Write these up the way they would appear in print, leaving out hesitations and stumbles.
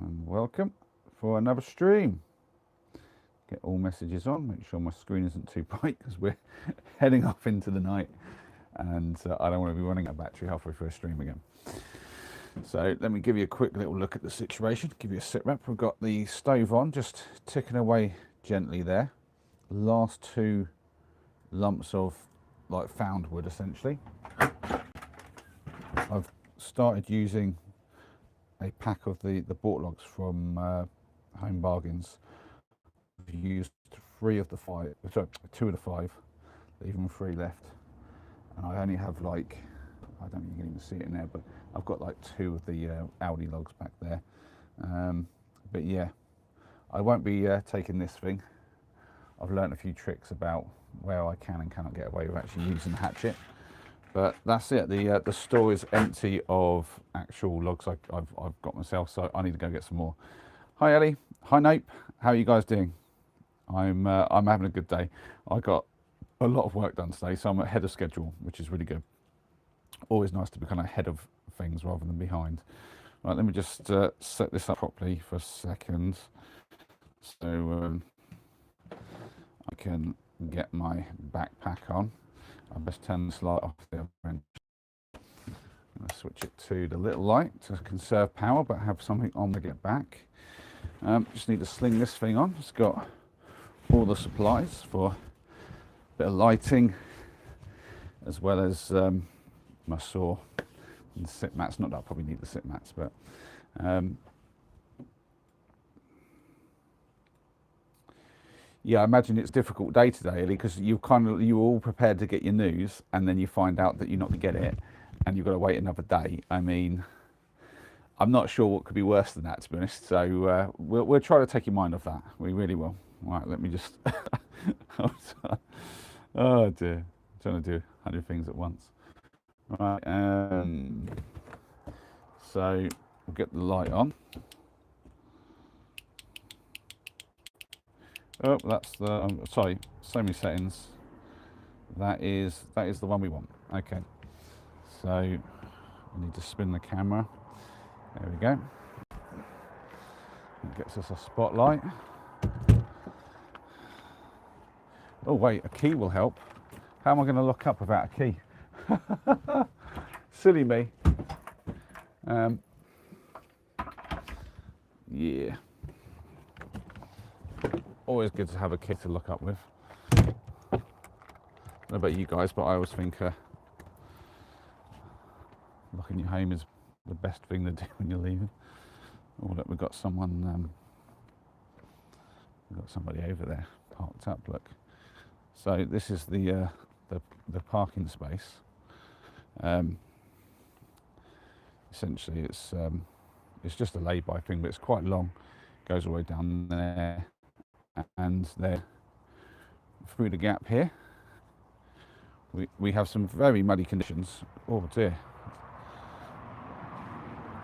And welcome for another stream. Get all messages on, make sure my screen isn't too bright because we're heading off into the night and I don't want to be running out of battery halfway through a stream again. So let me give you a quick little look at the situation, give you a sit rep. We've got the stove on, just ticking away gently there. Last two lumps of like found wood essentially. I've started using a pack of the bought logs from Home Bargains. I've used 2 of the 5, leaving 3 left. And I only have like, I don't think you can even see it in there, but I've got like 2 of the Aldi logs back there. But yeah, I won't be taking this thing. I've learnt a few tricks about where I can and cannot get away with actually using the hatchet. But that's it. The store is empty of actual logs I've got myself, so I need to go get some more. Hi Ellie. Hi Nope. How are you guys doing? I'm having a good day. I got a lot of work done today, so I'm ahead of schedule, which is really good. Always nice to be kind of ahead of things rather than behind. Right, let me just set this up properly for a second, so I can get my backpack on. I best turn this light off the other end. I'm going to switch it to the little light to conserve power, but have something on to get back. Just need to sling this thing on. It's got all the supplies for a bit of lighting, as well as my saw and sit mats. Not that I probably need the sit mats, but yeah, I imagine it's a difficult day today, Ellie, because you're all prepared to get your news, and then you find out that you're not going to get it, and you've got to wait another day. I mean, I'm not sure what could be worse than that, to be honest. So we'll try to take your mind off that. We really will. Right, let me just. Oh dear, I'm trying to do 100 things at once. Right, so we'll get the light on. Oh, that's the sorry, so many settings. That is the one we want. Okay, so we need to spin the camera. There we go. It gets us a spotlight. Oh wait, a key will help. How am I going to lock up without a key? Silly me. Yeah. Always good to have a key to look up with. I don't know about you guys, but I always think locking your home is the best thing to do when you're leaving. Oh look, we've got someone. We've got somebody over there parked up. Look. So this is the parking space. Essentially, it's just a lay-by thing, but it's quite long. Goes all the way down there, and there through the gap here. We have some very muddy conditions. Oh dear.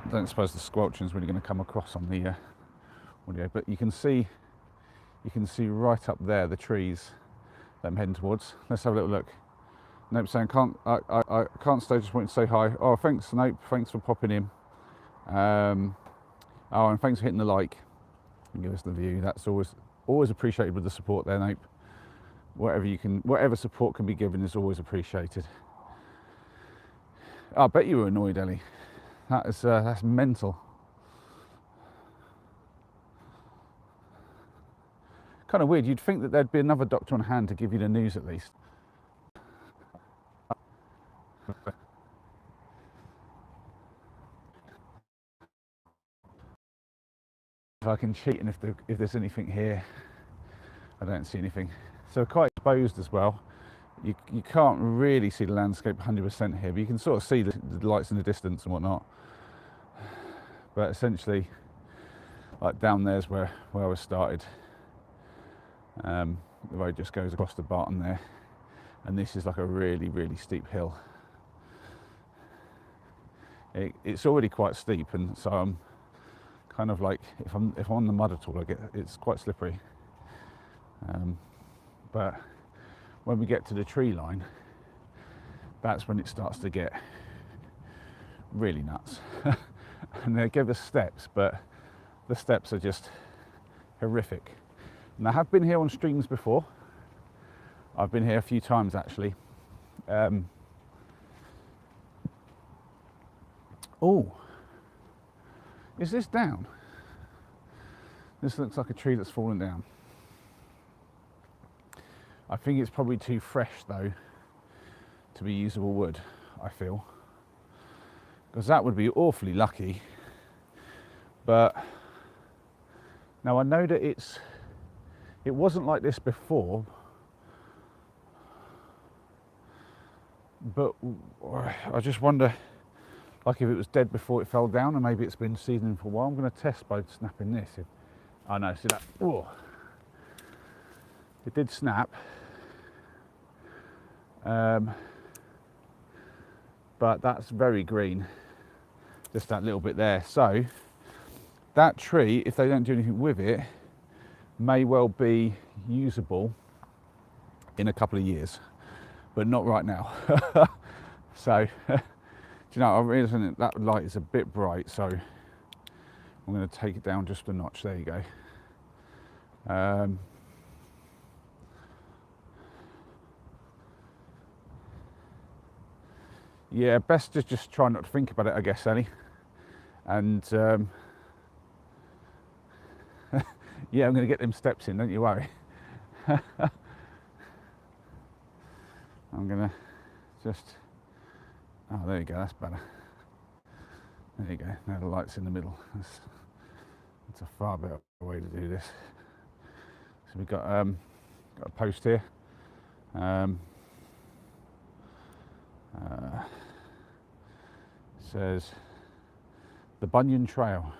I don't suppose the squelching is really going to come across on the audio, but you can see right up there the trees that I'm heading towards. Let's have a little look. Nope saying I can't stay, just wanting to say hi. Oh, thanks Nope, thanks for popping in. Oh, and thanks for hitting the like and give us the view. That's always appreciated with the support there, Nope. Whatever support can be given is always appreciated. I bet you were annoyed, Ellie. That's mental. Kind of weird. You'd think that there'd be another doctor on hand to give you the news at least. If I can cheat, and if there's anything here, I don't see anything. So quite exposed as well. You can't really see the landscape 100% here, but you can sort of see the lights in the distance and whatnot. But essentially, like down there's where I was started. The road just goes across the bottom there, and this is like a really steep hill. It's already quite steep, and so I'm kind of like, if I'm on the mud at all, it's quite slippery. But when we get to the tree line, that's when it starts to get really nuts. And they give us steps, but the steps are just horrific. And I have been here on streams before. I've been here a few times actually. Oh, is this down? This looks like a tree that's fallen down. I think it's probably too fresh though to be usable wood, I feel. Because that would be awfully lucky. But now I know that it wasn't like this before, but I just wonder, like, if it was dead before it fell down and maybe it's been seasoning for a while. I'm going to test by snapping this. Oh no, see that? Oh, it did snap. But that's very green, just that little bit there. So that tree, if they don't do anything with it, may well be usable in a couple of years, but not right now. So do you know, I'm realizing that light is a bit bright, so I'm going to take it down just a notch. There you go. Yeah, best to just try not to think about it, I guess, Ellie. And yeah, I'm going to get them steps in, don't you worry. I'm going to just, oh, there you go, that's better. There you go, now the light's in the middle. That's a far better way to do this. So we've got a post here. Says the Bunyan Trail,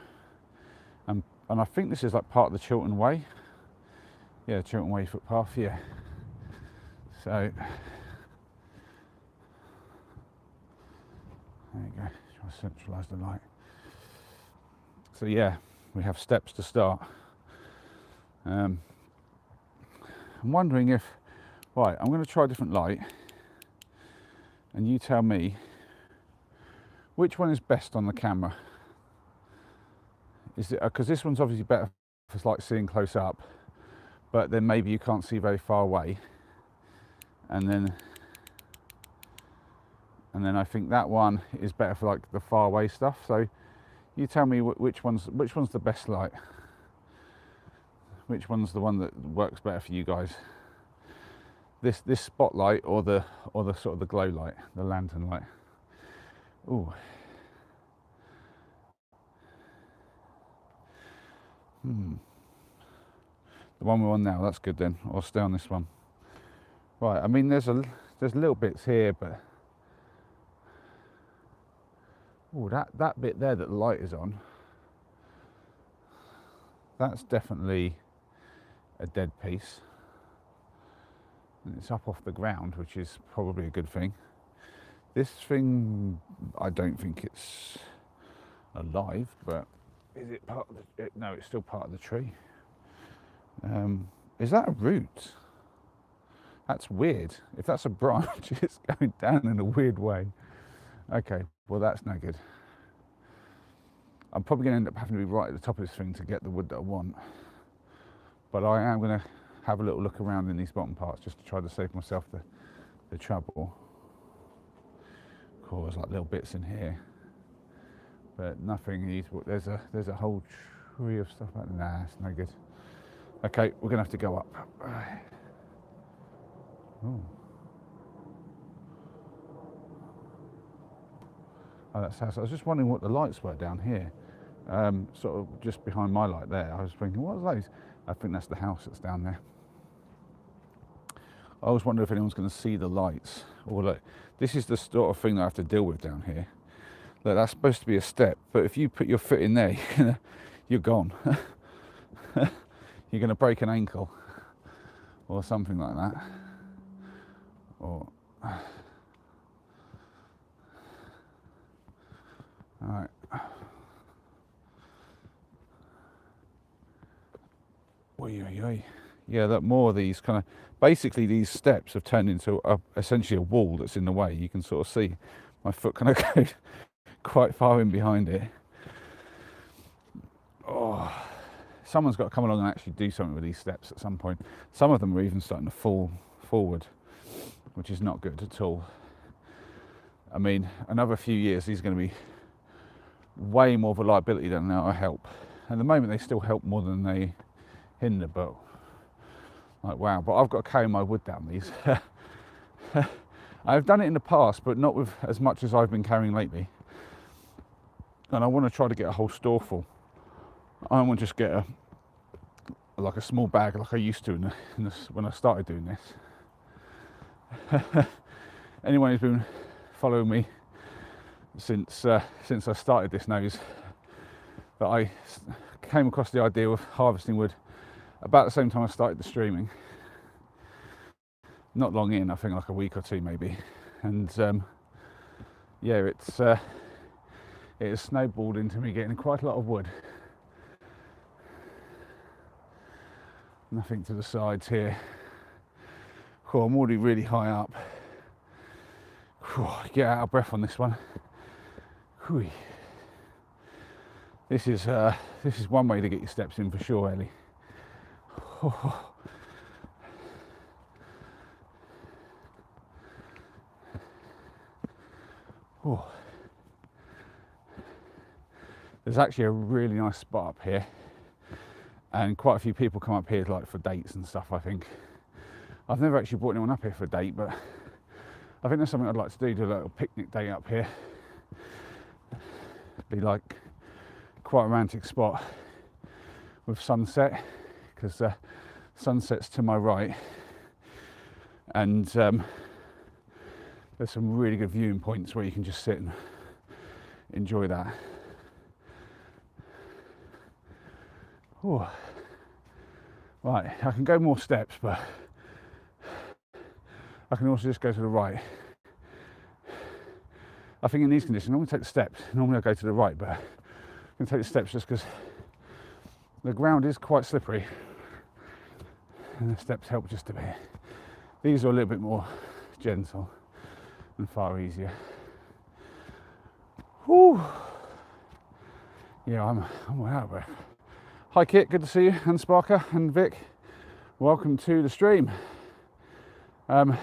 and I think this is like part of the Chiltern Way. Yeah, Chiltern Way footpath. Yeah. So there you go. Try to centralise the light. So yeah, we have steps to start. I'm wondering if, right, I'm going to try a different light, and you tell me which one is best on the camera. Is it because this one's obviously better for like seeing close up, but then maybe you can't see very far away, and then I think that one is better for like the far away stuff. So you tell me which one's the best light. Which one's the one that works better for you guys? This spotlight or the sort of the glow light, the lantern light. Ooh. The one we're on now, that's good then. I'll stay on this one. Right, I mean there's little bits here, but oh, that bit there that the light is on, that's definitely a dead piece. And it's up off the ground, which is probably a good thing. This thing, I don't think it's alive, but is it part of the, no, it's still part of the tree. Is that a root? That's weird. If that's a branch, it's going down in a weird way. Okay, well that's no good. I'm probably going to end up having to be right at the top of this thing to get the wood that I want. But I am going to have a little look around in these bottom parts just to try to save myself the trouble. Of course, like little bits in here, but nothing. There's a whole tree of stuff like that. Nah, it's no good. Okay, we're gonna have to go up. Oh, that's house. I was just wondering what the lights were down here, sort of just behind my light there. I was thinking, what are those? I think that's the house that's down there. I always wonder if anyone's going to see the lights. Or look, this is the sort of thing that I have to deal with down here. Look, that's supposed to be a step, but if you put your foot in there, you're gone. You're going to break an ankle or something like that. Or all right. Yeah, look, more of these kind of, basically these steps have turned into essentially a wall that's in the way. You can sort of see my foot kind of goes quite far in behind it. Oh, someone's got to come along and actually do something with these steps at some point. Some of them are even starting to fall forward, which is not good at all. I mean, another few years, these are going to be way more of a liability than they are a help. At the moment, they still help more than they hinder, but like, wow. But I've got to carry my wood down these. I've done it in the past, but not with as much as I've been carrying lately. And I want to try to get a whole store full. I don't want to just get a small bag like I used to when I started doing this. Anyone who's been following me since I started this knows that I came across the idea of harvesting wood about the same time I started the streaming. Not long in, I think like a week or two maybe. And yeah, it has snowballed into me getting quite a lot of wood. Nothing to the sides here. Cool, I'm already really high up. Get out of breath on this one. This is one way to get your steps in for sure, Ellie. There's actually a really nice spot up here, and quite a few people come up here like for dates and stuff. I think I've never actually brought anyone up here for a date, but I think that's something I'd like to do a little picnic day up here. Be like quite a romantic spot with sunset, because sunset's to my right, and there's some really good viewing points where you can just sit and enjoy that. Ooh. Right, I can go more steps, but I can also just go to the right. I think in these conditions, I'm going to take the steps. Normally I go to the right, but I'm going to take the steps just because the ground is quite slippery, and the steps help just a bit. These are a little bit more gentle and far easier. Whew. Yeah, I'm out of breath. Hi Kit, good to see you, and Sparker and Vic. Welcome to the stream. No,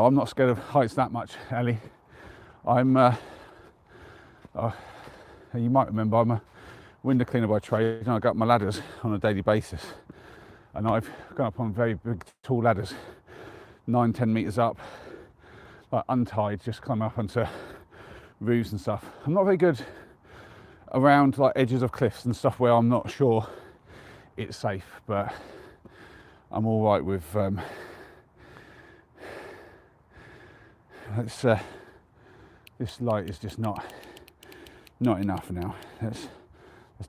I'm not scared of heights that much, Ellie. I'm, you might remember, I'm a window cleaner by trade, and I go up my ladders on a daily basis. And I've gone up on very big, tall ladders, 9-10 meters up, like untied, just climb up onto roofs and stuff. I'm not very good around like edges of cliffs and stuff where I'm not sure it's safe, but I'm all right with this light is just not enough now. Let's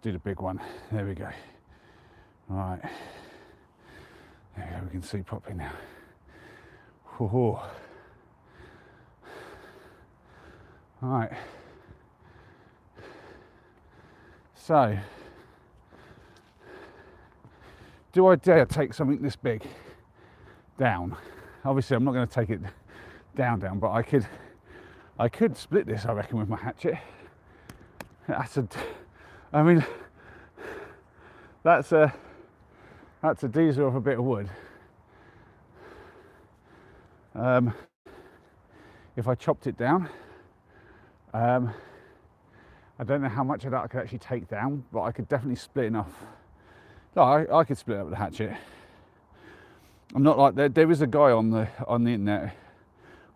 do the big one. There we go. All right, there we go. We can see properly now. All right. So, do I dare take something this big down? Obviously, I'm not going to take it down, but I could split this, I reckon, with my hatchet. That's a diesel of a bit of wood. If I chopped it down, I don't know how much of that I could actually take down, but I could definitely split enough. No, I could split up with the hatchet. I'm not like there is a guy on the internet,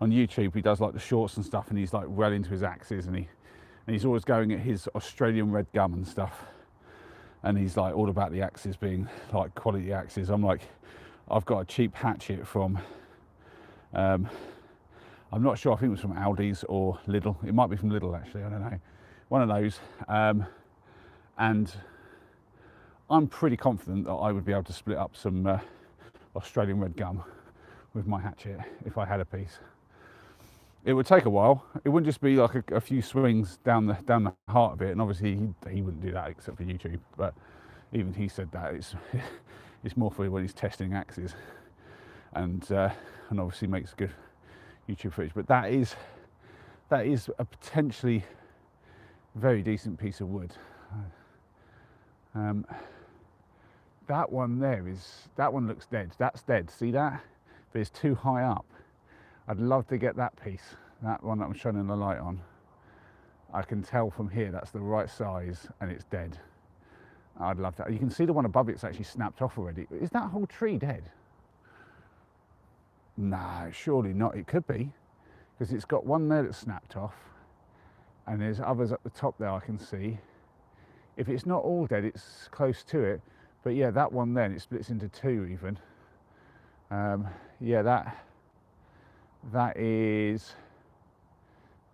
on YouTube, he does like the shorts and stuff, and he's like well into his axes, and he's always going at his Australian red gum and stuff, and he's like all about the axes being like quality axes. I'm like, I've got a cheap hatchet from I'm not sure, I think it was from Aldi's or Lidl. It might be from Lidl actually, I don't know. One of those, and I'm pretty confident that I would be able to split up some Australian red gum with my hatchet if I had a piece. It would take a while. It wouldn't just be like a few swings down the heart of it, and obviously he wouldn't do that except for YouTube. But even he said that it's more for when he's testing axes, and obviously makes good YouTube footage. But that is a potentially very decent piece of wood. That one looks dead. That's dead, see that? But it's too high up. I'd love to get that piece, that one that I'm shining the light on. I can tell from here that's the right size and it's dead. I'd love that. You can see the one above it's actually snapped off already. Is that whole tree dead? No, surely not. It could be, because it's got one there that's snapped off and there's others at the top there I can see. If it's not all dead, it's close to it. But yeah, that one then, it splits into two even. Yeah, that is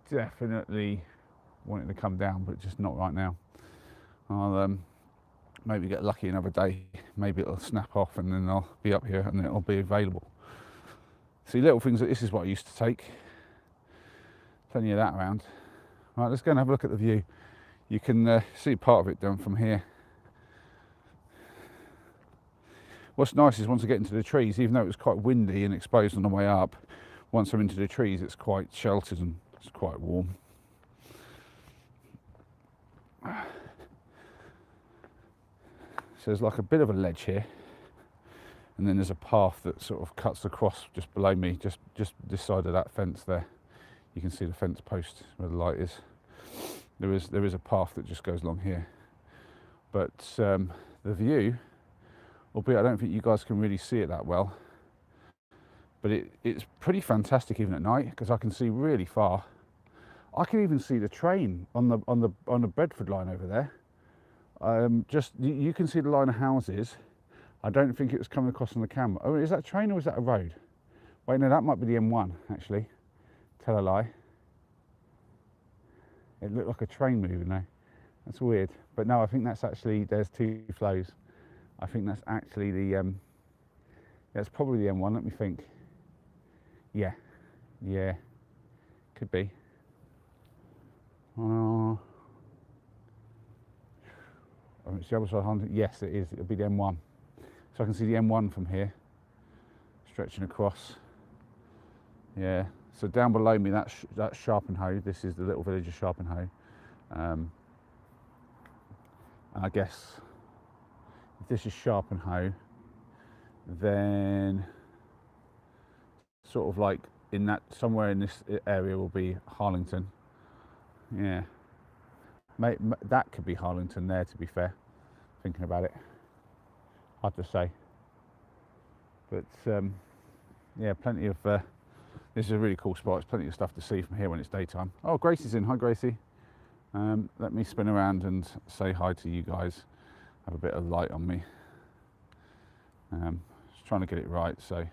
definitely wanting to come down, but just not right now. I'll maybe get lucky another day. Maybe it'll snap off and then I'll be up here and it'll be available. See, little things like this is what I used to take. Plenty of that around. Right, let's go and have a look at the view. You can see part of it down from here. What's nice is once I get into the trees, even though it was quite windy and exposed on the way up, once I'm into the trees it's quite sheltered and it's quite warm. So there's like a bit of a ledge here, and then there's a path that sort of cuts across just below me, just this side of that fence there. You can see the fence post where the light is. There is a path that just goes along here, but the view, albeit I don't think you guys can really see it that well, but it's pretty fantastic even at night, because I can see really far. I can even see the train on the Bedford line over there. Just you can see the line of houses. I don't think it was coming across on the camera. Oh, is that a train or is that a road? Wait, no, that might be the M1 actually. Tell a lie. It looked like a train moving though. That's weird. But no, I think that's actually, there's two flows. I think that's actually the, that's probably the M1, let me think. Yeah, could be. It's the other side of 100. Yes, it is. It'll be the M1. So I can see the M1 from here, stretching across. Yeah. So down below me, that's Sharpenhoe. This is the little village of Sharpenhoe. And I guess if this is Sharpenhoe, then sort of like in that, somewhere in this area will be Harlington. Yeah. That could be Harlington there, to be fair, thinking about it. Hard to say. But yeah, plenty of, this is a really cool spot. There's plenty of stuff to see from here when it's daytime. Oh, Gracie's in. Hi, Gracie. Let me spin around and say hi to you guys. Have a bit of light on me. Just trying to get it right so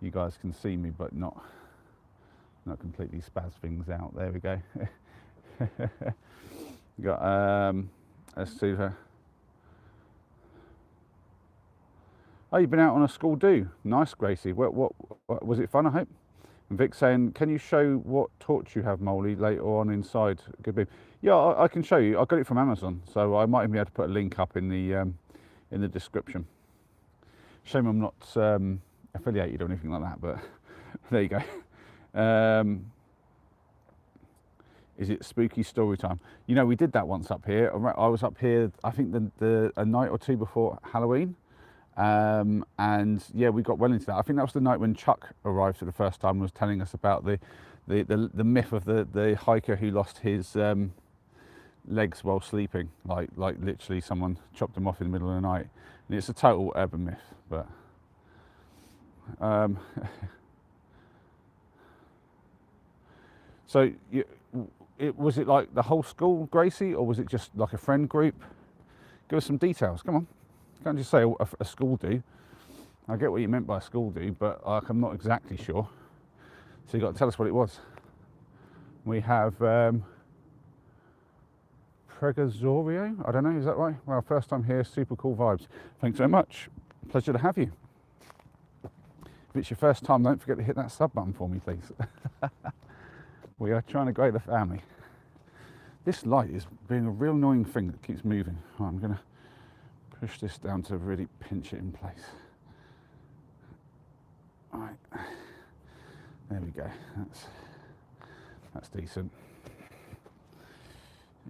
you guys can see me, but not completely spaz things out. There we go. Got let's see her. Oh, you've been out on a school do. Nice, Gracie. What was it fun, I hope? And Vic saying, can you show what torch you have, Molly, later on inside? Good beam. Yeah, I can show you. I got it from Amazon, so I might even be able to put a link up in the description. Shame I'm not affiliated or anything like that, but there you go. Is it spooky story time? You know, we did that once up here. I was up here, I think a night or two before Halloween. And yeah, we got well into that. I think that was the night when Chuck arrived for the first time and was telling us about the myth of the hiker who lost his legs while sleeping. Like literally someone chopped him off in the middle of the night. And it's a total urban myth, but so was it like the whole school, Gracie, or was it just like a friend group? Give us some details, come on. Can't just say a school do. I get what you meant by a school do, but I'm not exactly sure. So you got to tell us what it was. We have Pregazorio. I don't know, is that right? Well, first time here, super cool vibes. Thanks so much. Pleasure to have you. If it's your first time, don't forget to hit that sub button for me, please. We are trying to grow the family. This light is being a real annoying thing that keeps moving. Right, I'm gonna push this down to really pinch it in place. All right, there we go. That's decent.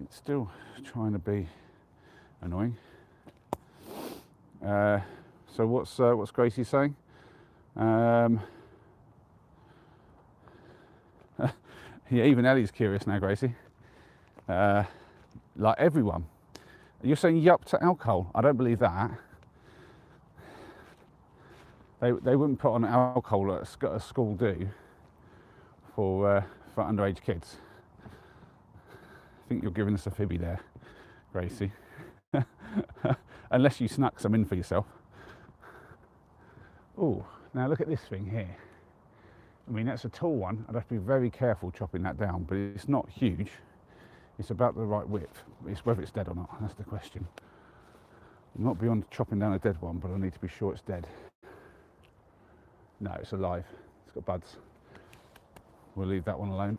It's still trying to be annoying. So what's Gracie saying? Yeah, even Ellie's curious now, Gracie. Like everyone. You're saying yup to alcohol? I don't believe that. They wouldn't put on alcohol at a school do for underage kids. I think you're giving us a fibby there, Gracie. Unless you snuck some in for yourself. Oh, now look at this thing here. I mean, that's a tall one. I'd have to be very careful chopping that down, but it's not huge. It's about the right width. It's whether it's dead or not, that's the question. I'm not beyond chopping down a dead one, but I need to be sure it's dead. No, it's alive. It's got buds. We'll leave that one alone.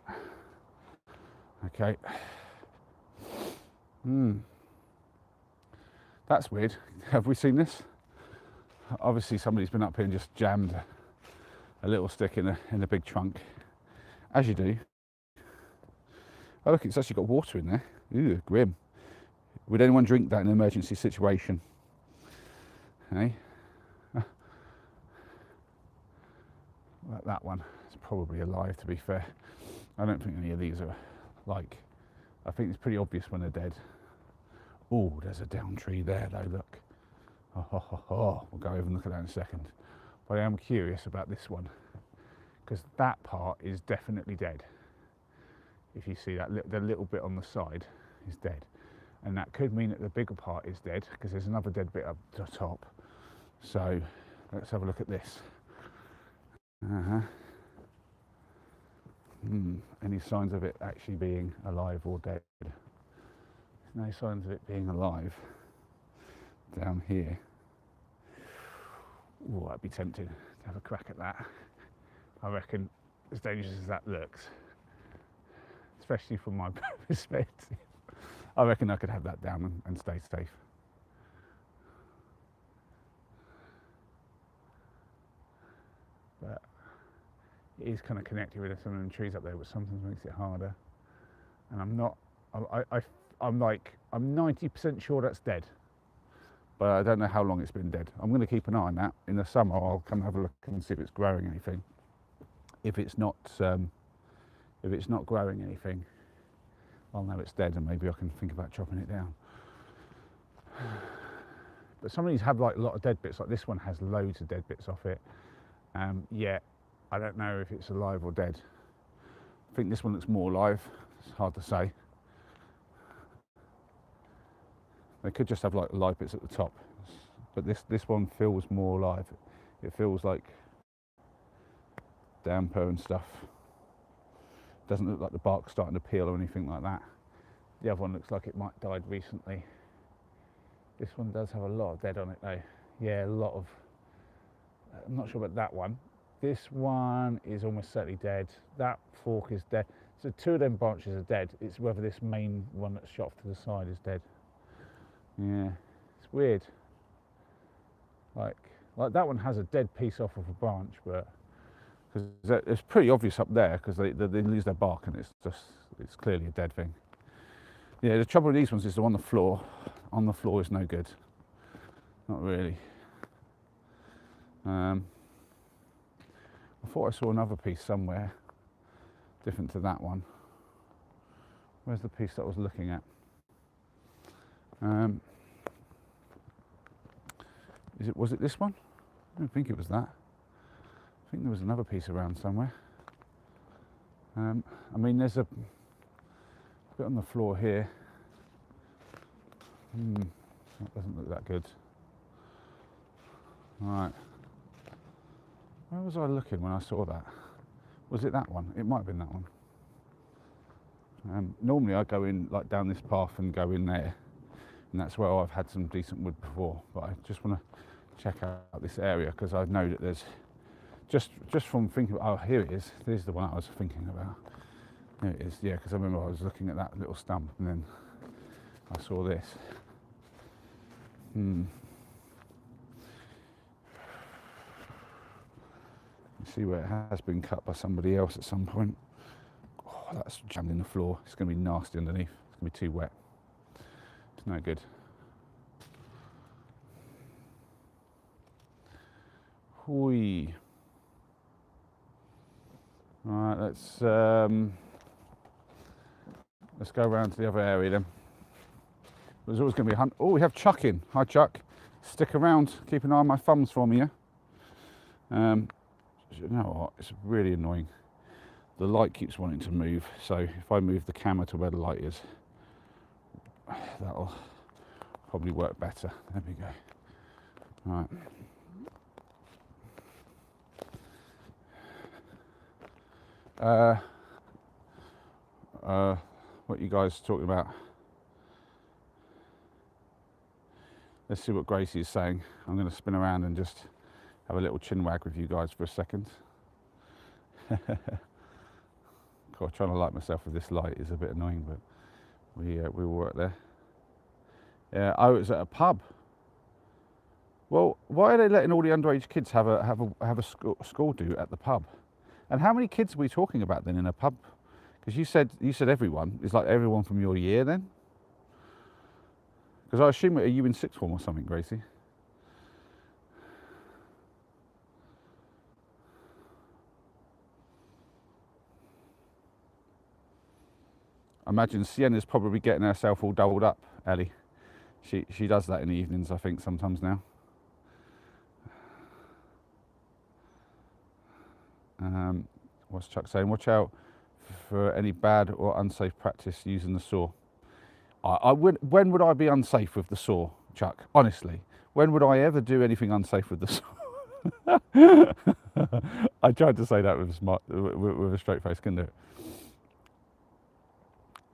Okay. That's weird. Have we seen this? Obviously somebody's been up here and just jammed a little stick in a big trunk, as you do. Oh look, it's actually got water in there. Ooh, grim. Would anyone drink that in an emergency situation? Hey? Like that one, it's probably alive, to be fair. I don't think any of these are like, I think it's pretty obvious when they're dead. Oh, there's a down tree there though, look. Oh, we'll go over and look at that in a second. But I am curious about this one, because that part is definitely dead. If you see that, the little bit on the side is dead. And that could mean that the bigger part is dead, because there's another dead bit up the top. So let's have a look at this. Any signs of it actually being alive or dead? No signs of it being alive down here. Oh, that'd be tempting to have a crack at that. I reckon, as dangerous as that looks, especially from my perspective, I reckon I could have that down and stay safe. But it is kind of connected with some of the trees up there, which sometimes makes it harder. And I'm 90% sure that's dead, but I don't know how long it's been dead. I'm going to keep an eye on that. In the summer, I'll come have a look and see if it's growing anything. If it's not growing anything, I'll know it's dead, and maybe I can think about chopping it down. But some of these have like a lot of dead bits. Like this one has loads of dead bits off it. Yeah, I don't know if it's alive or dead. I think this one looks more alive. It's hard to say. They could just have like live bits at the top, but this one feels more alive. It feels like damper and stuff. Doesn't look like the bark's starting to peel or anything like that. The other one looks like it might have died recently. This one does have a lot of dead on it though. Yeah, a lot of. I'm not sure about that one. This one is almost certainly dead. That fork is dead. So two of them branches are dead. It's whether this main one that's shot off to the side is dead. Yeah, it's weird. Like that one has a dead piece off of a branch, but because it's pretty obvious up there because they lose their bark and it's clearly a dead thing. Yeah, the trouble with these ones is they're on the floor. On the floor is no good. Not really. I thought I saw another piece somewhere different to that one. Where's the piece that I was looking at? Was it this one? I don't think it was that. I think there was another piece around somewhere. I mean, there's a bit on the floor here. That doesn't look that good. Right. Where was I looking when I saw that? Was it that one? It might have been that one. Normally I go in like down this path and go in there, and that's where I've had some decent wood before, but I just want to check out this area because I know that there's just from thinking, oh, here it is. There's the one I was thinking about. There it is. Yeah, because I remember I was looking at that little stump and then I saw this. You see where it has been cut by somebody else at some point. Oh, that's jammed in the floor. It's going to be nasty underneath. It's going to be too wet. It's no good. Whee. Right, let's go around to the other area then. There's always going to be a hunt. Oh, we have Chuck in. Hi, Chuck. Stick around. Keep an eye on my thumbs for me, yeah? You know what? It's really annoying. The light keeps wanting to move, so if I move the camera to where the light is, that'll probably work better. There we go. Right. What you guys talking about? Let's see what Gracie is saying. I'm going to spin around and just have a little chin wag with you guys for a second. God, trying to light myself with this light is a bit annoying, but we will work there. Yeah. Oh, it's at a pub. Well, why are they letting all the underage kids have a school do at the pub? And how many kids are we talking about then in a pub? Because you said everyone. Is like everyone from your year then? Because I assume, are you in sixth form or something, Gracie? I imagine Sienna's probably getting herself all doubled up, Ellie. She does that in the evenings, I think, sometimes now. What's Chuck saying? Watch out for any bad or unsafe practice using the saw. When would I be unsafe with the saw, Chuck? Honestly, when would I ever do anything unsafe with the saw? I tried to say that with a straight face, couldn't do it.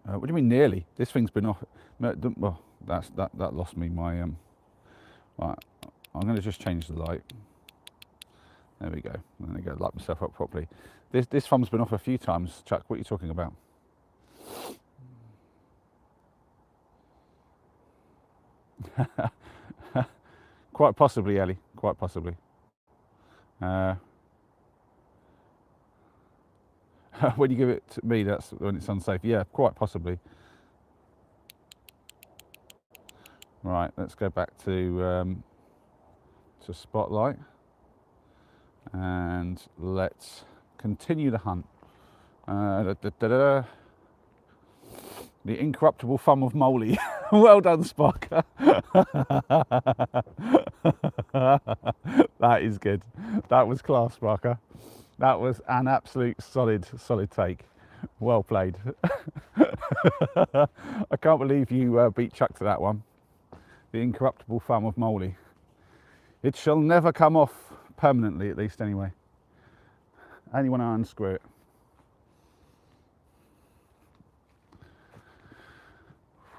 What do you mean nearly? This thing's been off. Well, that lost me my Right, I'm going to just change the light. There we go. I'm going to go light myself up properly. This thumb's been off a few times, Chuck. What are you talking about? Quite possibly, Ellie. Quite possibly. When you give it to me, that's when it's unsafe. Yeah, quite possibly. Right, let's go back to spotlight, and let's continue the hunt. The incorruptible thumb of Moley. Well done, Sparker. That is good. That was class, Sparker. That was an absolute solid take. Well played. I can't believe you beat Chuck to that one. The incorruptible thumb of Moley. It shall never come off permanently, at least anyway. Only when I unscrew it.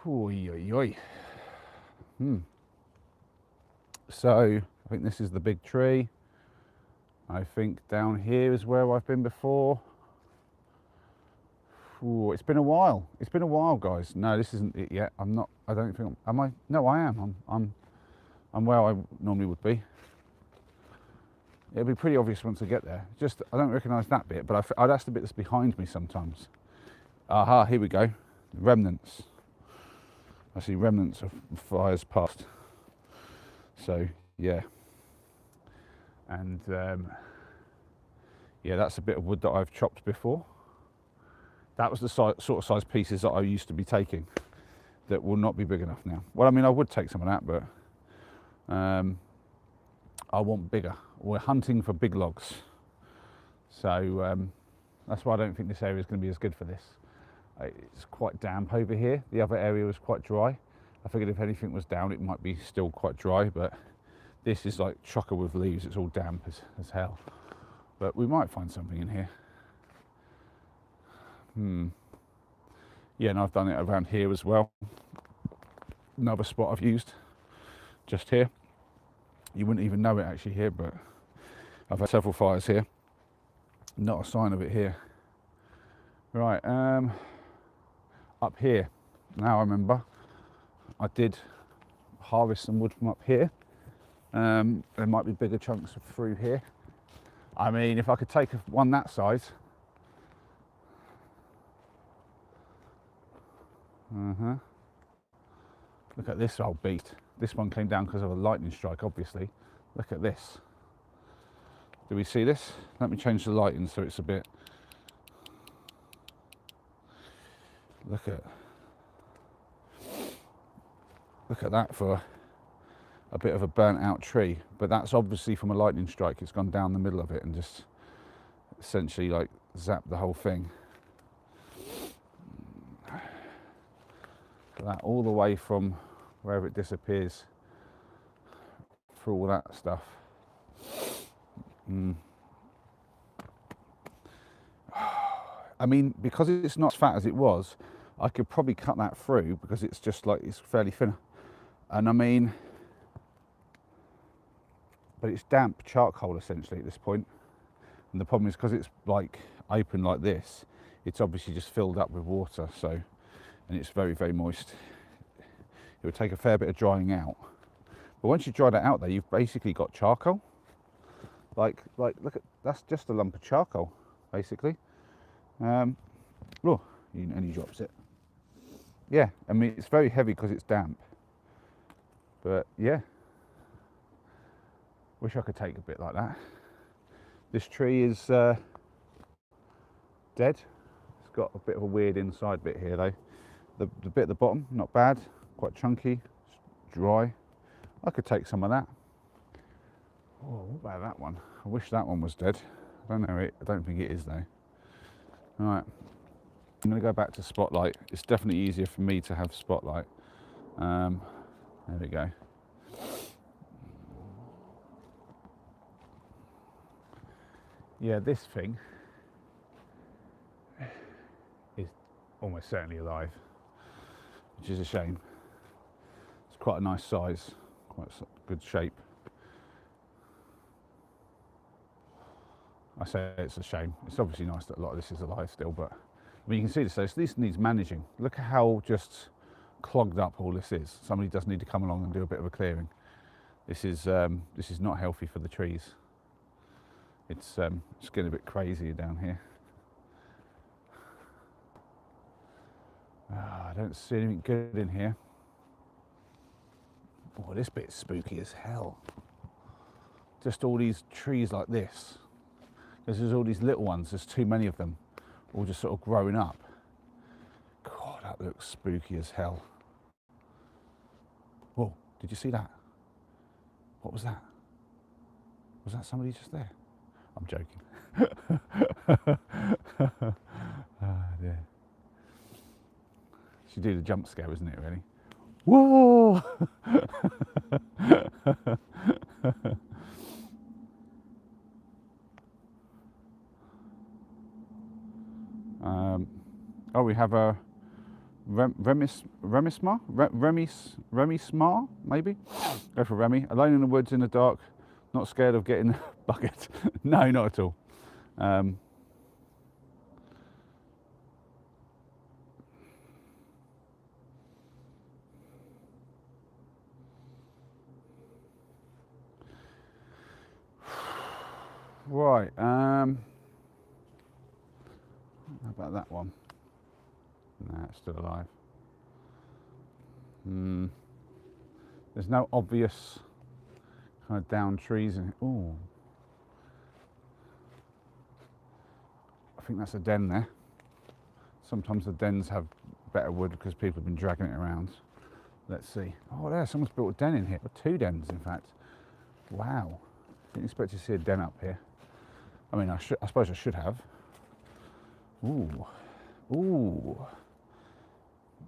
Oy, oy, oy. So I think this is the big tree. I think down here is where I've been before. Ooh, it's been a while. It's been a while, guys. No, this isn't it yet. I'm not. I don't think. Am I? No, I am. I'm where I normally would be. It'll be pretty obvious once I get there. Just I don't recognise that bit, but that's the bit that's behind me sometimes. Aha! Here we go. Remnants. I see remnants of fires past. So yeah. And yeah, that's a bit of wood that I've chopped before. That was the sort of size pieces that I used to be taking that will not be big enough now. Well, I mean, I would take some of that, but I want bigger. We're hunting for big logs. So that's why I don't think this area is going to be as good for this. It's quite damp over here. The other area was quite dry. I figured if anything was down, it might be still quite dry, but this is like chocker with leaves. It's all damp as hell. But we might find something in here. Yeah, and I've done it around here as well. Another spot I've used, just here. You wouldn't even know it actually here, but I've had several fires here. Not a sign of it here. Right, up here. Now I remember, I did harvest some wood from up here. There might be bigger chunks through here. I mean, if I could take one that size. Look at this old beast. This one came down because of a lightning strike, obviously. Look at this. Do we see this? Let me change the lighting so it's a bit. Look at that for a bit of a burnt out tree, but that's obviously from a lightning strike. It's gone down the middle of it and just essentially like zapped the whole thing. That all the way from wherever it disappears through all that stuff. I mean, because it's not as fat as it was, I could probably cut that through because it's just like, it's fairly thin. And I mean, but it's damp charcoal essentially at this point. And the problem is because it's like open like this, it's obviously just filled up with water. So, and it's very, very moist. It would take a fair bit of drying out. But once you dry that out there, you've basically got charcoal. Like look at, that's just a lump of charcoal, basically. And he drops it. Yeah, I mean, it's very heavy because it's damp. But yeah, wish I could take a bit like that. This tree is dead. It's got a bit of a weird inside bit here though. The bit at the bottom, not bad, quite chunky, dry. I could take some of that. Oh, what about that one? I wish that one was dead. I don't know, I don't think it is though. All right, I'm gonna go back to spotlight. It's definitely easier for me to have spotlight. There we go. Yeah, this thing is almost certainly alive, which is a shame. It's quite a nice size, quite good shape. I say it's a shame. It's obviously nice that a lot of this is alive still, but I mean, you can see this. So this needs managing. Look at how just clogged up all this is. Somebody does need to come along and do a bit of a clearing. This is not healthy for the trees. It's getting a bit crazy down here. I don't see anything good in here. Oh, this bit's spooky as hell. Just all these trees like this. There's all these little ones, there's too many of them, all just sort of growing up. God, that looks spooky as hell. Whoa, did you see that? What was that? Was that somebody just there? I'm joking. Ah, dear. Should do the jump scare, isn't it, really? Whoa! Oh, we have a Remismar, maybe? Go for Remy. Alone in the woods in the dark, not scared of getting a bucket. No, not at all. Right, how about that one? No, it's still alive. There's no obvious kind of down trees in it. Ooh. I think that's a den there. Sometimes the dens have better wood because people have been dragging it around. Let's see. Oh, there, someone's built a den in here. Or two dens, in fact. Wow. Didn't expect to see a den up here. I mean, I suppose I should have. Ooh. Ooh.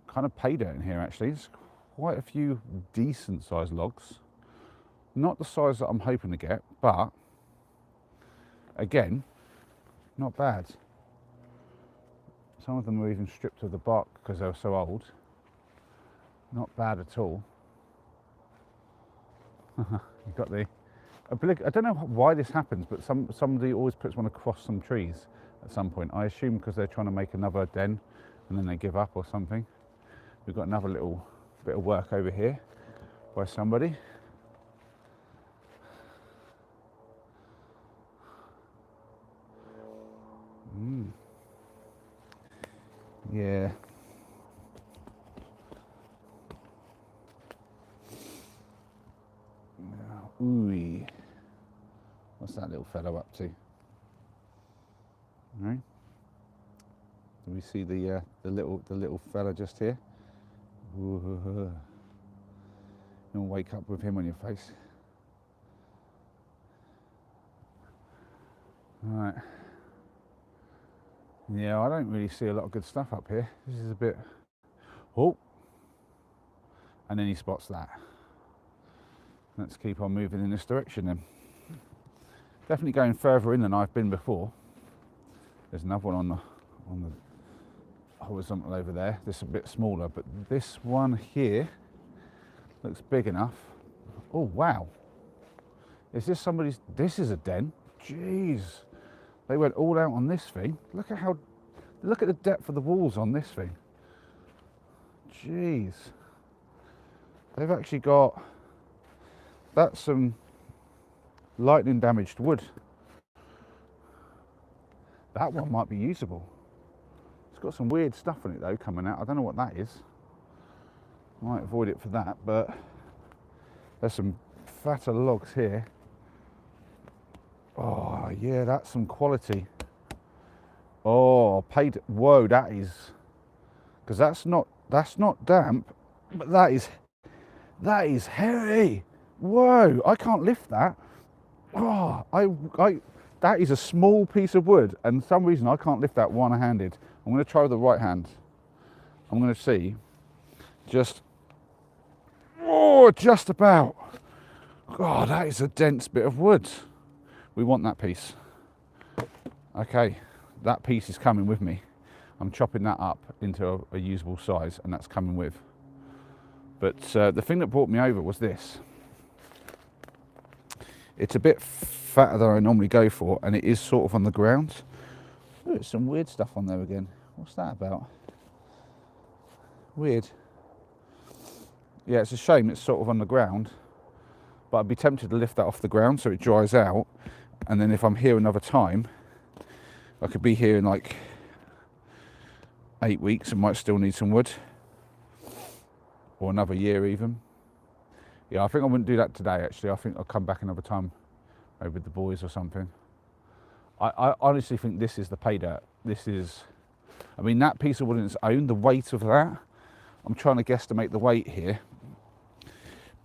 Kind of pay dirt in here, actually. There's quite a few decent sized logs. Not the size that I'm hoping to get, but again, not bad. Some of them were even stripped of the bark because they were so old. Not bad at all. You've got the, I don't know why this happens, but somebody always puts one across some trees at some point. I assume because they're trying to make another den and then they give up or something. We've got another little bit of work over here by somebody. Yeah. Ooh. What's that little fellow up to? No? Do we see the little fella just here? Ooh. You'll wake up with him on your face. Right. Yeah, I don't really see a lot of good stuff up here. This is a bit... Oh! And then he spots that. Let's keep on moving in this direction then. Definitely going further in than I've been before. There's another one on the horizontal over there. This is a bit smaller, but this one here looks big enough. Oh wow! Is this somebody's? This is a den. Jeez, they went all out on this thing. Look at the depth of the walls on this thing. Jeez, they've actually got. That's some lightning damaged wood. That one might be usable. It's got some weird stuff on it though coming out. I don't know what that is. Might avoid it for that, but there's some fatter logs here. Oh yeah, that's some quality. Oh, paid. Whoa, that is, because that's not damp, but that is hairy. Whoa, I can't lift that. Oh, that is a small piece of wood, and for some reason I can't lift that one-handed. I'm going to try with the right hand. I'm going to see. Just about. Oh, that is a dense bit of wood. We want that piece. Okay, that piece is coming with me. I'm chopping that up into a usable size, and that's coming with. But the thing that brought me over was this. It's a bit fatter than I normally go for, and it is sort of on the ground. Ooh, there's some weird stuff on there again. What's that about? Weird. Yeah, it's a shame it's sort of on the ground, but I'd be tempted to lift that off the ground so it dries out, and then if I'm here another time, I could be here in like 8 weeks and might still need some wood, or another year even. Yeah, I think I wouldn't do that today actually. I think I'll come back another time, maybe with the boys or something. I honestly think this is the pay dirt. This is, I mean, that piece of wood on its own, the weight of that, I'm trying to guesstimate the weight here,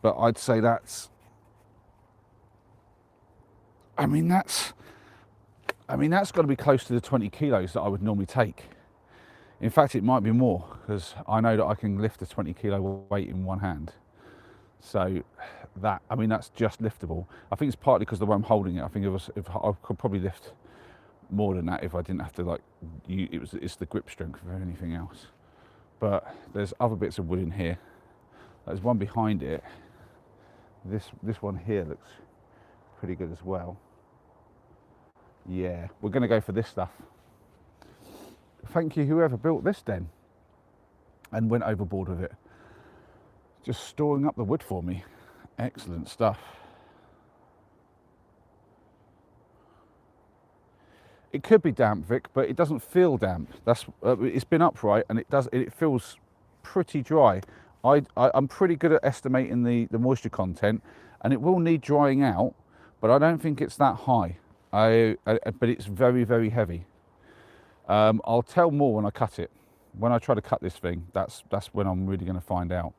but I'd say that's, I mean that's got to be close to the 20 kilos that I would normally take. In fact, it might be more, because I know that I can lift a 20 kilo weight in one hand. So that, I mean, that's just liftable. I think it's partly because the way I'm holding it. I think if I could probably lift more than that if I didn't have to, like, it's the grip strength of anything else. But there's other bits of wood in here. There's one behind it. This one here looks pretty good as well. Yeah, we're going to go for this stuff. Thank you whoever built this den and went overboard with it. Just storing up the wood for me. Excellent stuff. It could be damp, Vic, but it doesn't feel damp. That's it's been upright and it feels pretty dry. I'm pretty good at estimating the moisture content, and it will need drying out, but I don't think it's that high. But it's very, very heavy. I'll tell more when I cut it. When I try to cut this thing, that's when I'm really going to find out.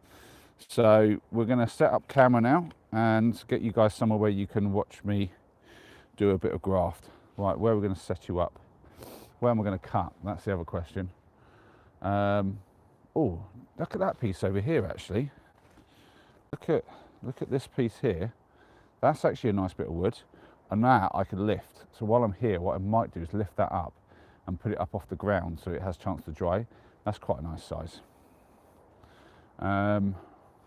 So we're going to set up camera now and get you guys somewhere where you can watch me do a bit of graft. Right, where are we going to set you up? Where am I going to cut? That's the other question. Oh, look at that piece over here actually. Look at this piece here. That's actually a nice bit of wood, and that I could lift. So while I'm here, what I might do is lift that up and put it up off the ground so it has a chance to dry. That's quite a nice size.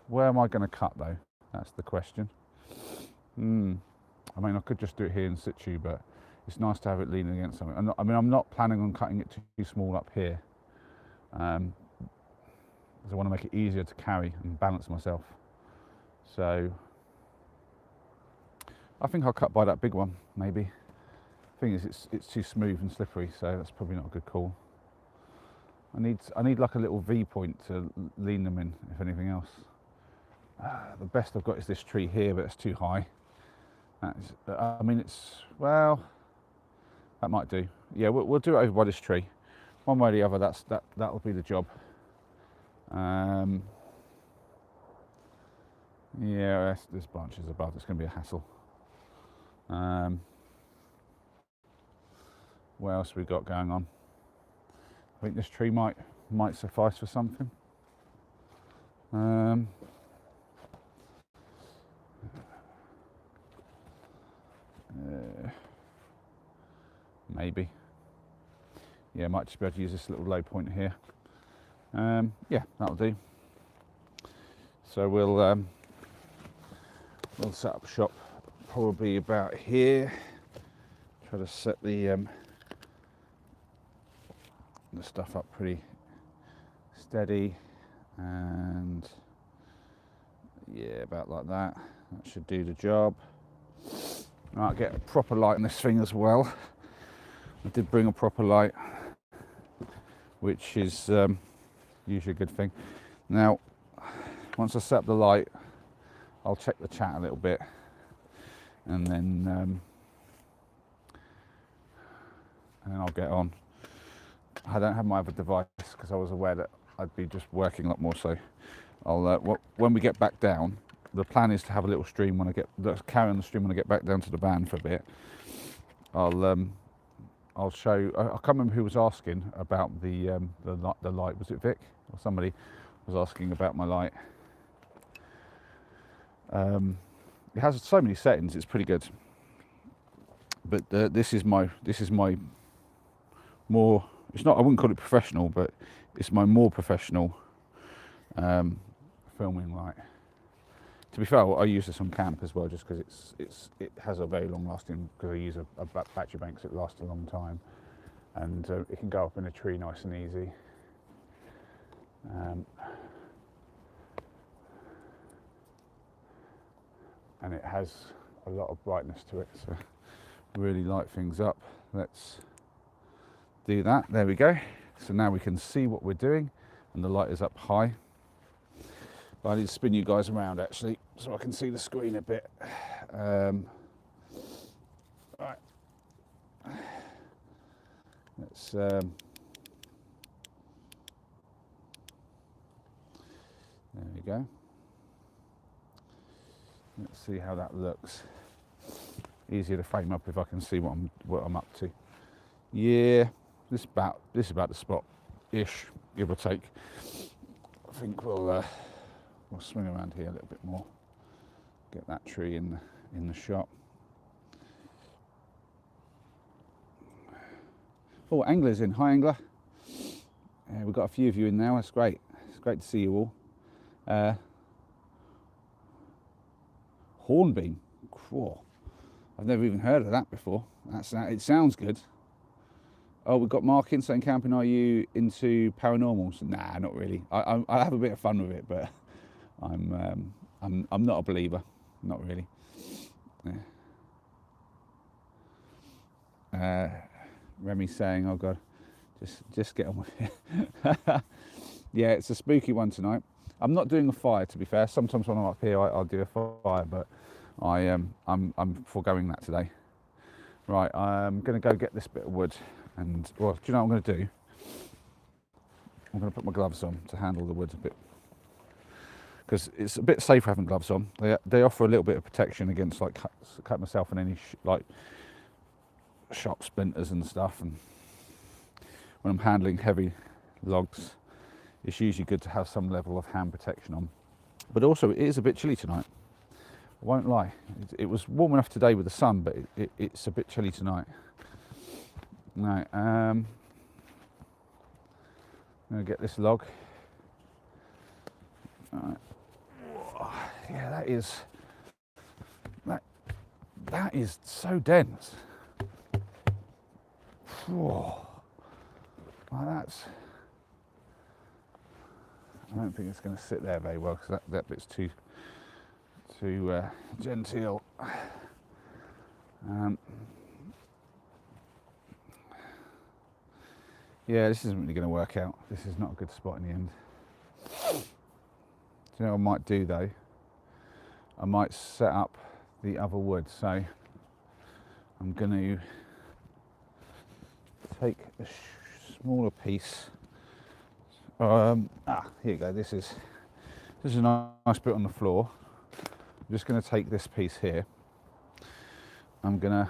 Where am I going to cut though? That's the question. I mean, I could just do it here in situ, but it's nice to have it leaning against something. I mean, I'm not planning on cutting it too small up here, because I want to make it easier to carry and balance myself. So I think I'll cut by that big one, maybe. The thing is, it's too smooth and slippery, so that's probably not a good call. I need like a little V point to lean them in, if anything else. The best I've got is this tree here, but it's too high. That's, I mean, it's, well, that might do. Yeah, we'll do it over by this tree. One way or the other, that'll be the job. Yeah, there's branches above. It's going to be a hassle. What else we got going on? I think this tree might suffice for something. Maybe. Yeah, might just be able to use this little low point here. Yeah, that'll do. So we'll set up shop probably about here. Try to set the stuff up pretty steady, and yeah, about like that. That should do the job. Right, get a proper light on this thing as well. I did bring a proper light, which is usually a good thing. Now, once I set up the light, I'll check the chat a little bit, and then I'll get on. I don't have my other device because I was aware that I'd be just working a lot more. So I'll when we get back down, the plan is to have a little stream when I carry on the stream when I get back down to the band for a bit. I'll show. I can't remember who was asking about the light. Was it Vic or somebody was asking about my light? It has so many settings. It's pretty good. But this is my more. It's not. I wouldn't call it professional, but it's my more professional filming light. To be fair, I use this on camp as well, just because it has a very long lasting. Because I use a battery bank, so it lasts a long time, and it can go up in a tree nice and easy. And it has a lot of brightness to it, so really light things up. Let's do that. There we go. So now we can see what we're doing, and the light is up high. But I need to spin you guys around actually, so I can see the screen a bit. Right. Let's there we go. Let's see how that looks. Easier to frame up if I can see what I'm up to. Yeah, this is about the spot ish, give or take. I think we'll swing around here a little bit more. Get that tree in the shot. Oh, Angler's in. Hi, Angler. We've got a few of you in now. That's great. It's great to see you all. Hornbeam. Whoa. I've never even heard of that before. It sounds good. Oh, we've got Mark in saying, camping, are you into paranormals? Nah, not really. I have a bit of fun with it, but I'm not a believer. Not really. Yeah. Remy's saying, oh God, just get on with it. Yeah, it's a spooky one tonight. I'm not doing a fire, to be fair. Sometimes when I'm up here, I'll do a fire, but I'm foregoing that today. Right, I'm going to go get this bit of wood, and well, do you know what I'm going to do? I'm going to put my gloves on to handle the wood a bit, because it's a bit safer having gloves on. They offer a little bit of protection against like cut myself and any like sharp splinters and stuff. And when I'm handling heavy logs, it's usually good to have some level of hand protection on. But also, it is a bit chilly tonight. I won't lie. It was warm enough today with the sun, but it's a bit chilly tonight. Right, I'm going to get this log. All right. Yeah, that is so dense. Whoa. Well, I don't think it's going to sit there very well, because that bit's too genteel. Yeah, this isn't really going to work out. This is not a good spot in the end. Do you know what I might do though? I might set up the other wood. So I'm going to take a smaller piece. Here you go. This is a nice bit on the floor. I'm just going to take this piece here. I'm going to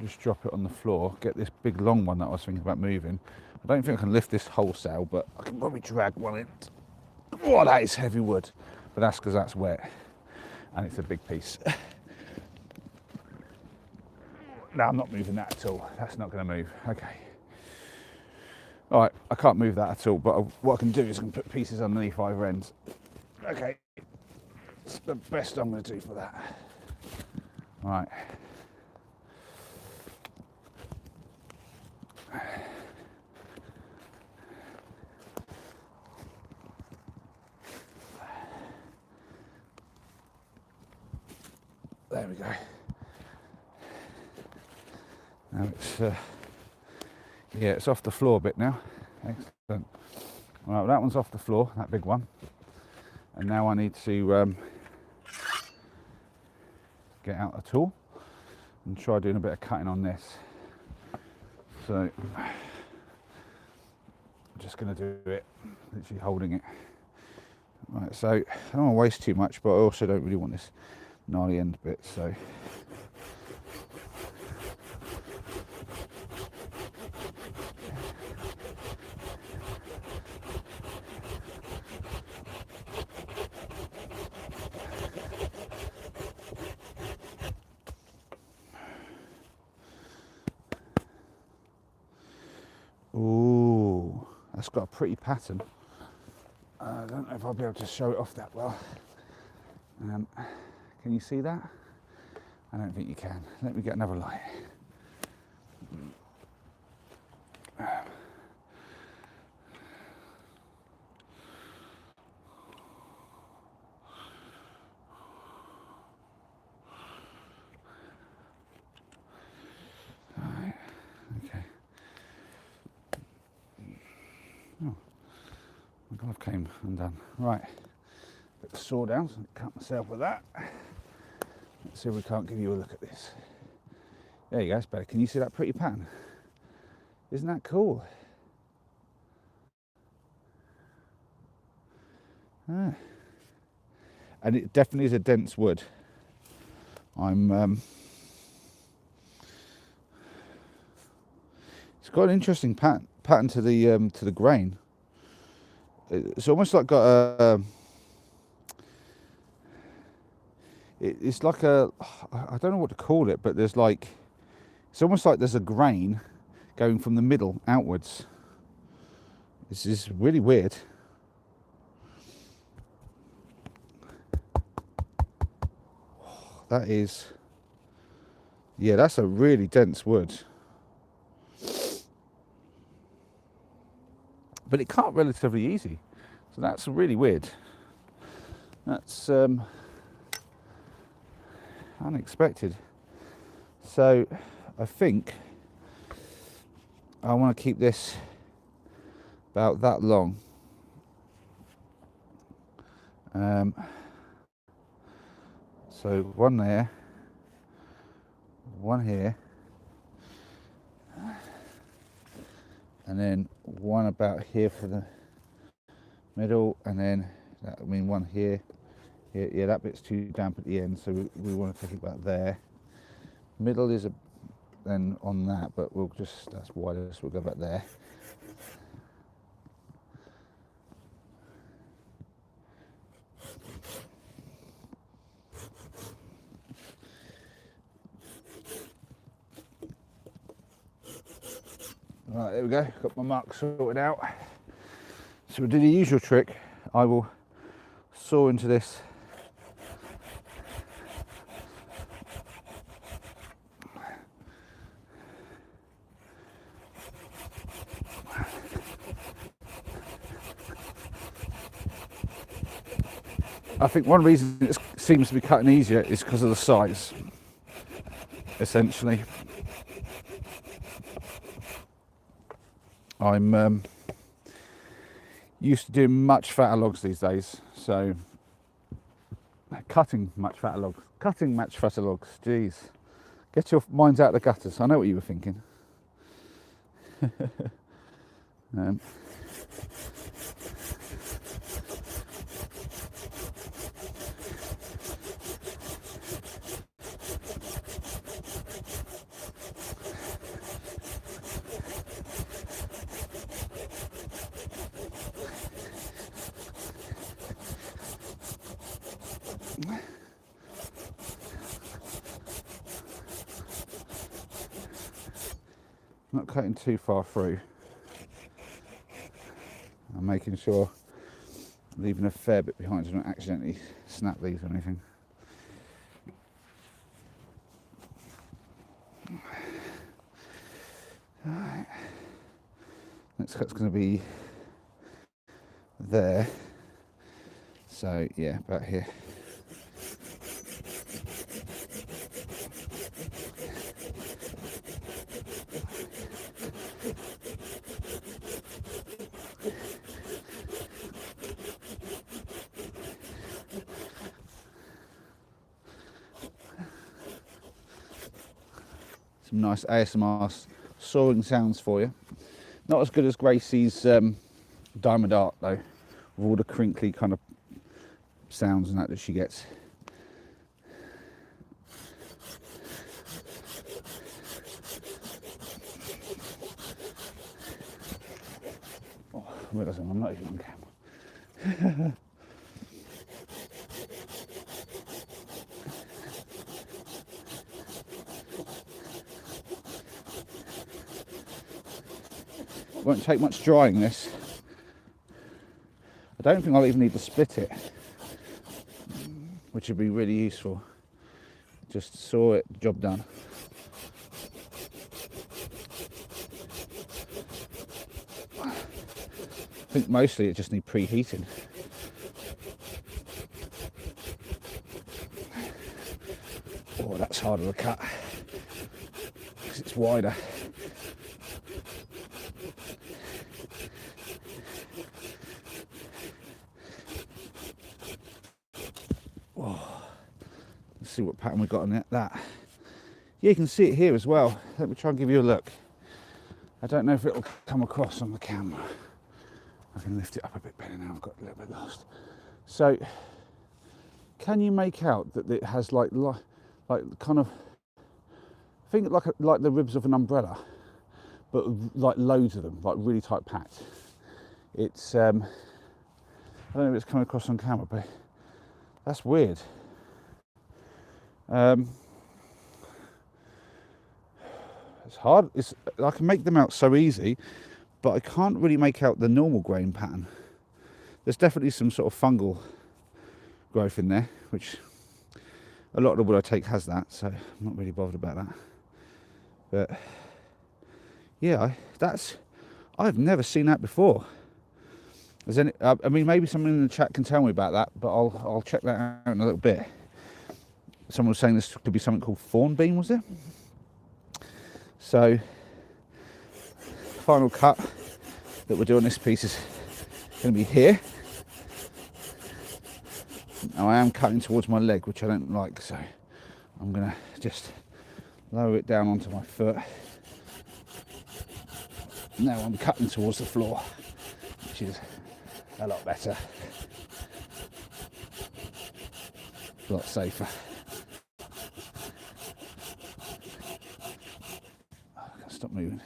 just drop it on the floor, get this big long one that I was thinking about moving. I don't think I can lift this wholesale, but I can probably drag one in. Oh, that is heavy wood, but that's because that's wet and it's a big piece. No, I'm not moving that at all. That's not going to move. Okay. All right, I can't move that at all, but what I can do is I can put pieces underneath either ends. Okay, it's the best I'm going to do for that. All right. There we go. Now it's yeah, it's off the floor a bit now. Excellent. Well, that one's off the floor, that big one. And now I need to get out a tool and try doing a bit of cutting on this. So I'm just going to do it, literally holding it. Right, so I don't want to waste too much, but I also don't really want this gnarly end bit, so ooh, that's got a pretty pattern. I don't know if I'll be able to show it off that well. Can you see that? I don't think you can. Let me get another light. Right. Okay. Oh, my glove came undone. Right. Put the saw down, so I cut myself with that. Let's see if we can't give you a look at this. There you go, it's better. Can you see that pretty pattern? Isn't that cool? Ah. And it definitely is a dense wood. It's got an interesting pattern to the grain. It's almost like got a. It's like a, I don't know what to call it, but there's like, it's almost like there's a grain going from the middle outwards. This is really weird. That is, yeah, that's a really dense wood. But it cut relatively easy. So that's really weird. That's unexpected. So I think I want to keep this about that long. So one there, one here, and then one about here for the middle, and then one here. Yeah, that bit's too damp at the end, so we want to take it about there. Middle is then on that, but that's wider, so we'll go back there. Right, there we go, got my mark sorted out. So we'll do the usual trick. I will saw into this I think one reason it seems to be cutting easier is because of the size, essentially. I'm used to doing much fatter logs these days, so Cutting much fatter logs. Cutting much fatter logs. Jeez. Get your minds out of the gutters. I know what you were thinking. um, not cutting too far through. I'm making sure I'm leaving a fair bit behind so I don't accidentally snap these or anything. Alright. Next cut's going to be there. So yeah, about here. Some nice ASMR sawing sounds for you. Not as good as Gracie's diamond art though, with all the crinkly kind of sounds and that she gets. Oh, I realise I'm not even on camera. Won't take much drying this. I don't think I'll even need to split it, which would be really useful. Just saw it, job done. I think mostly it just needs preheating. Oh, that's harder to cut because it's wider. See what pattern we got on that. Yeah, you can see it here as well. Let me try and give you a look. I don't know if it'll come across on the camera. I can lift it up a bit better now. I've got a little bit lost. So, can you make out that it has like kind of, I think like the ribs of an umbrella, but like loads of them, like really tight packed. It's I don't know if it's coming across on camera, but that's weird. It's hard. I can make them out so easy, but I can't really make out the normal grain pattern. There's definitely some sort of fungal growth in there, which a lot of the wood I take has that, so I'm not really bothered about that. But yeah, I've never seen that before. I mean, maybe someone in the chat can tell me about that, but I'll check that out in a little bit. Someone was saying this could be something called fawn bean, was it? So, final cut that we're doing this piece is going to be here. Now I am cutting towards my leg, which I don't like, so I'm going to just lower it down onto my foot. Now I'm cutting towards the floor, which is a lot better, a lot safer. Stop moving.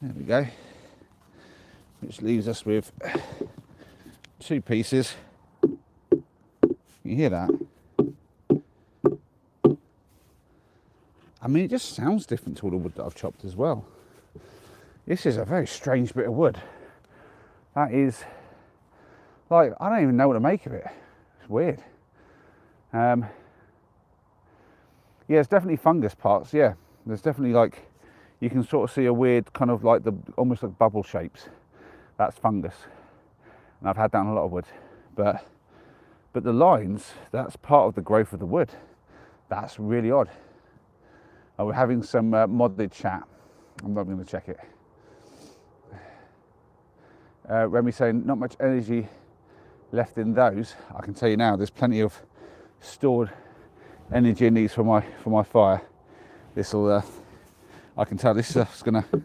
There we go. Which leaves us with two pieces. You hear that? I mean, it just sounds different to all the wood that I've chopped as well. This is a very strange bit of wood. That is, like, I don't even know what to make of it. It's weird. Yeah, it's definitely fungus parts, yeah. There's definitely, like, you can sort of see a weird kind of like almost like bubble shapes. That's fungus. And I've had that on a lot of wood. But the lines, that's part of the growth of the wood. That's really odd. We're having some modded chat. I'm not going to check it. Remy saying not much energy left in those. I can tell you now, there's plenty of stored energy in these for my fire. This will, I can tell this stuff's going to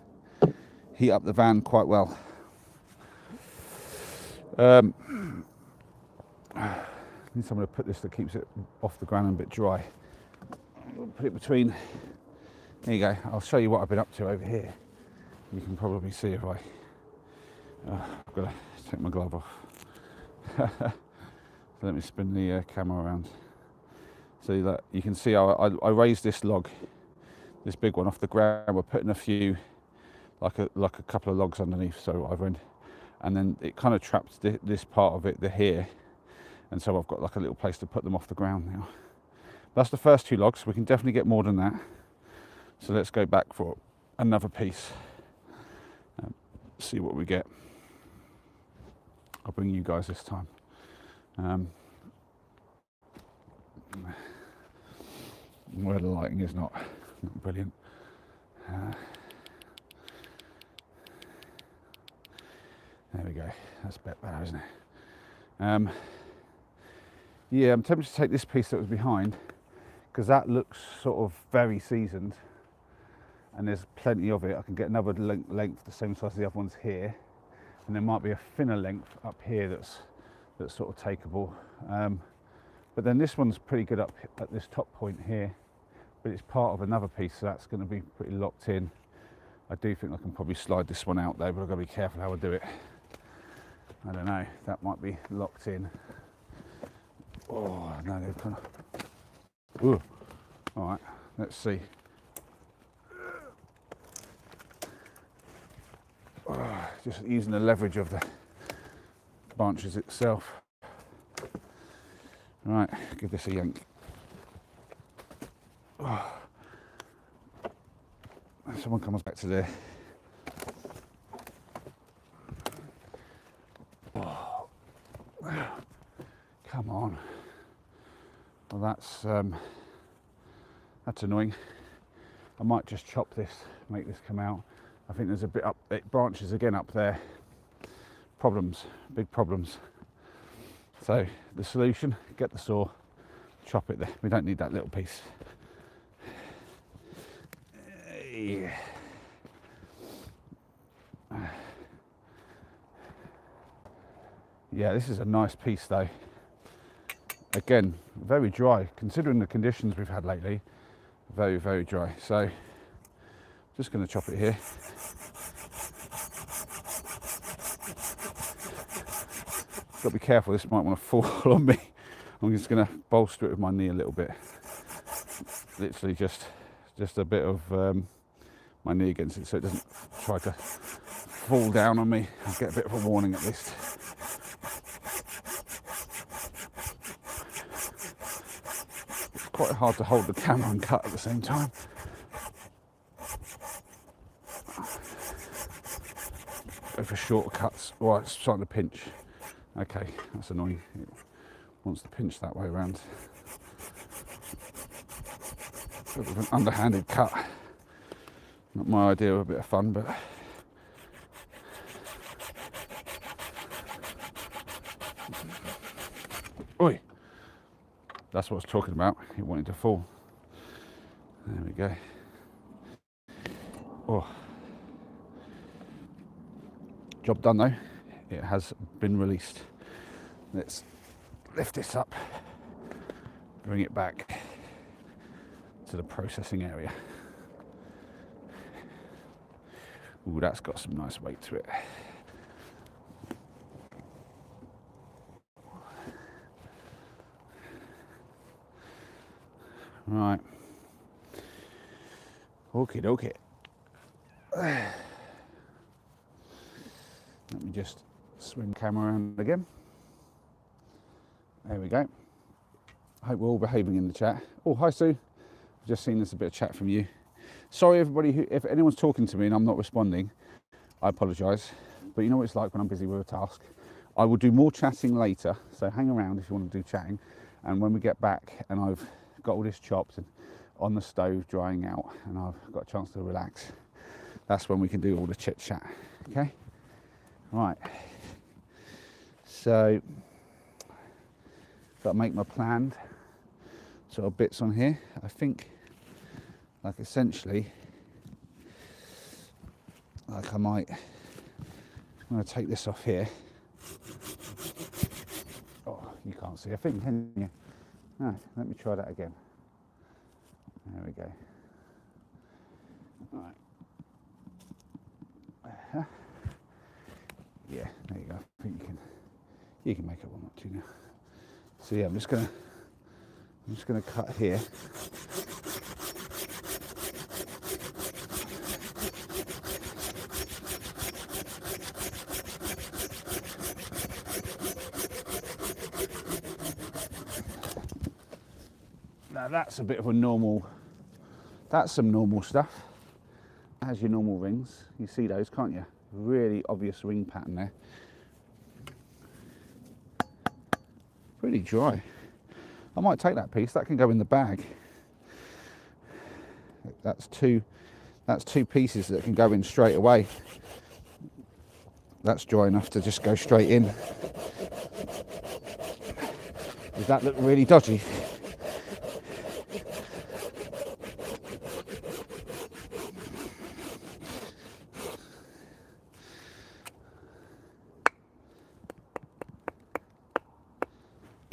heat up the van quite well. Need someone to put this that keeps it off the ground and a bit dry. I'll put it between. There you go. I'll show you what I've been up to over here. You can probably see if I. I've got to take my glove off. So let me spin the camera around. So that you can see I raised this log, this big one, off the ground. We're putting a few, like a couple of logs underneath. So I've run, and then it kind of trapped this part of it, here. And so I've got like a little place to put them off the ground now. That's the first 2 logs. We can definitely get more than that. So let's go back for another piece. See what we get. I'll bring you guys this time. Where the lighting is not brilliant. There we go. That's a bit better, isn't it? Yeah, I'm tempted to take this piece that was behind, because that looks sort of very seasoned, and there's plenty of it. I can get another length the same size as the other ones here, and there might be a thinner length up here that's sort of takeable. But then this one's pretty good up at this top point here, but it's part of another piece, so that's going to be pretty locked in. I do think I can probably slide this one out though, but I've got to be careful how I do it. I don't know, that might be locked in. Oh no, they've kind of. Ooh. All right, let's see. Oh, just using the leverage of the branches itself. Right, give this a yank. Oh. Someone comes back to there. Oh. Come on. Well, that's annoying. I might just chop this, make this come out. I think there's a bit up, it branches again up there. Problems, big problems. So the solution, get the saw, chop it there. We don't need that little piece. Yeah, this is a nice piece though. Again, very dry, considering the conditions we've had lately. Very, very dry. So, just going to chop it here. Got to be careful, this might want to fall on me. I'm just going to bolster it with my knee a little bit. Literally just a bit of my knee against it so it doesn't try to fall down on me. I'll get a bit of a warning at least. Quite hard to hold the camera and cut at the same time. Go for shorter cuts. Right, it's starting to pinch. Okay, that's annoying. It wants to pinch that way around. Bit of an underhanded cut. Not my idea of a bit of fun, but oi! That's what I was talking about. It wanted to fall. There we go. Oh. Job done though. It has been released. Let's lift this up, bring it back to the processing area. Ooh, that's got some nice weight to it. Right. Okie dokie. Let me just swing the camera around again. There we go. I hope we're all behaving in the chat. Oh, hi Sue. I've just seen there's a bit of chat from you. Sorry everybody, if anyone's talking to me and I'm not responding, I apologise. But you know what it's like when I'm busy with a task. I will do more chatting later, so hang around if you want to do chatting. And when we get back and I've got all this chopped and on the stove drying out and I've got a chance to relax, that's when we can do all the chit chat. Okay? Right. So got to make my planned sort of bits on here. I think, like, essentially, like, I'm going to take this off here. Oh, you can't see a thing, can you? No, let me try that again. There we go. Right. Yeah, there you go. I think you can make it one or two now. So yeah, I'm just gonna cut here. Now that's a bit of a normal, that's some normal stuff. That has your normal rings. You see those, can't you? Really obvious ring pattern there. Pretty dry. I might take that piece, that can go in the bag. That's two pieces that can go in straight away. That's dry enough to just go straight in. Does that look really dodgy?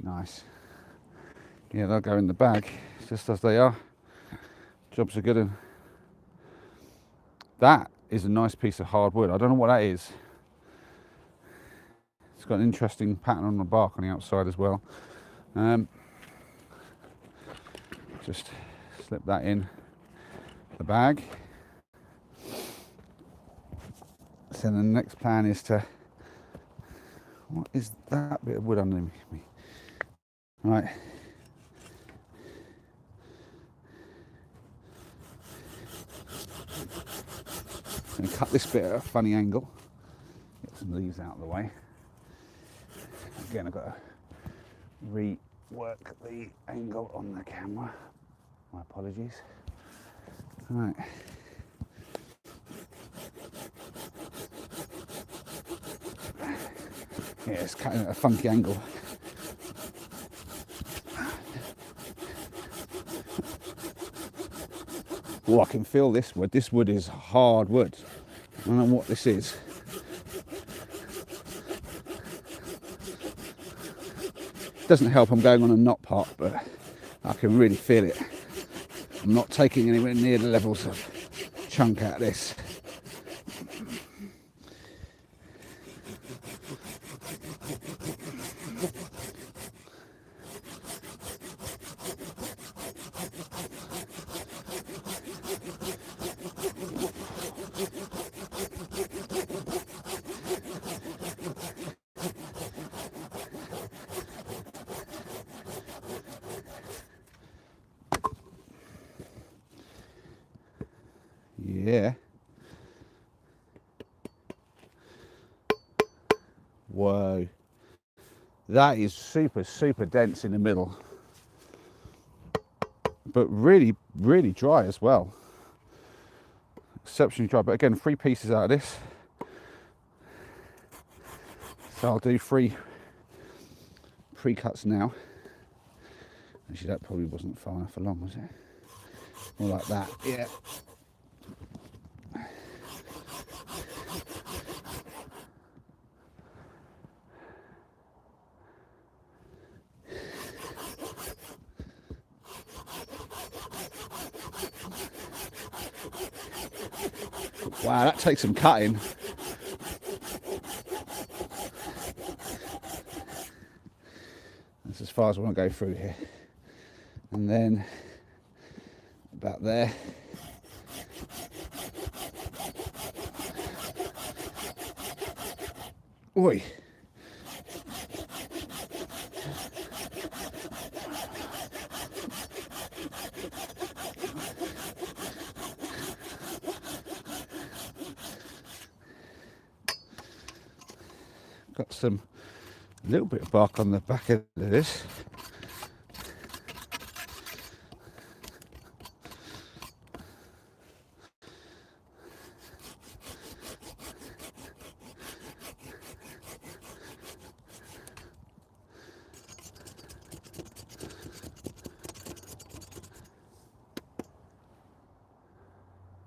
Nice. Yeah, they'll go in the bag just as they are. Job's a good one. That is a nice piece of hardwood. I don't know what that is. It's got an interesting pattern on the bark on the outside as well. Just slip that in the bag. So the next plan is to, what is that bit of wood underneath me? Right. I'm going to cut this bit at a funny angle. Get some leaves out of the way. Again, I've got to rework the angle on the camera. My apologies. Right. Yeah, it's cutting at a funky angle. Oh, I can feel this wood. This wood is hard wood. I don't know what this is. Doesn't help I'm going on a knot pot, but I can really feel it. I'm not taking anywhere near the levels of chunk out of this. Yeah. Whoa. That is super, super dense in the middle. But really, really dry as well. Exceptionally dry. But again, 3 pieces out of this. So I'll do 3 pre-cuts now. Actually, that probably wasn't far enough along, was it? More like that, yeah. Wow, that takes some cutting. That's as far as I want to go through here. And then about there. Oi. Got some little bit of bark on the back end of this.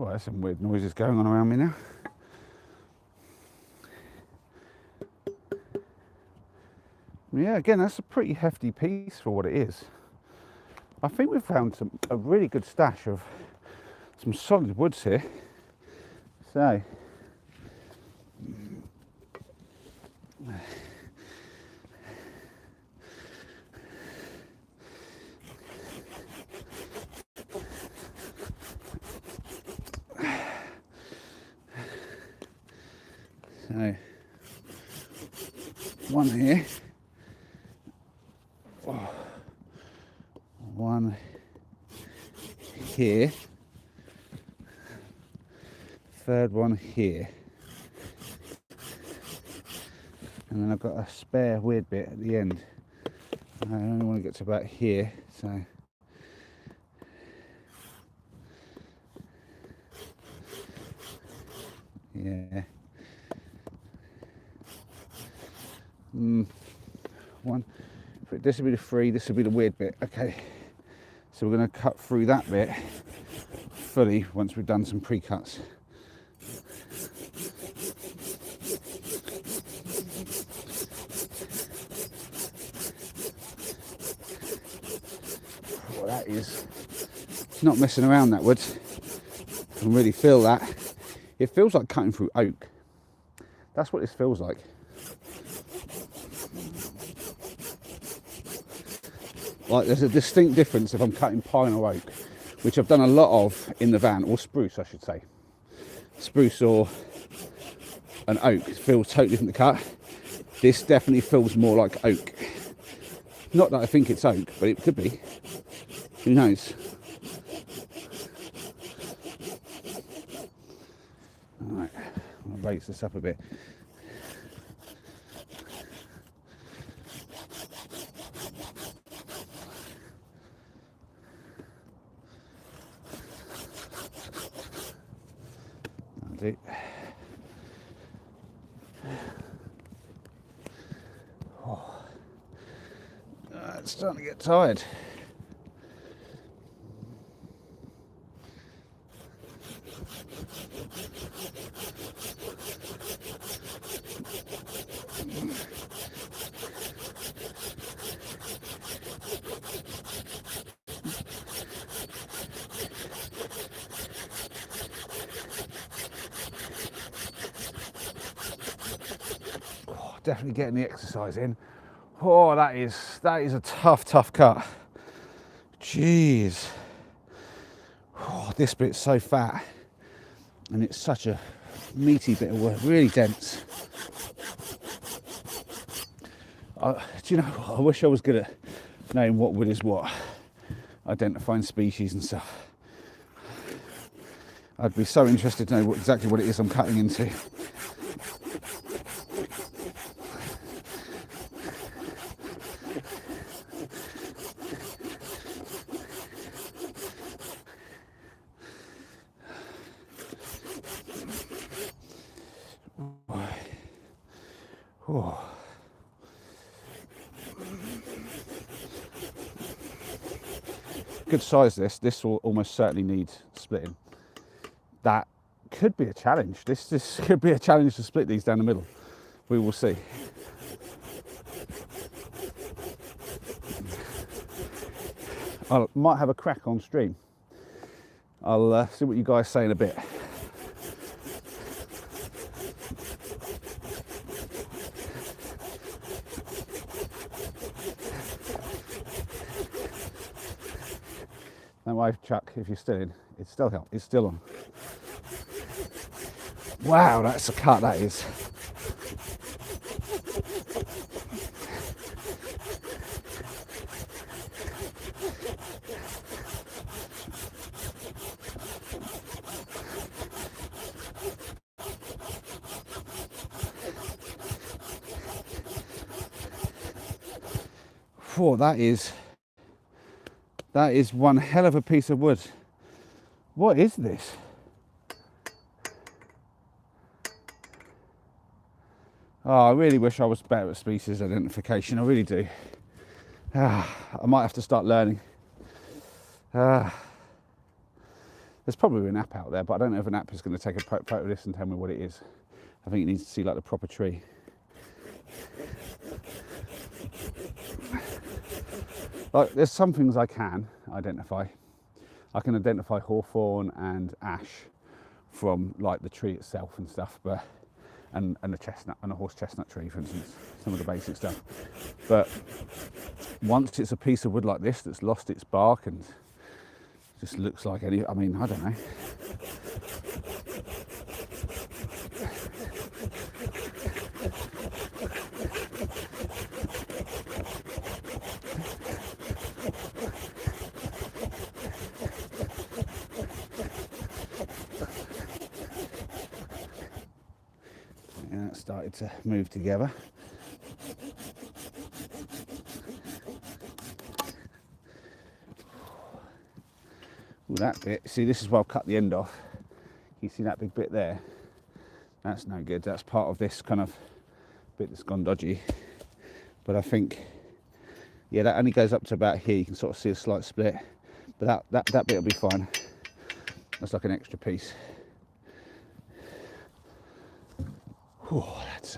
Well, there's some weird noises going on around me now. Yeah, again, that's a pretty hefty piece for what it is. I think we've found a really good stash of some solid woods here. So, one here, one here, third one here, and then I've got a spare weird bit at the end. I only want to get to about here, so yeah. One. This will be the 3. This will be the weird bit. Okay. So we're going to cut through that bit fully once we've done some pre-cuts. Well, that is not messing around, that wood. I can really feel that. It feels like cutting through oak. That's what this feels like. Like there's a distinct difference if I'm cutting pine or oak, which I've done a lot of in the van, or spruce I should say. Spruce or an oak feels totally different to cut. This definitely feels more like oak. Not that I think it's oak, but it could be. Who knows? Alright, I'll raise this up a bit. Oh, it's starting to get tired. Definitely getting the exercise in. Oh, that is a tough cut. Jeez. Oh, this bit's so fat, and it's such a meaty bit of wood, really dense. Do you know, I wish I was good at knowing what wood is what, identifying species and stuff. I'd be so interested to know exactly what it is I'm cutting into. Oh. Good size this will almost certainly need splitting. That could be a challenge. This could be a challenge to split these down the middle. We will see. I might have a crack on stream. I'll see what you guys say in a bit. No way, Chuck, if you're still in. It's still on. Wow, that's a cut, that is. Oh, that is one hell of a piece of wood. What is this? Oh, I really wish I was better at species identification. I really do. I might have to start learning. There's probably an app out there, but I don't know if an app is going to take a photo of this and tell me what it is. I think it needs to see like the proper tree. Like, there's some things I can identify. I can identify hawthorn and ash from like the tree itself and stuff, but and a chestnut and a horse chestnut tree, for instance, some of the basic stuff. But once it's a piece of wood like this that's lost its bark and just looks like any, I mean, I don't know. Yeah, it started to move together. Ooh, that bit, see, this is where I've cut the end off. You see that big bit there? That's no good. That's part of this kind of bit that's gone dodgy. But I think, yeah, that only goes up to about here. You can sort of see a slight split, but that bit will be fine. That's like an extra piece. Whew, that's,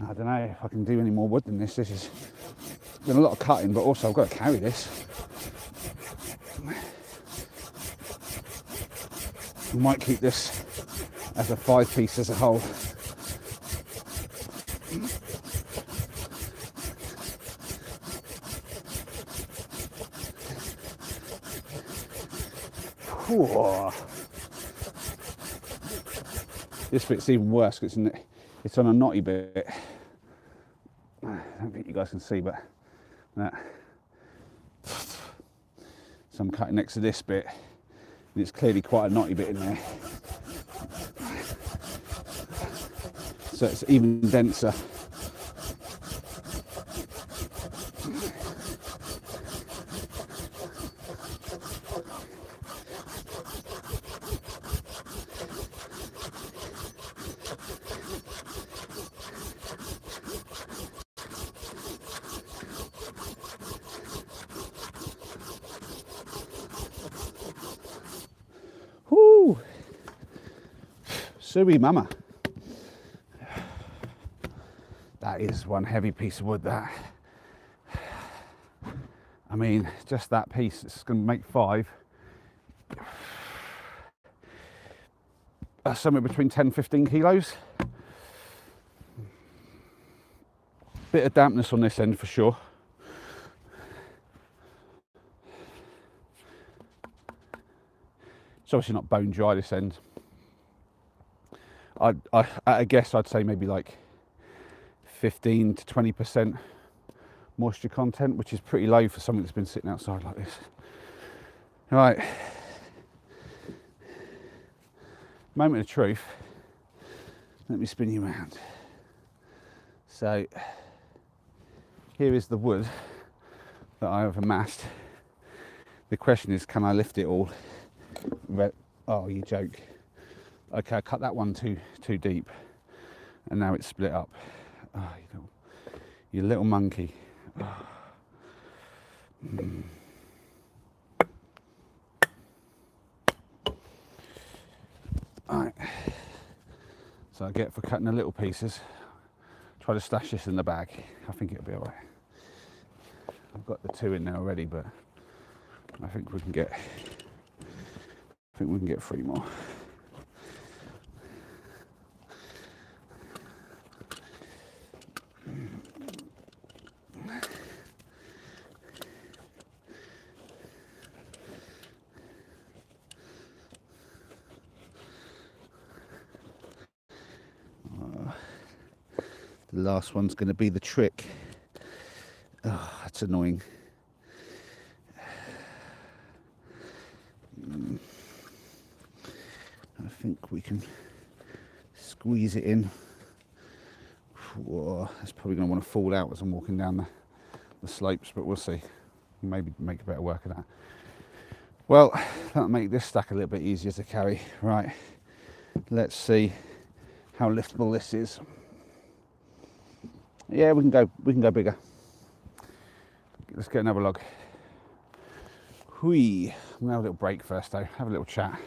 I don't know if I can do any more wood than this. This has been a lot of cutting, but also I've got to carry this. I might keep this as a 5-piece as a whole. Whew. This bit's even worse because it's on a knotty bit. I don't think you guys can see, but that. So I'm cutting next to this bit, and it's clearly quite a knotty bit in there. So it's even denser. Whoo! Suey mama. That is one heavy piece of wood, that. I mean, just that piece, it's going to make 5. Somewhere between 10 and 15 kilos. Bit of dampness on this end for sure. It's obviously not bone dry, this end. I guess I'd say maybe like 15 to 20% moisture content, which is pretty low for something that's been sitting outside like this. Right, moment of truth. Let me spin you around. So here is the wood that I have amassed. The question is, can I lift it all? Oh, you joke. Okay, I cut that one too deep, and now it's split up. Oh, you little monkey. Oh. Alright, so I get for cutting the little pieces. Try to stash this in the bag. I think it'll be alright. I've got the 2 in there already, but I think we can get 3 more. The last one's going to be the trick. Oh, that's annoying. I think we can squeeze it in. Whoa, that's probably going to want to fall out as I'm walking down the slopes, but we'll see. Maybe make a better work of that. Well, that'll make this stack a little bit easier to carry. Right, let's see how liftable this is. Yeah, we can go bigger. Let's get another log. Hui. I'm gonna have a little break first though, have a little chat.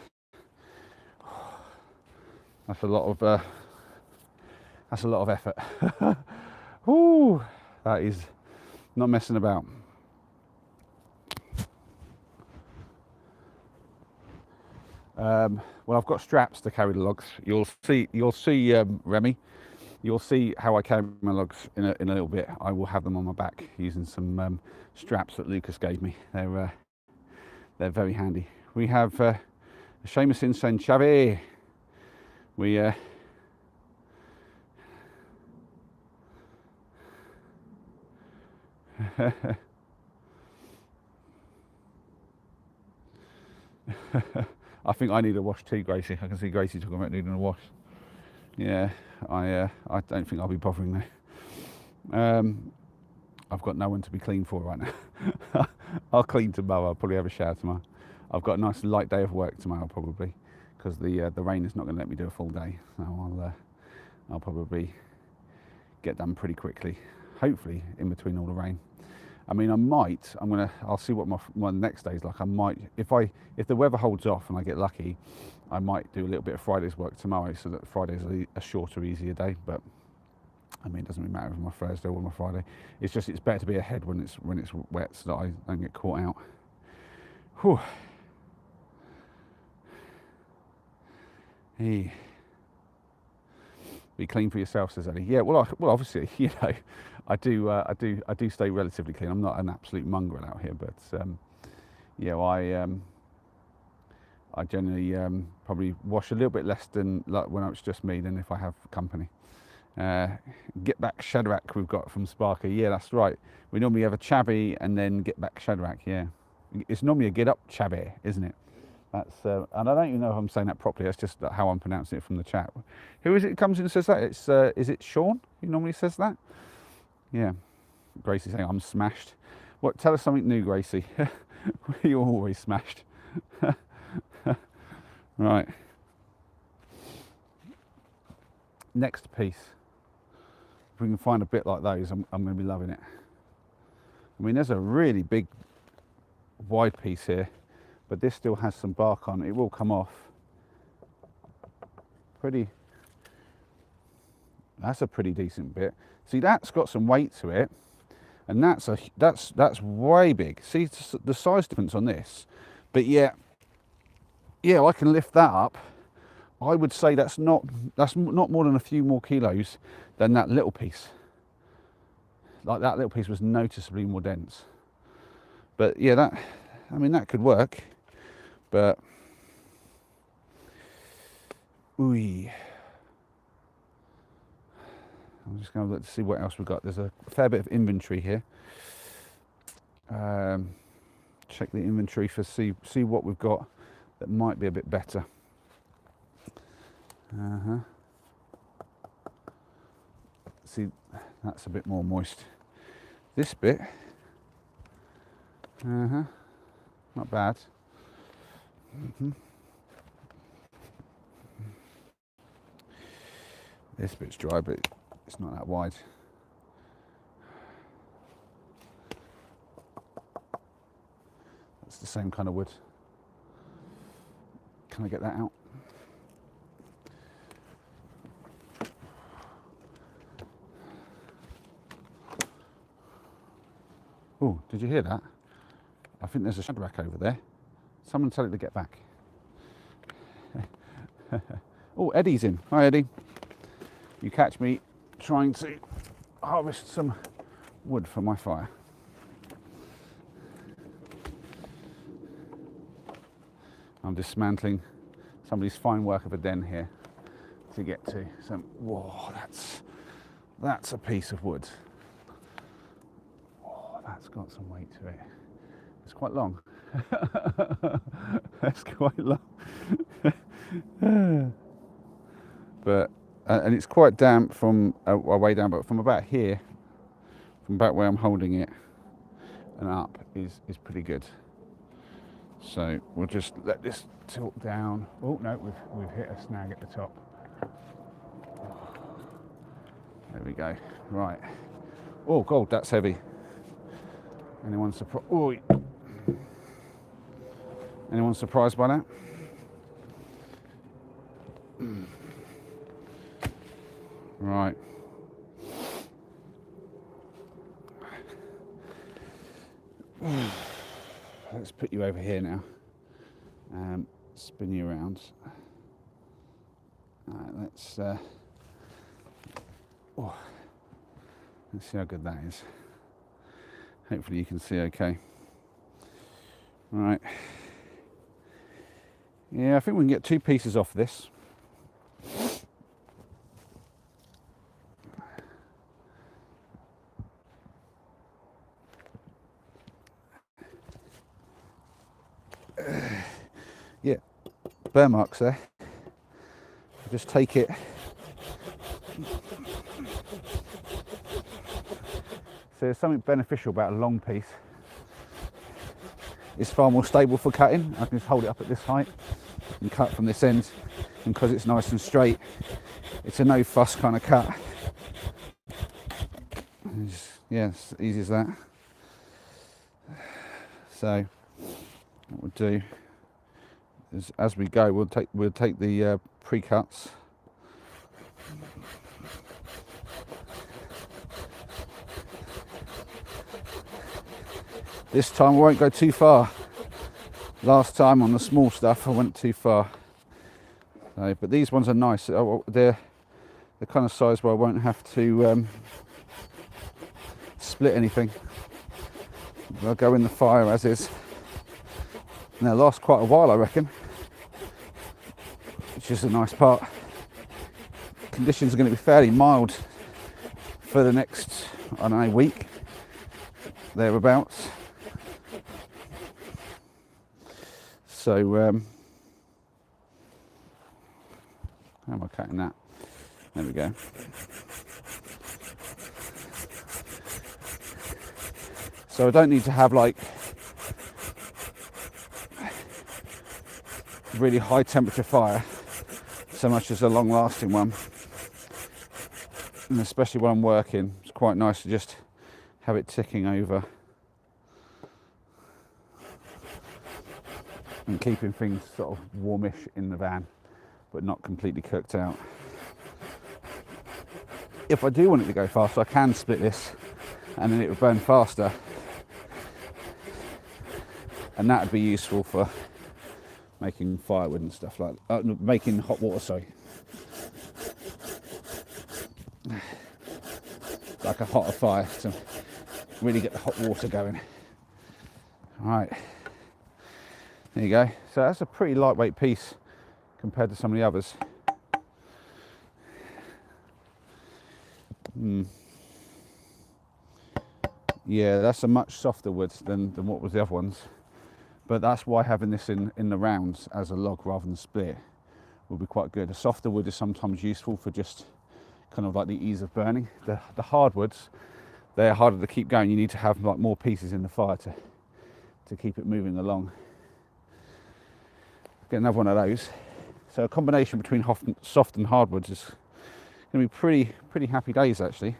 That's a lot of effort. Woo, that is not messing about. Well, I've got straps to carry the logs. You'll see, Remy. You'll see how I carry my logs in a little bit. I will have them on my back using some straps that Lucas gave me. They're very handy. We have Seamus in San Chave. We I think I need a wash too, Gracie. I can see Gracie talking about needing a wash. Yeah, I don't think I'll be bothering now. I've got no one to be clean for right now. I'll clean tomorrow. I'll probably have a shower tomorrow. I've got a nice light day of work tomorrow probably, because the rain is not going to let me do a full day. So I'll probably get done pretty quickly. Hopefully in between all the rain. I mean, I'll see what my next day's like. I might, if the weather holds off and I get lucky, I might do a little bit of Friday's work tomorrow, so that Friday's a shorter, easier day. But I mean, it doesn't really matter if my Thursday or my Friday. It's just, it's better to be ahead when it's wet, so that I don't get caught out. Whew. Hey. Be clean for yourself, says Eddie. Yeah, well, obviously, you know, I do stay relatively clean. I'm not an absolute mongrel out here, but yeah, I generally probably wash a little bit less than like when it's just me than if I have company. Get back Shadrach we've got from Sparker. Yeah, that's right. We normally have a chavvy and then get back Shadrach. Yeah, it's normally a get up chavvy, isn't it? That's and I don't even know if I'm saying that properly. That's just how I'm pronouncing it from the chat. Who is it that comes in and says that? It's is it Sean who normally says that? Yeah, Gracie's saying I'm smashed. What? Tell us something new, Gracie. You're always smashed. Right. Next piece. If we can find a bit like those, I'm going to be loving it. I mean, there's a really big, wide piece here, but this still has some bark on. It will come off. That's a pretty decent bit. See, that's got some weight to it, and that's way big. See the size difference on this, but yeah, I can lift that up. I would say that's not more than a few more kilos than that little piece. Like that little piece was noticeably more dense. But yeah, that could work. But ooh, I'm just going to look to see what else we've got. There's a fair bit of inventory here. Check the inventory for see what we've got that might be a bit better. See, that's a bit more moist. This bit, not bad. This bit's dry, but it's not that wide. That's the same kind of wood. Can I get that out? Oh, did you hear that? I think there's a Shadrach over there. Someone tell it to get back. Oh, Eddie's in. Hi, Eddie. You catch me trying to harvest some wood for my fire. I'm dismantling somebody's fine work of a den here to get to. So, whoa, that's a piece of wood. That's got some weight to it. It's quite long. That's quite long. But and it's quite damp from way down, but from about here, from about where I'm holding it and up is pretty good. So we'll just let this tilt down. Oh no, we've hit a snag at the top. There we go. Right. Oh God, that's heavy. Anyone surprised? Oh, Anyone surprised by that? Right. Let's put you over here now. Spin you around. Alright, let's see how good that is. Hopefully you can see okay. Right. Yeah, I think we can get 2 pieces off this. Yeah, burn marks there. Just take it. So there's something beneficial about a long piece. It's far more stable for cutting. I can just hold it up at this height and cut from this end, and because it's nice and straight, it's a no fuss kind of cut. Yeah, it's easy as that. So what we'll do is, as we go, we'll take the pre-cuts. This time I won't go too far. Last time on the small stuff I went too far. So, but these ones are nice. They're the kind of size where I won't have to split anything. They'll go in the fire as is. And they'll last quite a while, I reckon, which is a nice part. Conditions are going to be fairly mild for the next, I don't know, week, thereabouts. So, how am I cutting that? There we go. So I don't need to have like really high temperature fire so much as a long lasting one, and especially when I'm working, it's quite nice to just have it ticking over and keeping things sort of warmish in the van but not completely cooked out. If I do want it to go faster, I can split this and then it would burn faster, and that would be useful for making firewood and stuff like that. Making hot water, sorry. Like a hotter fire to really get the hot water going. Alright, there you go. So that's a pretty lightweight piece compared to some of the others. Yeah, that's a much softer wood than what was the other ones. But that's why having this in the rounds as a log rather than split will be quite good. A softer wood is sometimes useful for just kind of like the ease of burning. The hardwoods, they're harder to keep going. You need to have like more pieces in the fire to keep it moving along. Get another one of those. So a combination between soft and hardwoods is going to be pretty happy days actually.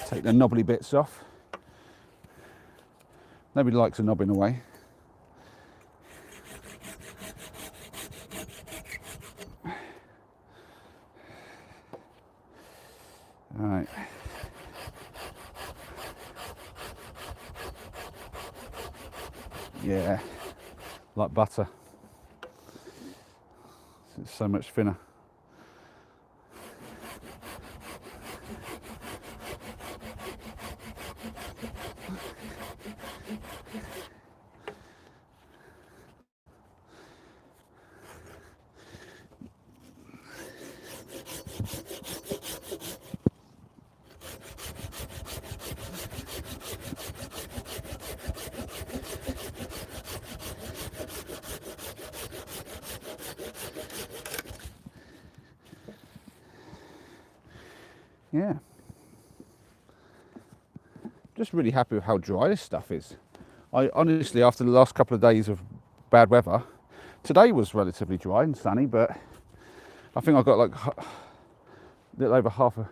Take the knobbly bits off. Nobody likes a knob in a way. All right. Yeah, like butter. It's so much thinner. Yeah. Just really happy with how dry this stuff is. I honestly, after the last couple of days of bad weather, today was relatively dry and sunny, but I think I got like a little over half a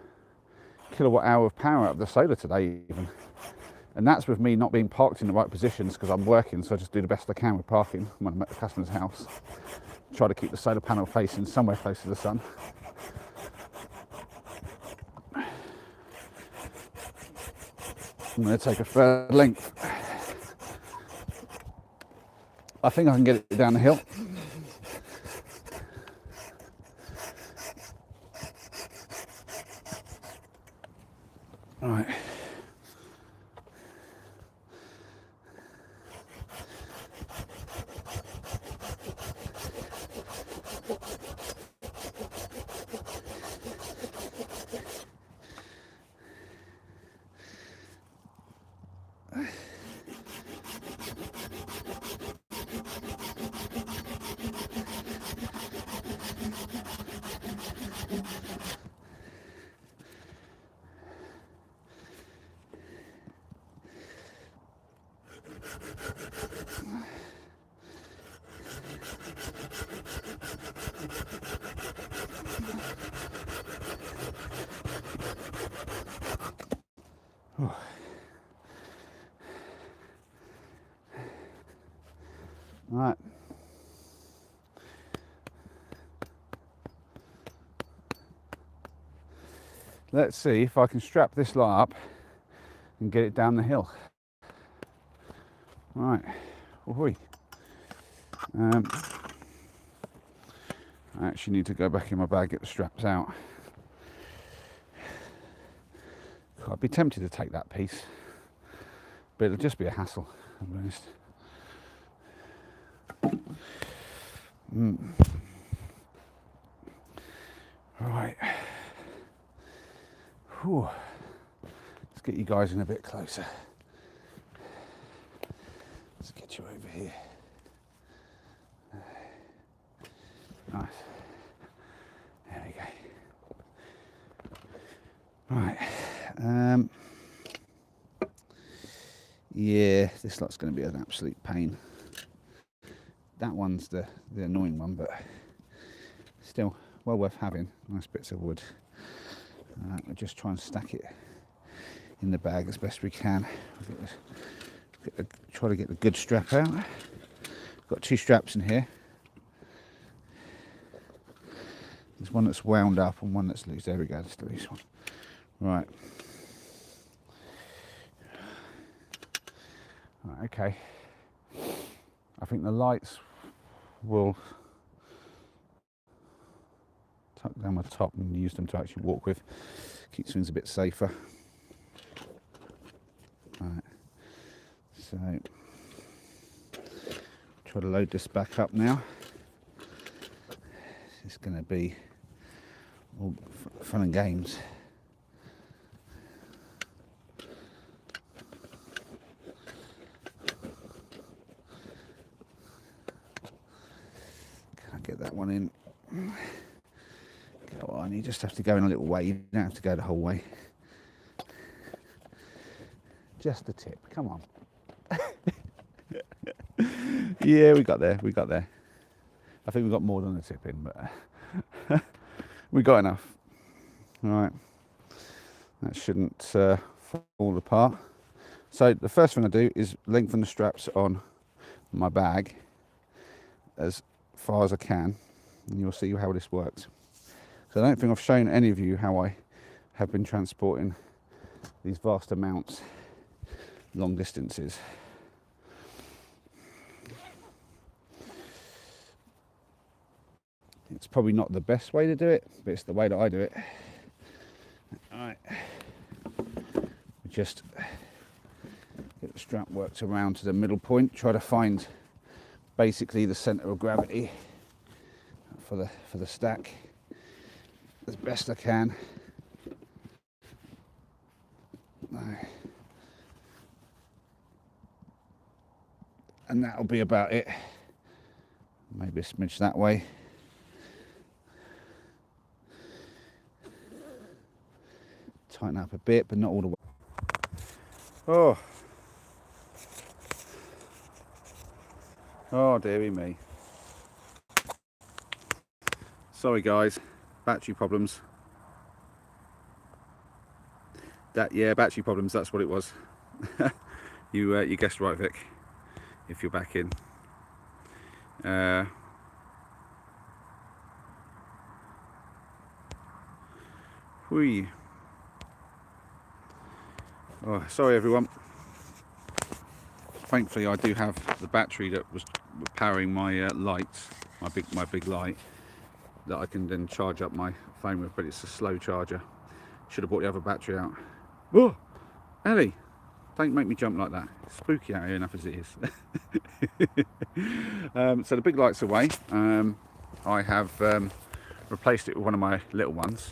kilowatt hour of power out of the solar today even. And that's with me not being parked in the right positions because I'm working, so I just do the best I can with parking when I'm at the customer's house. Try to keep the solar panel facing somewhere close to the sun. I'm going to take a third length. I think I can get it down the hill. Right. Right. Let's see if I can strap this lot up and get it down the hill. Right. I actually need to go back in my bag, get the straps out. I'd be tempted to take that piece, but it'll just be a hassle, to be honest. Right. Whew. Let's get you guys in a bit closer. Let's get you over here. Nice. There we go. Right. Yeah, this lot's going to be an absolute pain. That one's the annoying one, but still well worth having. Nice bits of wood. We'll just try and stack it in the bag as best we can. Try to get the good strap out. Got two straps in here. There's one that's wound up and one that's loose. There we go, that's the loose one. Right. Right, okay. I think the lights will tuck down my top and use them to actually walk with. Keeps things a bit safer. Right. So, try to load this back up now. It's going to be all fun and games. Can I get that one in? Go on, you just have to go in a little way. You don't have to go the whole way. Just the tip, come on. Yeah, we got there. I think we got more than the tip in, but we got enough. All right, that shouldn't fall apart. So the first thing I do is lengthen the straps on my bag as far as I can, and you'll see how this works. So I don't think I've shown any of you how I have been transporting these vast amounts long distances. It's probably not the best way to do it, but it's the way that I do it. Alright, just get the strap worked around to the middle point, try to find basically the centre of gravity for the stack as best I can. And that'll be about it. Maybe a smidge that way. Tighten up a bit, but not all the way. Oh dearie me. Sorry guys, battery problems. Battery problems, that's what it was. You guessed right, Vic, if you're back in. Whee. Oh, sorry everyone. Thankfully I do have the battery that was powering my lights, my big light, that I can then charge up my phone with, but it's a slow charger. Should have brought the other battery out. Whoa, Ellie, don't make me jump like that. It's spooky out here enough as it is. So the big light's away. I have replaced it with one of my little ones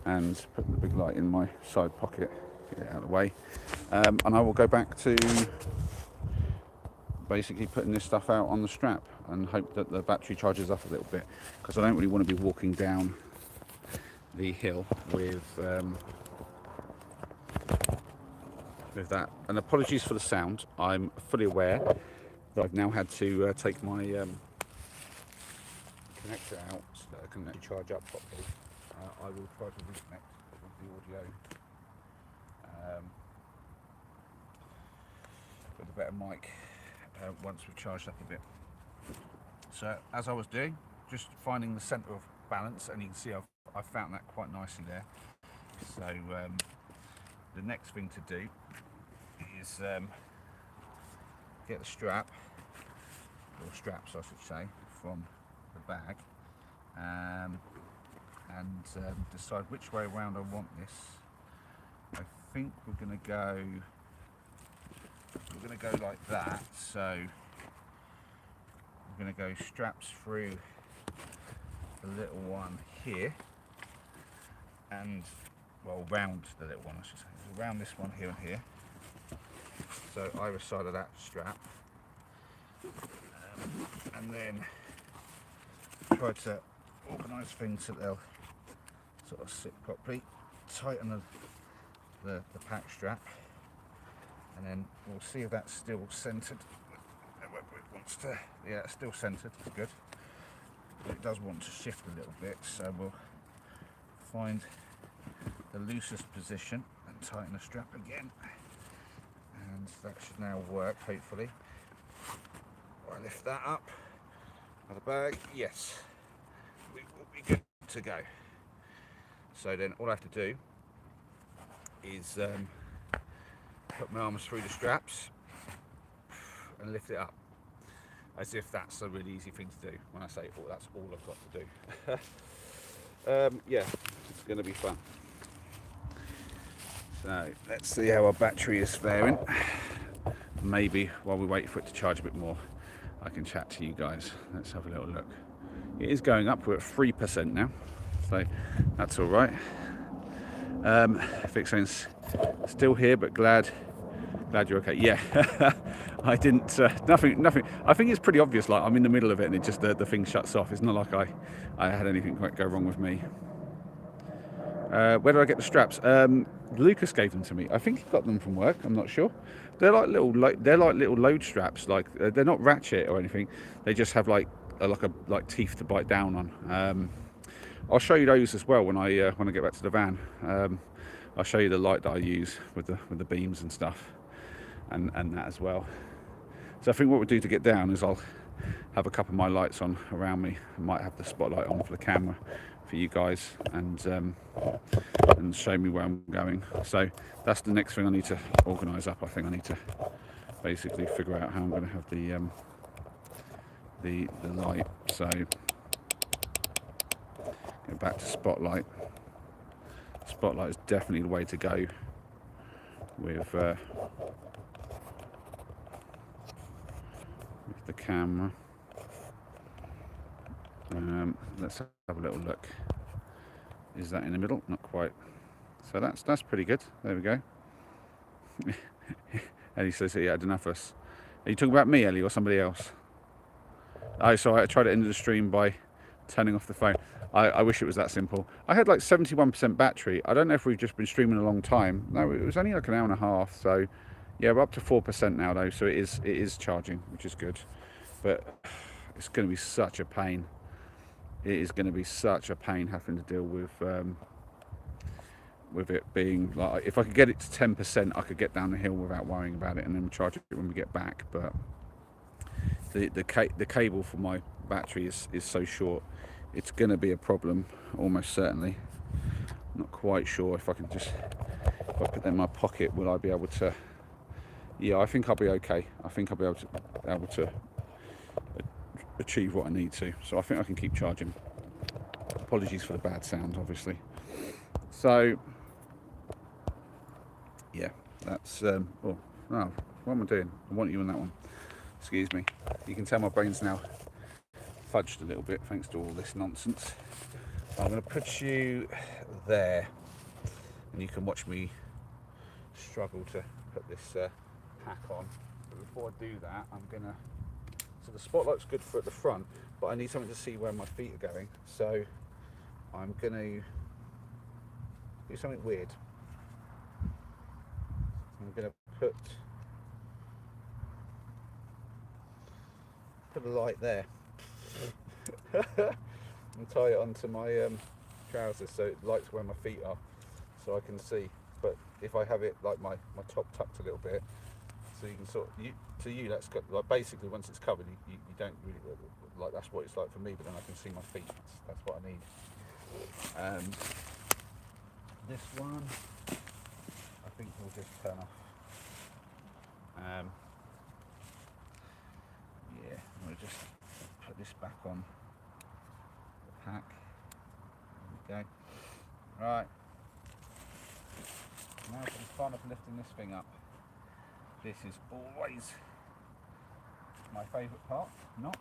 and put the big light in my side pocket, get it out of the way. And I will go back to basically putting this stuff out on the strap and hope that the battery charges up a little bit, because I don't really want to be walking down the hill with that. And apologies for the sound. I'm fully aware that I've now had to take my connector out so that I can charge up properly. I will try to reconnect with the audio with a better mic once we've charged up a bit. So as I was doing, just finding the centre of balance, and you can see I've found that quite nicely there. So the next thing to do is get the strap, or straps I should say, from the bag, and decide which way around I want this. I think we're going to go like that. So we're going to go straps through the little one here, and well, round the little one I should say, around this one here and here. So either side of that strap, and then try to organise things so they'll sort of sit properly. Tighten the pack strap, and then we'll see if that's still centred. It wants to, yeah, it's still centred. It's good. But it does want to shift a little bit, so we'll find the loosest position and tighten the strap again. And that should now work, hopefully. I lift that up out of the bag. Yes, we will be good to go. So then all I have to do is put my arms through the straps and lift it up, as if that's a really easy thing to do. When I say that's all I've got to do. Yeah, it's going to be fun. So let's see how our battery is faring. Maybe while we wait for it to charge a bit more, I can chat to you guys. Let's have a little look. It is going up. We're at 3% now, so that's all right. Vixen's still here, but glad you're okay. Yeah, I didn't. Nothing. I think it's pretty obvious. Like, I'm in the middle of it, and it just the thing shuts off. It's not like I had anything quite go wrong with me. Where do I get the straps? Lucas gave them to me. I think he got them from work. I'm not sure. They're like little load straps. Like they're not ratchet or anything. They just have like teeth to bite down on. I'll show you those as well when I get back to the van. I'll show you the light that I use with the beams and stuff, and that as well. So I think what we'll do to get down is I'll have a couple of my lights on around me. I might have the spotlight on for the camera for you guys, and show me where I'm going. So that's the next thing I need to organise up. I think I need to basically figure out how I'm going to have the light. So go back to spotlight. Spotlight is definitely the way to go with the camera. Let's have a little look. Is that in the middle? Not quite. So that's pretty good. There we go. Ellie says he had enough of us. Are you talking about me, Ellie, or somebody else? Oh, sorry, I tried to end the stream by turning off the phone. I wish it was that simple. I had like 71% battery. I don't know if we've just been streaming a long time. No, it was only like an hour and a half. So yeah, we're up to 4% now though. So it is charging, which is good. But it's going to be such a pain. It is going to be such a pain having to deal with with it being like, if I could get it to 10%, I could get down the hill without worrying about it, and then charge it when we get back. But the cable for my battery is so short, it's going to be a problem almost certainly. I'm not quite sure if I can just, if I put them in my pocket, will I be able to? Yeah, I think I'll be okay. I think I'll be able to achieve what I need to. So I think I can keep charging. Apologies for the bad sound, obviously. So yeah, that's oh, what am I doing? I want you on that one. Excuse me. You can tell my brain's now fudged a little bit thanks to all this nonsense. I'm going to put you there, and you can watch me struggle to put this pack on. But before I do that, I'm going to, so the spotlight's good for at the front, but I need something to see where my feet are going. So I'm going to do something weird. I'm going to put a light there and tie it onto my trousers so it lights where my feet are, so I can see. But if I have it like my top tucked a little bit, so you can sort of, to you that's got, like, basically once it's covered, you don't really, like, that's what it's like for me, but then I can see my feet. That's what I need. This one I think we'll just turn off. Yeah, I'm going to just put this back on the pack. There we go. Right. Now for the fun of lifting this thing up. This is always my favourite part. Not.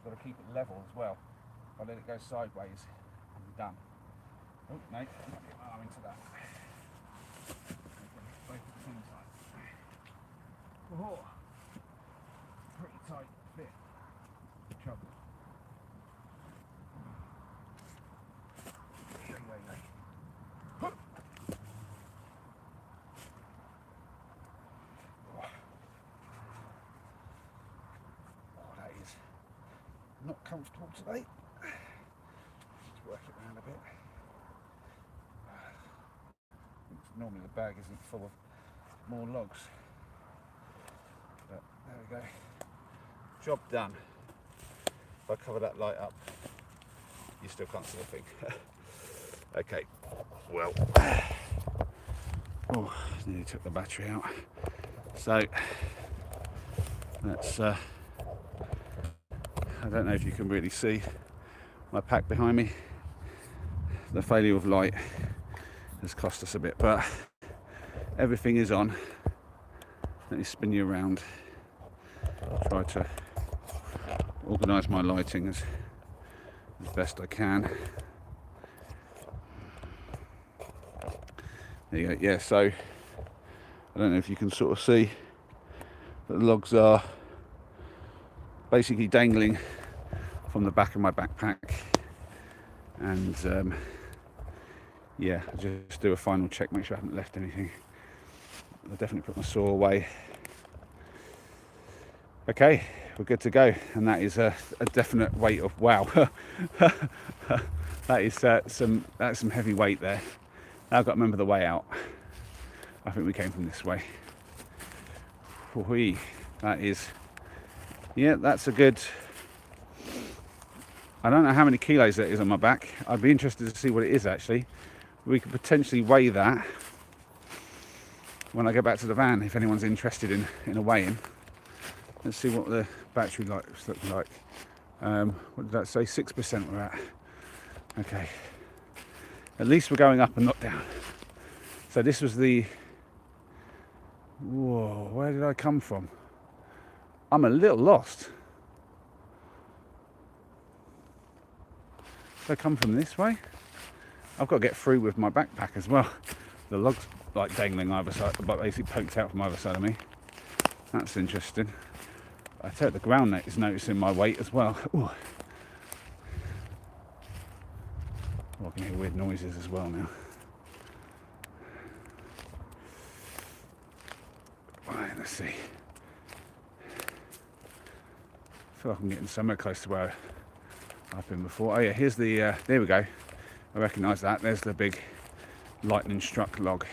Got to keep it level as well. If I let it go sideways, I'm done. Oh no, I'm not getting my arm into that. Both at the same time. Oh, pretty tight fit. Trouble. Not comfortable today. Let's work it around a bit. Normally the bag isn't full of more logs, but there we go. Job done. If I cover that light up, you still can't see a thing. Okay, well, oh, nearly took the battery out. So that's I don't know if you can really see my pack behind me. The failure of light has cost us a bit, but everything is on. Let me spin you around. Try to organise my lighting as best I can. There you go. Yeah, so I don't know if you can sort of see that the logs are basically dangling from the back of my backpack, and yeah, I'll just do a final check, make sure I haven't left anything. I'll definitely put my saw away. Okay, we're good to go, and that is a definite weight of, wow. That is some heavy weight there. Now I've got to remember the way out. I think we came from this way. Whee, that is, yeah, that's a good, I don't know how many kilos that is on my back. I'd be interested to see what it is actually. We could potentially weigh that when I go back to the van, if anyone's interested in a weigh-in. Let's see what the battery lights look like. What did that say? 6% we're at. Okay. At least we're going up and not down. So this was the, whoa, where did I come from? I'm a little lost. Did I come from this way? I've got to get through with my backpack as well. The log's like dangling either side, but basically poked out from either side of me. That's interesting. I tell you, the ground net is noticing my weight as well. Ooh. Oh, I can hear weird noises as well now. Let's see. I feel like I'm getting somewhere close to where I've been before. Oh yeah, here's the, there we go. I recognise that. There's the big lightning struck log.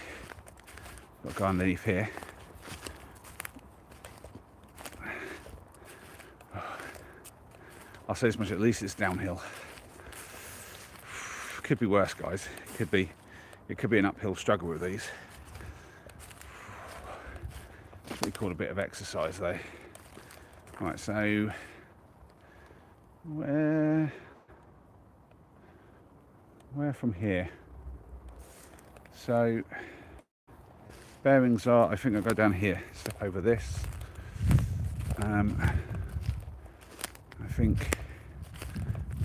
Got to go underneath here. I'll say as much, at least it's downhill. Could be worse, guys. It could be an uphill struggle with these. That's what we call a bit of exercise though. Right, so where from here? So bearings are, I think I'll go down here, step over this. I think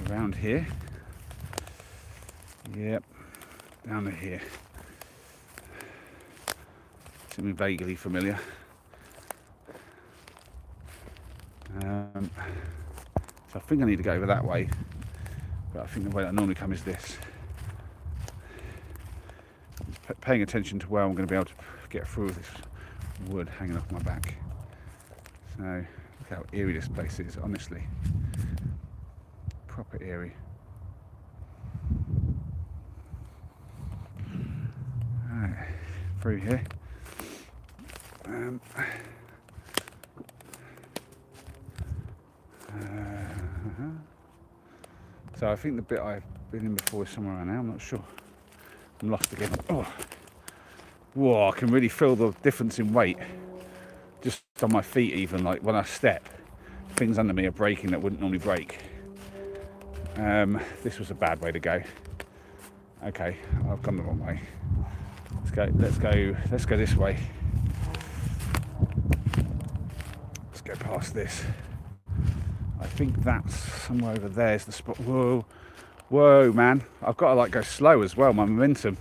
around here. Yep, down to here. Seeming vaguely familiar. So I think I need to go over that way, but I think the way that I normally come is this. Paying attention to where I'm going to be able to get through this wood hanging off my back. So look how eerie this place is, honestly. Proper eerie. Right, through here. So I think the bit I've been in before is somewhere around now, I'm not sure. I'm lost again. Oh, whoa, I can really feel the difference in weight. Just on my feet even, like when I step, things under me are breaking that wouldn't normally break. This was a bad way to go. Okay, I've gone the wrong way. Let's go this way. Let's go past this. I think that's somewhere over there is the spot. Whoa, man. I've got to like go slow as well, my momentum.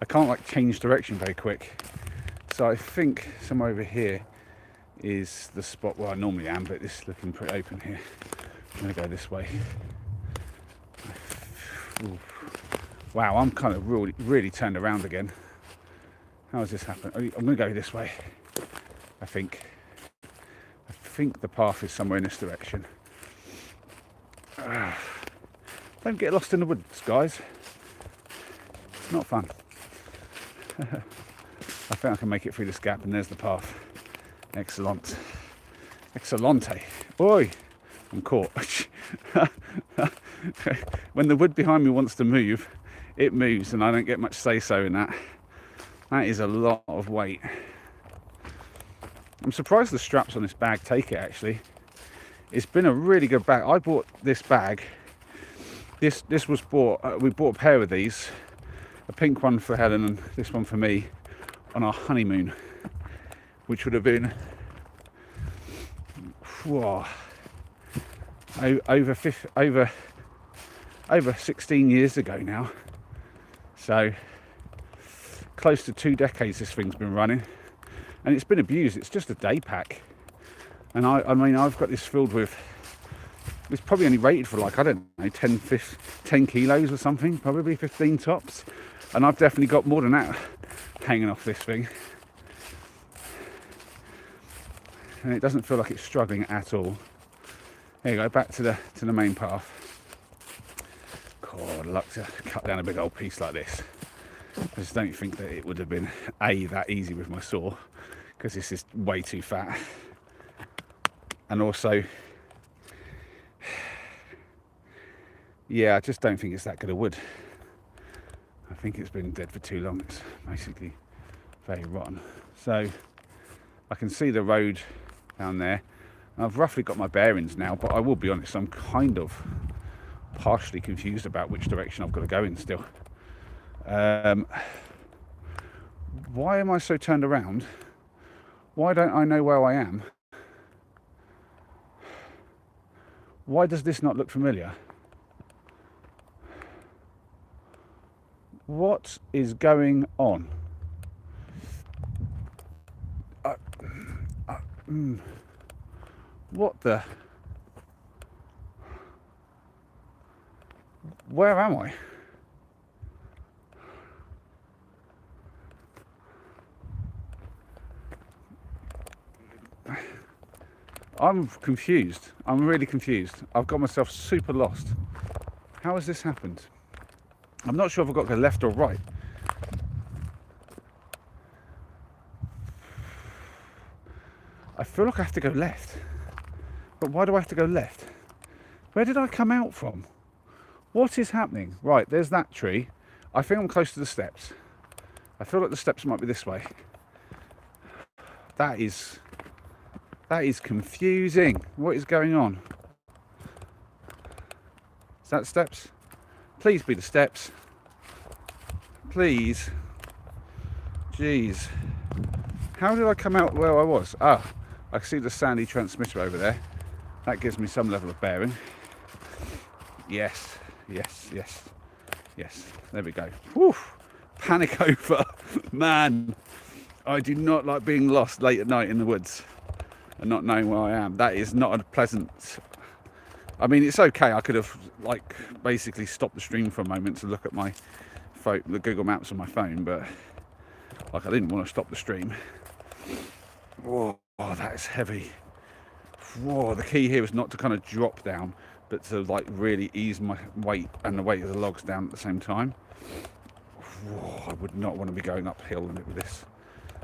I can't like change direction very quick. So I think somewhere over here is the spot where I normally am, but this is looking pretty open here. I'm gonna go this way. Ooh. Wow, I'm kind of really turned around again. How has this happened? I'm gonna go this way. I think the path is somewhere in this direction. Don't get lost in the woods, guys. It's not fun. I think I can make it through this gap, and there's the path. Excellent. Excellente. Oi! I'm caught. When the wood behind me wants to move, it moves, and I don't get much say-so in that. That is a lot of weight. I'm surprised the straps on this bag take it, actually. It's been a really good bag. I bought this bag. This was bought, we bought a pair of these. A pink one for Helen and this one for me on our honeymoon, which would have been whoa, over 16 years ago now. So close to 2 decades this thing's been running, and it's been abused. It's just a day pack, and I mean I've got this filled with, it's probably only rated for like, I don't know, 10 kilos or something, probably 15 tops, and I've definitely got more than that hanging off this thing, and it doesn't feel like it's struggling at all. There you go, back to the main path. God, I'd love to cut down a big old piece like this. I just don't think that it would have been that easy with my saw, because this is way too fat, and also, yeah, I just don't think it's that good a wood. I think it's been dead for too long. It's basically very rotten. So I can see the road down there. I've roughly got my bearings now, but I will be honest, I'm kind of partially confused about which direction I've got to go in still. Why am I so turned around? Why don't I know where I am? Why does this not look familiar? What is going on? What the? Where am I? I'm confused. I'm really confused. I've got myself super lost. How has this happened? I'm not sure if I've got to go left or right. I feel like I have to go left. But why do I have to go left? Where did I come out from? What is happening? Right, there's that tree. I think I'm close to the steps. I feel like the steps might be this way. That is confusing. What is going on? Is that steps? Please be the steps. Please. Jeez. How did I come out where I was? Ah, I can see the sandy transmitter over there. That gives me some level of bearing. Yes, yes, yes, yes. There we go. Whew. Panic over. Man, I do not like being lost late at night in the woods and not knowing where I am. That is not a pleasant... I mean, it's okay. I could have, like, basically stopped the stream for a moment to look at my phone, the Google Maps on my phone, but, like, I didn't want to stop the stream. Whoa, that is heavy. Whoa, the key here is not to kind of drop down, but to, like, really ease my weight and the weight of the logs down at the same time. Whoa, I would not want to be going uphill with this.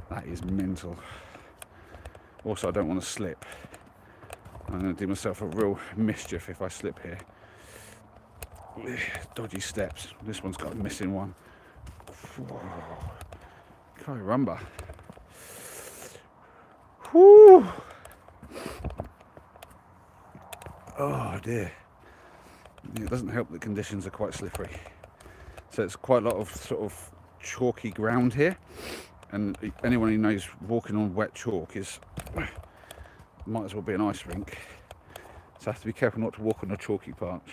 That is mental. Also, I don't want to slip. I'm going to do myself a real mischief if I slip here. Dodgy steps. This one's got a missing one. Whoa. Caramba. Whew. Oh dear. It doesn't help that conditions are quite slippery. So it's quite a lot of sort of chalky ground here. And anyone who knows walking on wet chalk is... might as well be an ice rink. So I have to be careful not to walk on the chalky parts.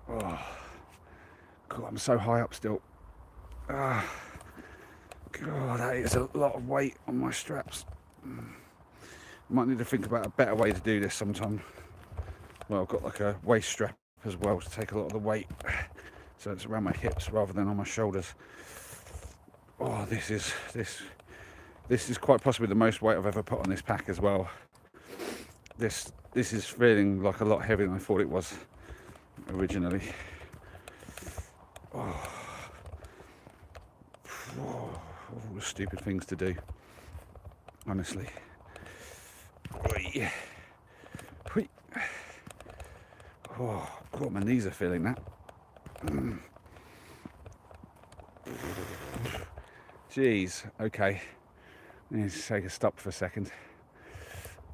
Oh, God, I'm so high up still. Ah, God, that is a lot of weight on my straps. Might need to think about a better way to do this sometime. Well, I've got like a waist strap as well to take a lot of the weight, so it's around my hips rather than on my shoulders. Oh, this is quite possibly the most weight I've ever put on this pack as well. This is feeling like a lot heavier than I thought it was originally. Oh. All the stupid things to do, honestly. Oh God, my knees are feeling that. Jeez, okay. I need to take a stop for a second.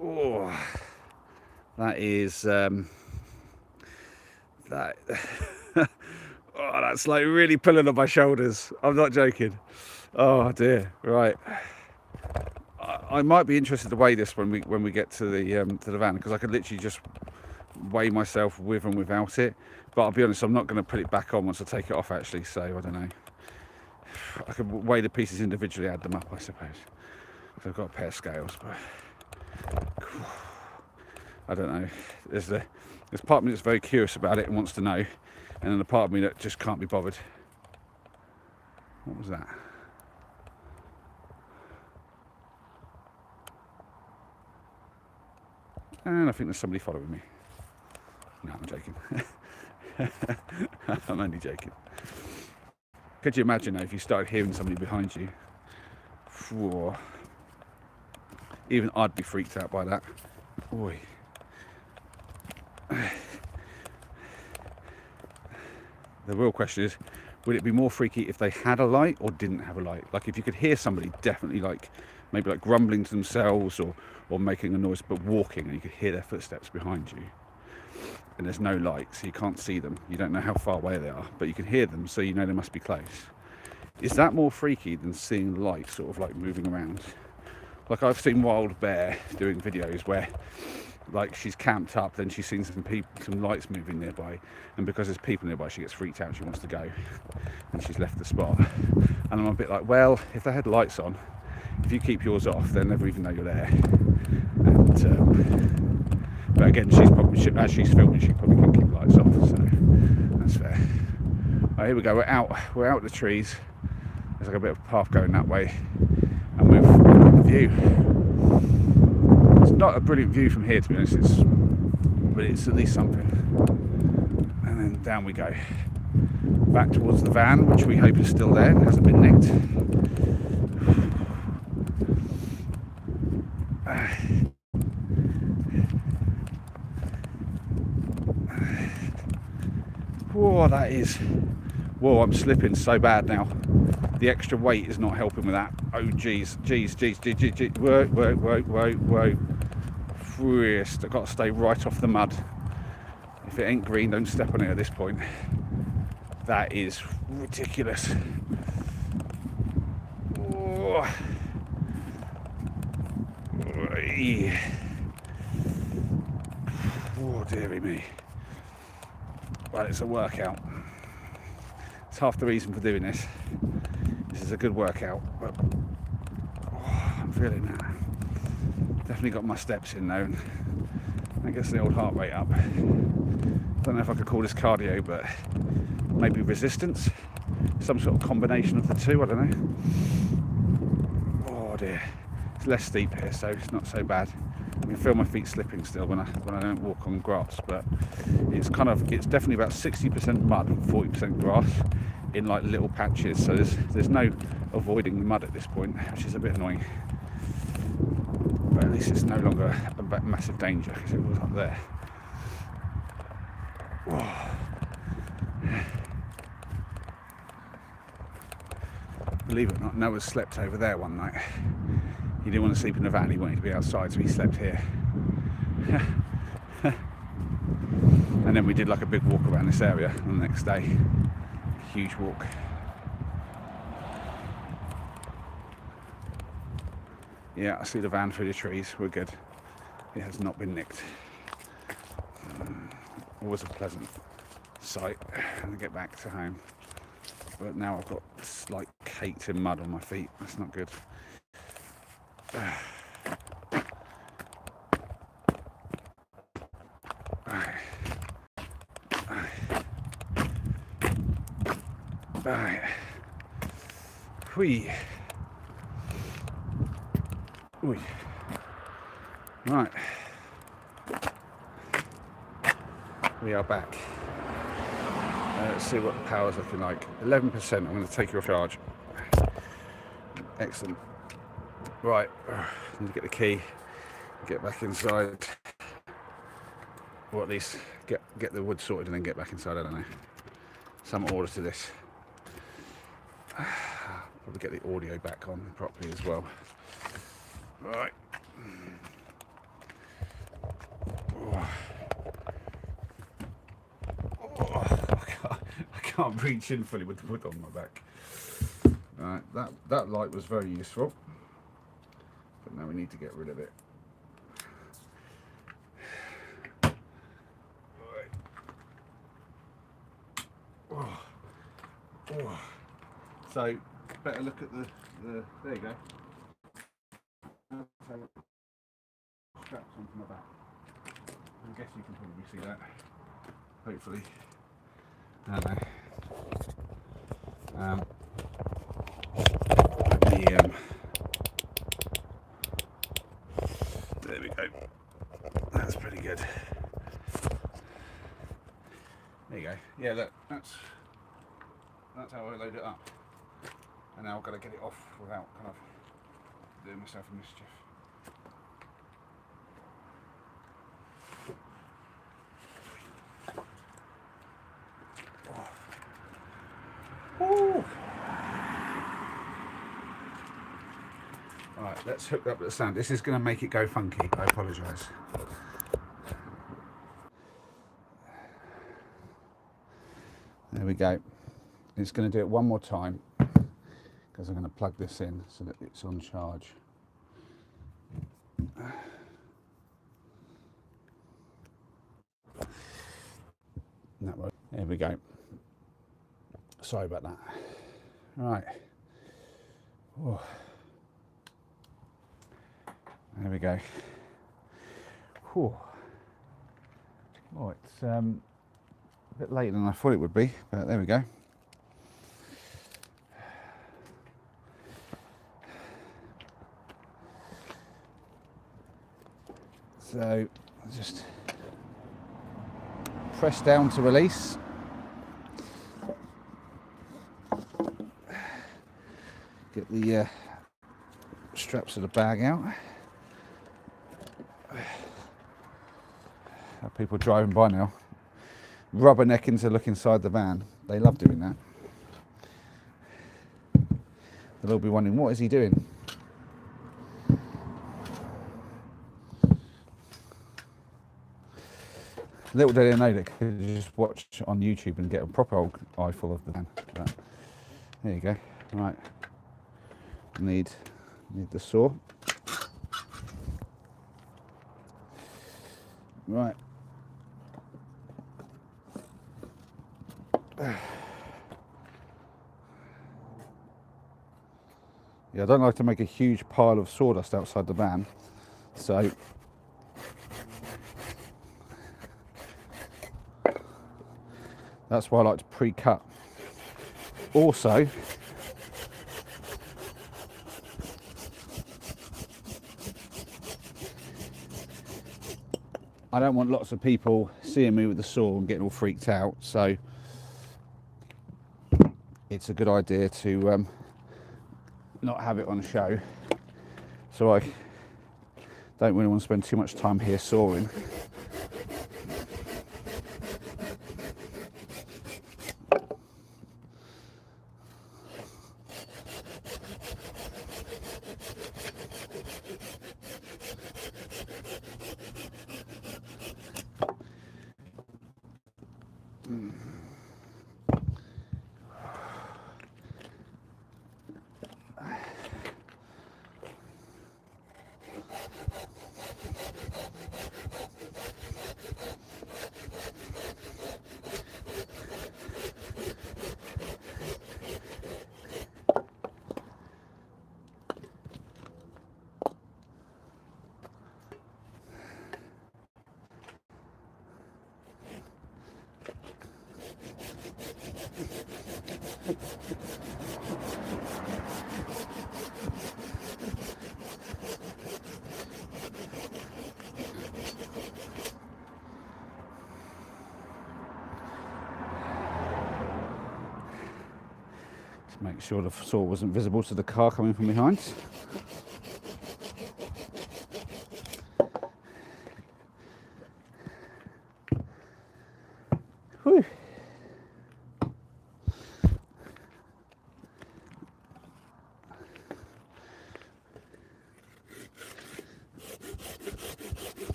Oh, that is that. Oh, that's like really pulling on my shoulders. I'm not joking. Oh dear. Right. I might be interested to weigh this when we get to the van, because I could literally just weigh myself with and without it. But I'll be honest, I'm not going to put it back on once I take it off actually. So I don't know. I could weigh the pieces individually, add them up, I suppose. So I've got a pair of scales, but I don't know. There's part of me that's very curious about it and wants to know, and then the part of me that just can't be bothered. What was that? And I think there's somebody following me. No, I'm joking. I'm only joking. Could you imagine if you started hearing somebody behind you? Whoa. Even I'd be freaked out by that. Oi. The real question is, would it be more freaky if they had a light or didn't have a light? Like if you could hear somebody definitely maybe grumbling to themselves or making a noise but walking, and you could hear their footsteps behind you, and there's no light, so you can't see them. You don't know how far away they are, but you can hear them, so you know they must be close. Is that more freaky than seeing light sort of like moving around? Like I've seen Wild Bear doing videos where like she's camped up, then she's seen some lights moving nearby, and because there's people nearby she gets freaked out, she wants to go, and she's left the spot. And I'm a bit like, well, if they had lights on, if you keep yours off, they'll never even know you're there. And but again, as she's filming, she probably can keep lights off, so that's fair. Right, here we go, we're out the trees. There's like a bit of a path going that way, and we've got the view. It's not a brilliant view from here, to be honest, but it's at least something. And then down we go. Back towards the van, which we hope is still there and hasn't been nicked. Whoa, that is... Whoa, I'm slipping so bad now. The extra weight is not helping with that. Oh, geez. Whoa. I've got to stay right off the mud. If it ain't green, don't step on it at this point. That is ridiculous. Oh, oh dearie me. Well, it's a workout. It's half the reason for doing this. This is a good workout, but I'm feeling that. Definitely got my steps in though, and that gets the old heart rate up. Don't know if I could call this cardio, but maybe resistance, some sort of combination of the two, I don't know. Oh dear, it's less steep here, so it's not so bad. I can feel my feet slipping still when I don't walk on grass, but it's definitely about 60% mud and 40% grass in like little patches, so there's no avoiding the mud at this point, which is a bit annoying. But at least it's no longer a massive danger, because it was up there. Oh. Believe it or not, Noah slept over there one night. He didn't want to sleep in the van, he wanted to be outside, so he slept here. And then we did like a big walk around this area on the next day. Huge walk. Yeah, I see the van through the trees, we're good. It has not been nicked. Always a pleasant sight to get back to home. But now I've got slight caked in mud on my feet, that's not good. Right. Whee. Ooh. Right. We are back. Let's see what the power's looking like. 11%. I'm going to take you off charge. Excellent. Right. Need to get the key. Get back inside. Or at least get the wood sorted and then get back inside. I don't know. Some order to this. Probably get the audio back on properly as well. Right. I can't reach in fully with the wood on my back. Right, that light was very useful, but now we need to get rid of it. Right. So better look at the there you go. Straps onto my back. I guess you can probably see that. Hopefully. I don't know. There we go. That's pretty good. There you go. Yeah, look, that's how I load it up. And now I've got to get it off without kind of doing myself a mischief. Woo. Right, let's hook up the sound. This is going to make it go funky. I apologise. There we go. It's going to do it one more time because I'm going to plug this in so that it's on charge. That way. There we go. Sorry about that. Right. Oh. There we go. Whew. Oh, it's a bit later than I thought it would be, but there we go. So just press down to release. Get the straps of the bag out. People driving by now, rubbernecking to look inside the van. They love doing that. They'll all be wondering, what is he doing? Little do they know that you could just watch on YouTube and get a proper old eyeful of the van. But there you go. Right. Need the saw. Right. Yeah, I don't like to make a huge pile of sawdust outside the van, so that's why I like to pre-cut. Also, I don't want lots of people seeing me with the saw and getting all freaked out, so it's a good idea to not have it on show. So I don't really want to spend too much time here sawing. Make sure the saw wasn't visible to the car coming from behind. Whew.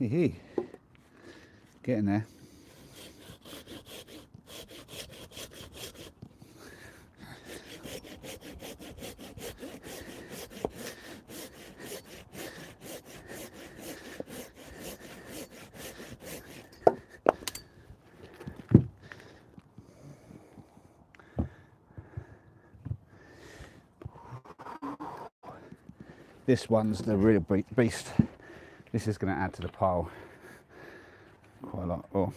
Hee. Getting there. This one's the real beast. This is going to add to the pile quite a lot. Oh.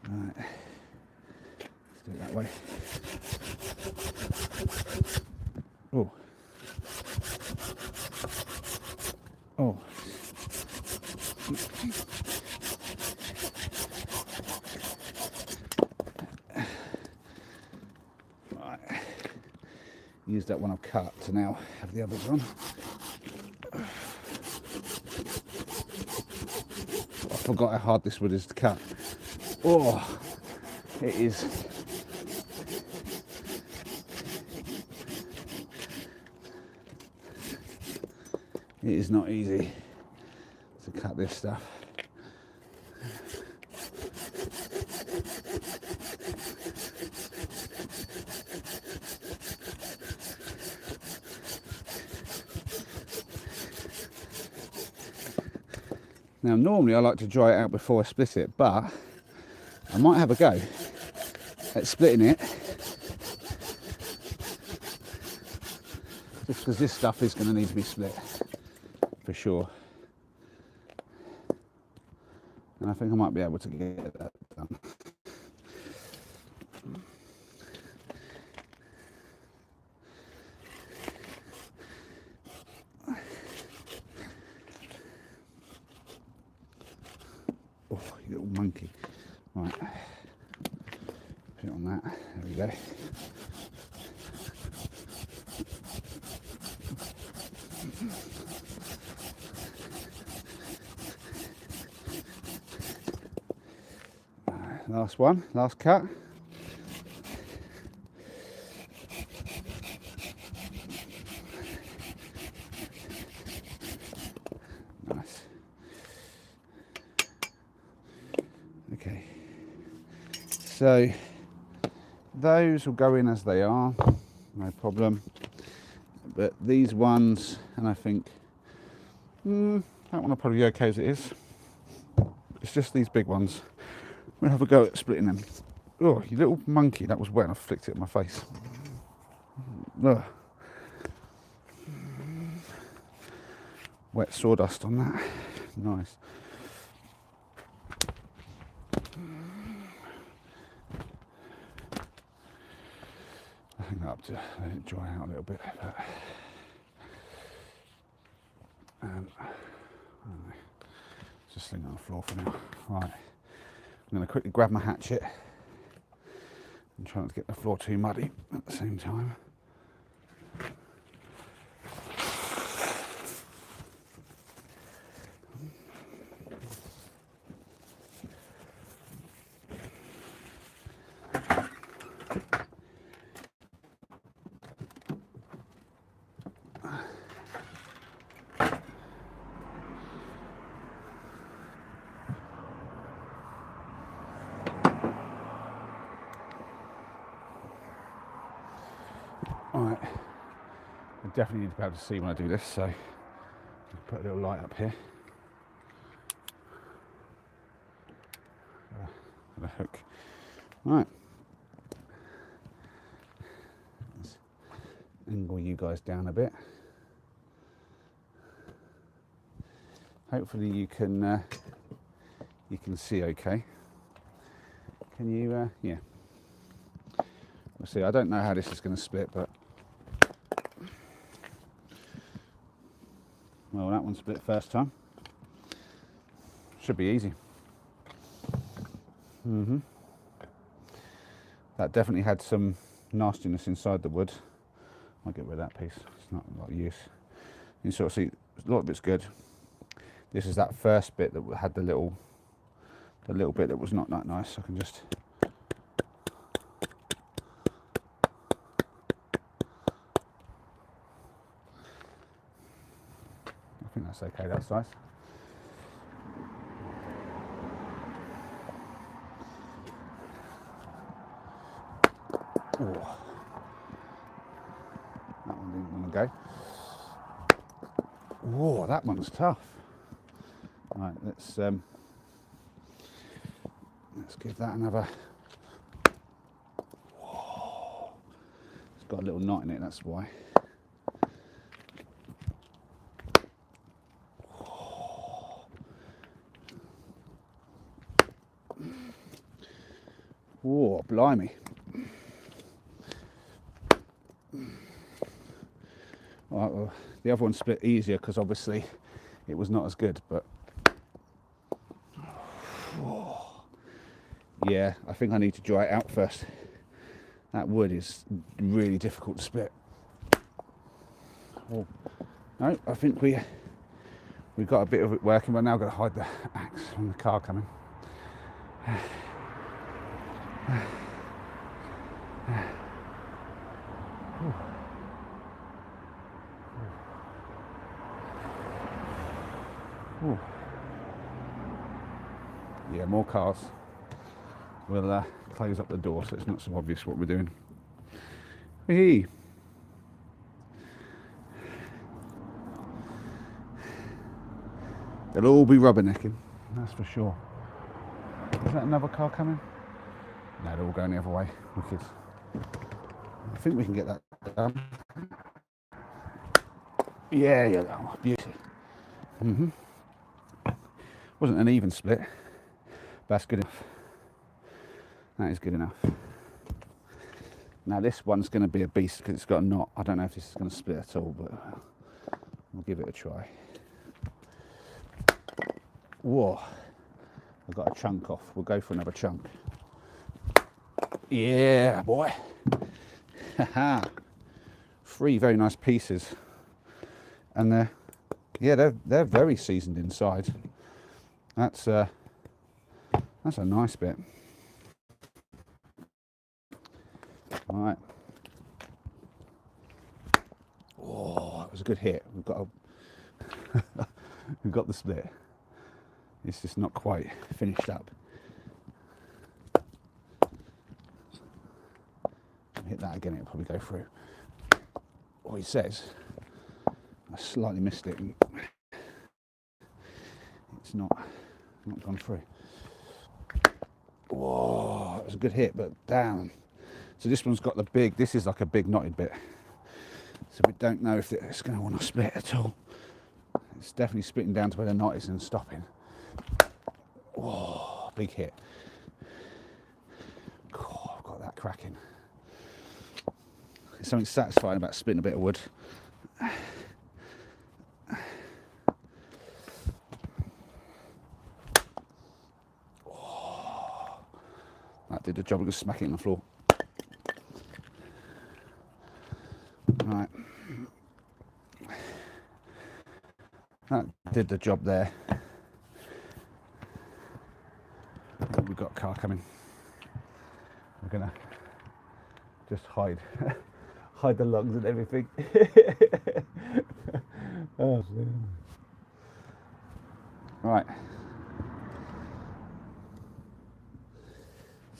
Right. Let's do it that way. Oh. Oh. Right. Use that one I've cut to now have the others on. I forgot how hard this wood is to cut. Oh, it is. It is not easy to cut this stuff. Now normally I like to dry it out before I split it, but I might have a go at splitting it, just because this stuff is going to need to be split for sure. And I think I might be able to get that done. Oh, you little monkey. Right. Put it on that. There we go. Last one, last cut. Nice. Okay. So those will go in as they are, no problem. But these ones, and I think that one will probably be okay as it is. It's just these big ones. We'll have a go at splitting them. Oh, you little monkey, that was wet and I flicked it in my face. Ugh. Wet sawdust on that. Nice. I think up to let it dry out a little bit. But, just sling it on the floor for now. Right. I'm going to quickly grab my hatchet and try not to get the floor too muddy at the same time. Alright, I definitely need to be able to see when I do this, so I'll put a little light up here. The hook. Right. Let's angle you guys down a bit. Hopefully you can see okay. Can you? Yeah. We'll see. I don't know how this is going to split, but well, that one split first time. Should be easy. That definitely had some nastiness inside the wood. I'll get rid of that piece. It's not a lot of use. You can sort of see a lot of it's good. This is that first bit that had the little bit that was not that nice. I can just I think that's okay, that size. Oh. That one didn't want to go. Oh, that one's tough. Right, let's give that another. Oh. It's got a little knot in it, that's why. Oh, blimey. Right, well, the other one split easier because obviously it was not as good, but oh, yeah, I think I need to dry it out first. That wood is really difficult to split. Oh, no, I think we've got a bit of it working, but now I've got to hide the axe from the car coming. Ooh. Yeah, more cars. We'll close up the door so it's not so obvious what we're doing. Hey. They'll all be rubbernecking, that's for sure. Is that another car coming? No, they're all going the other way. Wicked. I think we can get that done. Yeah, yeah, oh, beauty. Wasn't an even split, but that's good enough. That is good enough. Now this one's going to be a beast because it's got a knot. I don't know if this is going to split at all, but we'll give it a try. Whoa, I've got a chunk off. We'll go for another chunk. Yeah, boy. Haha. 3 very nice pieces, and they're very seasoned inside. That's a nice bit. All right. Oh, that was a good hit. We've got we've got the split. It's just not quite finished up. Hit that again, it'll probably go through. What he says, I slightly missed it. It's not gone through. Whoa, that was a good hit, but damn. So this one's got the big, this is like a big knotted bit. So we don't know if it's going to want to split at all. It's definitely splitting down to where the knot is and stopping. Whoa, big hit. Oh, I've got that cracking. There's something satisfying about splitting a bit of wood. Oh, that did the job of just smacking on the floor. Right. That did the job there. We've got a car coming. We're gonna just hide the lugs and everything. Oh, man. Right.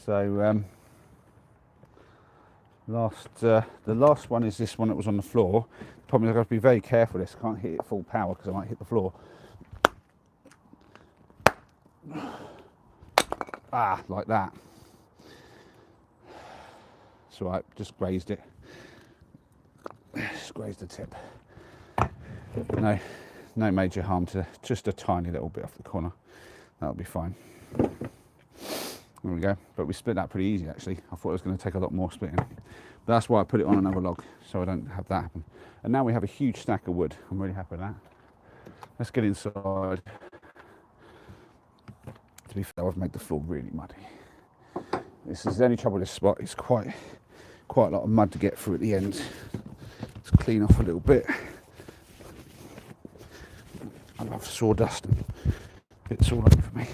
So the last one is this one that was on the floor. The problem is I've got to be very careful with this. I can't hit it full power because I might hit the floor. Ah, like that. It's all right, just grazed it. Just grazed the tip. No major harm to just a tiny little bit off the corner. That'll be fine. There we go. But we split that pretty easy actually. I thought it was going to take a lot more splitting. But that's why I put it on another log, so I don't have that happen. And now we have a huge stack of wood. I'm really happy with that. Let's get inside. To be fair, I've made the floor really muddy. This is the only trouble with this spot. It's quite a lot of mud to get through at the end. Let's clean off a little bit. I love sawdust and bits all over me.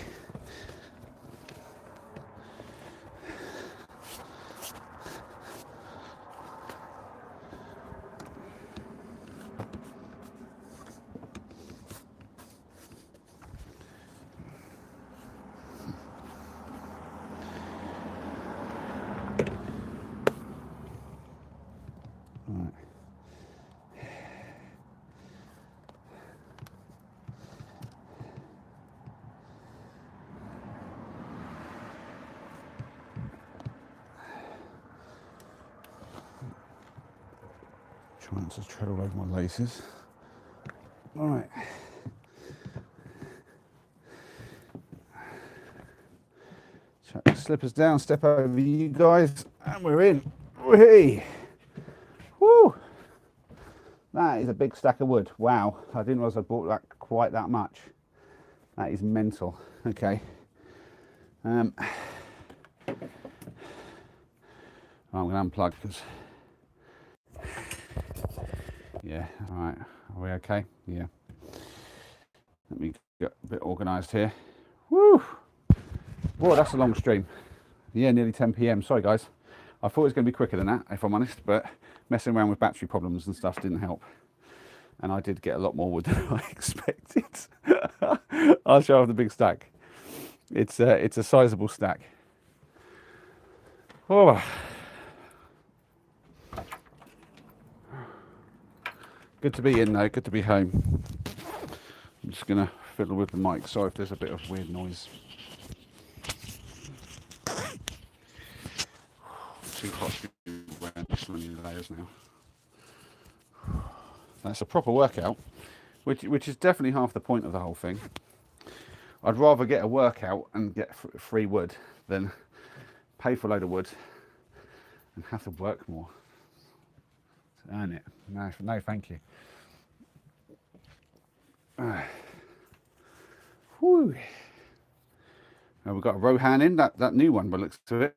Trying to tread all over my laces. All right. Chuck the slippers down, step over you guys, and we're in. Whee! Woo! That is a big stack of wood. Wow, I didn't realise I bought that quite that much. That is mental. Okay. I'm going to unplug because. Yeah, all right. Are we okay? Yeah. Let me get a bit organised here. Woo! Whoa, that's a long stream. Yeah, nearly 10 p.m. Sorry, guys. I thought it was going to be quicker than that, if I'm honest, but messing around with battery problems and stuff didn't help. And I did get a lot more wood than I expected. I'll show off the big stack. It's a sizable stack. Oh. Good to be in though, good to be home. I'm just going to fiddle with the mic. Sorry if there's a bit of weird noise. Too hot to be wearing this many layers now. That's a proper workout, which is definitely half the point of the whole thing. I'd rather get a workout and get free wood than pay for a load of wood and have to work more to earn it. No, thank you. Whew. Now we've got a Rohan in, that new one, but looks to it.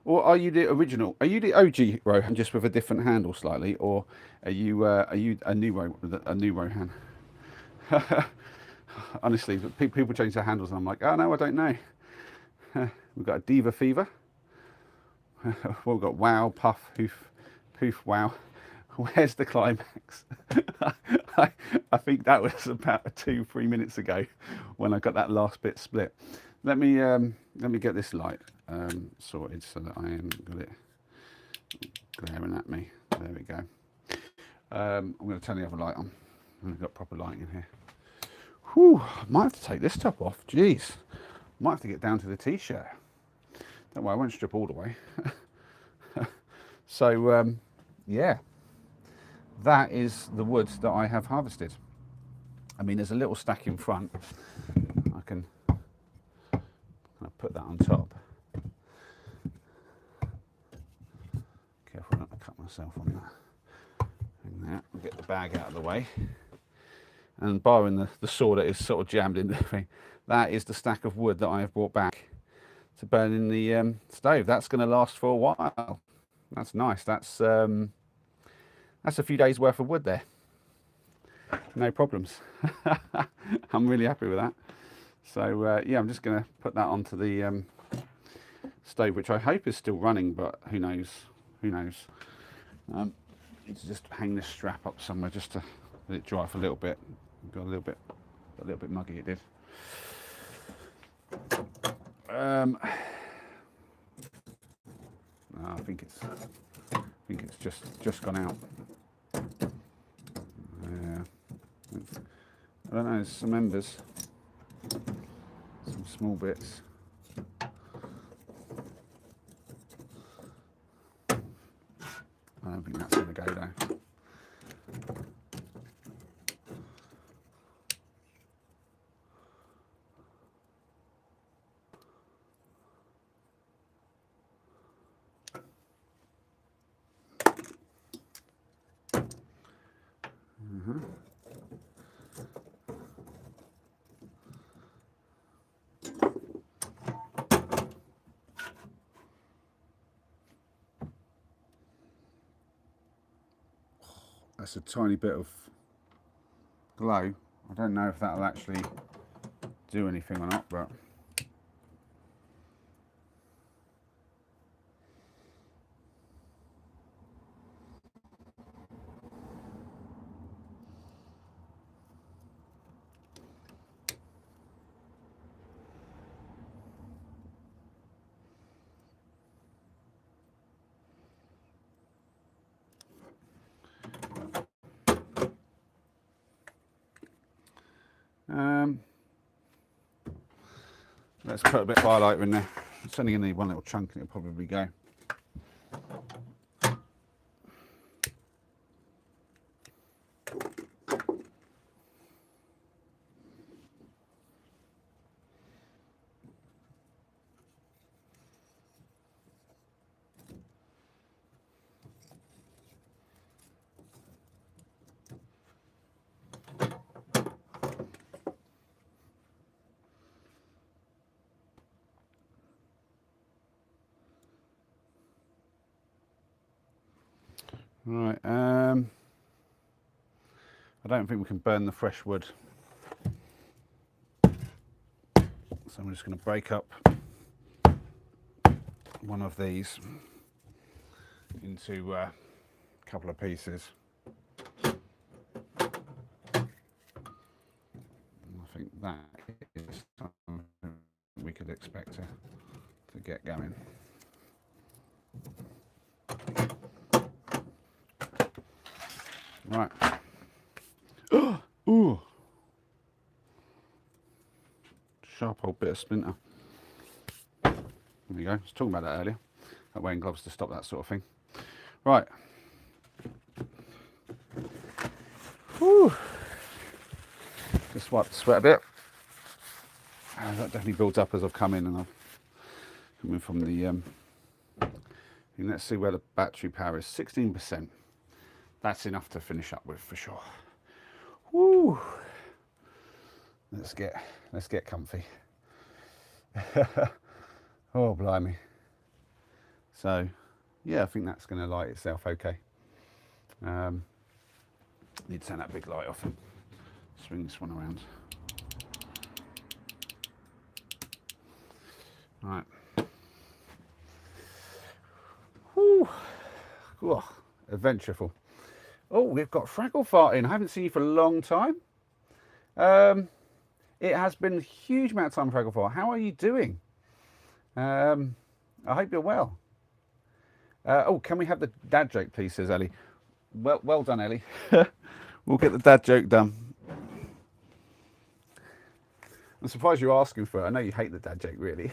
Or are you the original? Are you the OG Rohan, just with a different handle slightly, or are you a new Rohan? Honestly, people change their handles, and I'm like, oh no, I don't know. We've got a Diva Fever. We've got Wow, Puff, Poof, Wow. Where's the climax? I think that was about 2-3 minutes ago when I got that last bit split. Let me get this light sorted so that I haven't got it glaring at me. There we go. I'm going to turn the other light on. I've got proper lighting in here. Whew, I might have to take this top off. Jeez, might have to get down to the t-shirt. Don't worry, I won't strip all the way. So yeah, that is the wood that I have harvested. I mean, there's a little stack in front. I can put that on top. Careful not to cut myself on that. And that, I'll get the bag out of the way. And barring the saw that is sort of jammed in the thing, that is the stack of wood that I have brought back to burn in the stove. That's going to last for a while. That's nice. That's a few days worth of wood there. No problems. I'm really happy with that. So yeah, I'm just going to put that onto the stove, which I hope is still running, but who knows? Who knows? Need to just hang this strap up somewhere just to let it dry for a little bit. Got a little bit muggy. It did. No, I think it's just gone out. Yeah, I don't know. There's some embers, some small bits. I don't think that's going to go though. That's a tiny bit of glow. I don't know if that'll actually do anything or not, but let's put a bit of firelighter in there. It's only going to need one little chunk and it'll probably go. Right, I don't think we can burn the fresh wood, so I'm just going to break up one of these into a couple of pieces. I think that is something we could expect to get going. Right. Ooh. bit of splinter. There we go. I was talking about that earlier. Not wearing gloves to stop that sort of thing. Right. Whew. Just wipe the sweat a bit. That definitely builds up as I've come in, and I've come in from the. And let's see where the battery power is. 16%. That's enough to finish up with for sure. Woo. Let's get comfy. Oh blimey. So yeah, I think that's going to light itself okay. Need to turn that big light off and swing this one around. Right. Whew. Oh, adventureful. Oh, we've got Fraggle Fart in. I haven't seen you for a long time. It has been a huge amount of time, Fraggle Fart. How are you doing? I hope you're well. Oh, can we have the dad joke, please, says Ellie. Well done, Ellie. We'll get the dad joke done. I'm surprised you're asking for it. I know you hate the dad joke, really.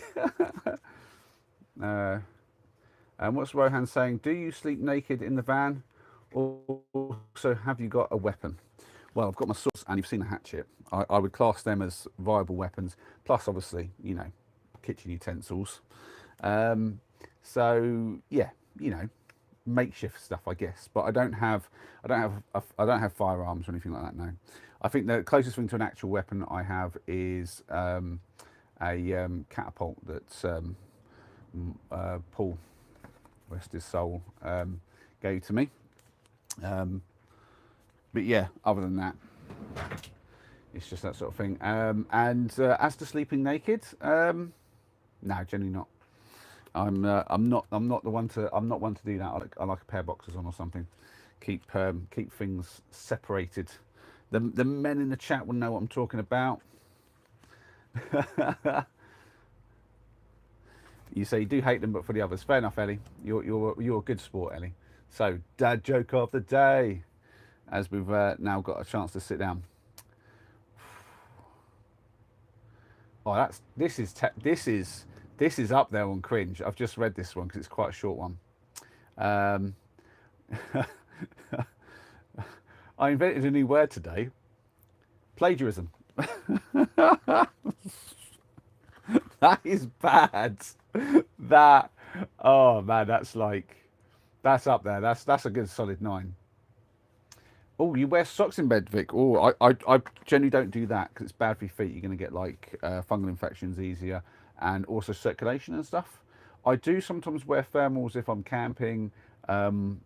And what's Rohan saying? Do you sleep naked in the van? Also, have you got a weapon? Well, I've got my swords, and you've seen the hatchet. I would class them as viable weapons. Plus, obviously, you know, kitchen utensils. So yeah, you know, makeshift stuff, I guess. But I don't have firearms or anything like that. No. I think the closest thing to an actual weapon I have is a catapult that Paul, rest his soul, gave to me. But yeah, other than that, it's just that sort of thing. And as to sleeping naked, no, generally not. I'm not one to do that. I like a pair of boxers on or something. Keep things separated. The men in the chat will know what I'm talking about. You say you do hate them, but for the others, fair enough, Ellie. You're a good sport, Ellie. So, dad joke of the day, as we've now got a chance to sit down. Oh, this is up there on cringe. I've just read this one because it's quite a short one. I invented a new word today. Plagiarism. That is bad. That, oh man, that's up there. That's a good solid 9. Oh, you wear socks in bed, Vic? Oh, I generally don't do that because it's bad for your feet. You're going to get like fungal infections easier, and also circulation and stuff. I do sometimes wear thermals if I'm camping, and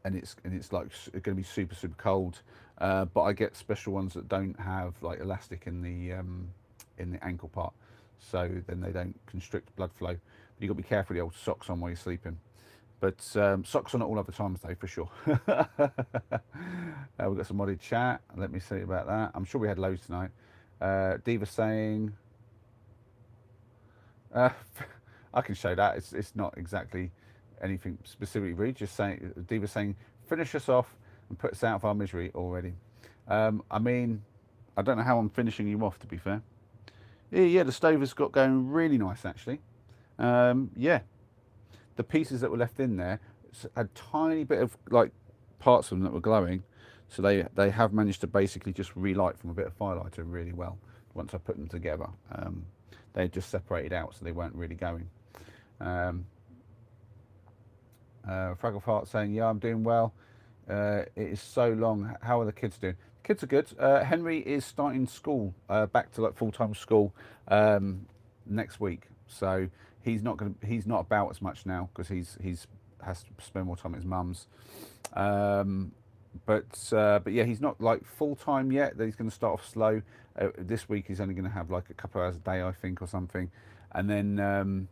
it's like going to be super super cold. But I get special ones that don't have like elastic in the ankle part, so then they don't constrict blood flow. But you've got to be careful with the old socks on while you're sleeping. But socks on at all other times though, for sure. We've got some modded chat. Let me see about that. I'm sure we had loads tonight. Diva saying, I can show that. It's not exactly anything specifically rude. Just saying, Diva saying, finish us off and put us out of our misery already. I mean, I don't know how I'm finishing you off, to be fair. Yeah, the stove has got going really nice actually. Yeah. The pieces that were left in there had a tiny bit of like parts of them that were glowing, so they have managed to basically just relight from a bit of firelighter really well once I put them together. They just separated out, so they weren't really going. Fraggle Fart saying, yeah, I'm doing well. It is so long. How are the kids doing? Kids are good. Henry is starting school, back to like full-time school next week, so he's not about as much now because he's has to spend more time at his mum's. But yeah, he's not like full time yet. He's going to start off slow. This week he's only going to have like a couple of hours a day, I think, or something. And then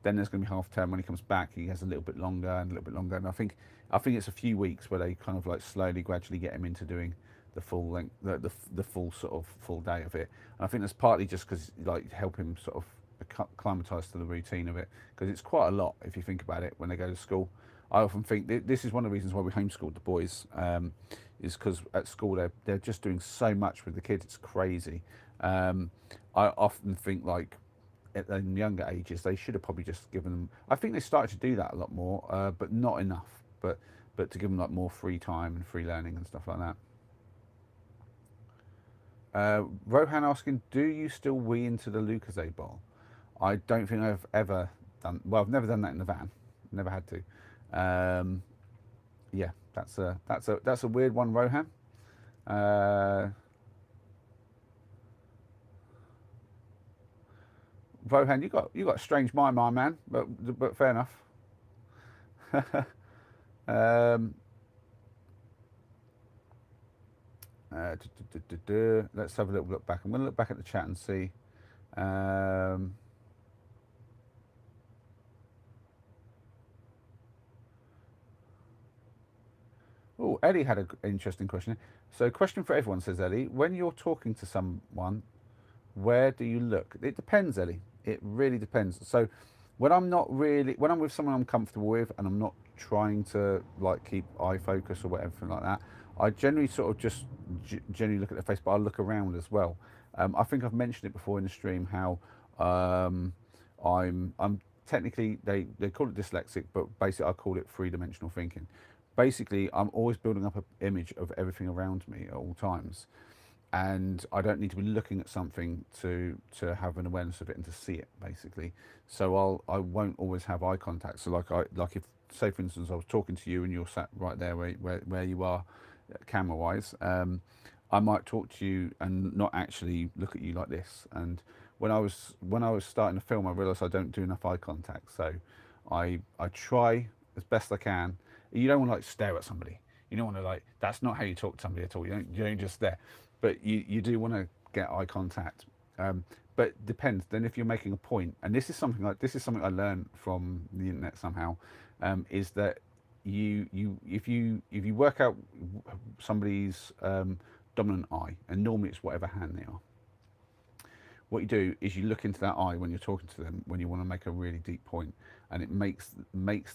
there's going to be half term. When he comes back, he has a little bit longer and a little bit longer. And I think it's a few weeks where they kind of like slowly, gradually get him into doing the full length, the full sort of full day of it. And I think that's partly just because like help him sort of acclimatise to the routine of it, because it's quite a lot if you think about it when they go to school. I often think this is one of the reasons why we homeschooled the boys, is because at school they're just doing so much with the kids. It's crazy. I often think like at younger ages they should have probably just given them. I think they started to do that a lot more, but not enough. But to give them like more free time and free learning and stuff like that. Rohan asking, do you still wee into the Lucozade bottle? I don't think I've ever done. Well, I've never done that in the van. Never had to. Yeah, that's a weird one, Rohan. Uh, Rohan, you got a strange mind, my man. But fair enough. um, let's have a little look back. I'm going to look back at the chat and see. Um, oh, Ellie had an interesting question. So, question for everyone, says Ellie. When you're talking to someone, where do you look? It depends, Ellie. It really depends. So, when I'm with someone I'm comfortable with, and I'm not trying to like keep eye focus or whatever like that, I generally sort of just generally look at their face, but I look around as well. I think I've mentioned it before in the stream how um, I'm technically they call it dyslexic, but basically I call it three dimensional thinking. Basically, I'm always building up an image of everything around me at all times, and I don't need to be looking at something to have an awareness of it and to see it basically. So I won't always have eye contact. So like if say for instance I was talking to you and you're sat right there where you are, camera wise, I might talk to you and not actually look at you like this. And when I was starting to film, I realised I don't do enough eye contact. So I try as best I can. You don't want to like stare at somebody. You don't want to like. That's not how you talk to somebody at all. You don't just there, but you do want to get eye contact. But depends. Then if you're making a point, and this is something I learned from the internet somehow, is that if you work out somebody's dominant eye, and normally it's whatever hand they are, what you do is you look into that eye when you're talking to them when you want to make a really deep point, and it makes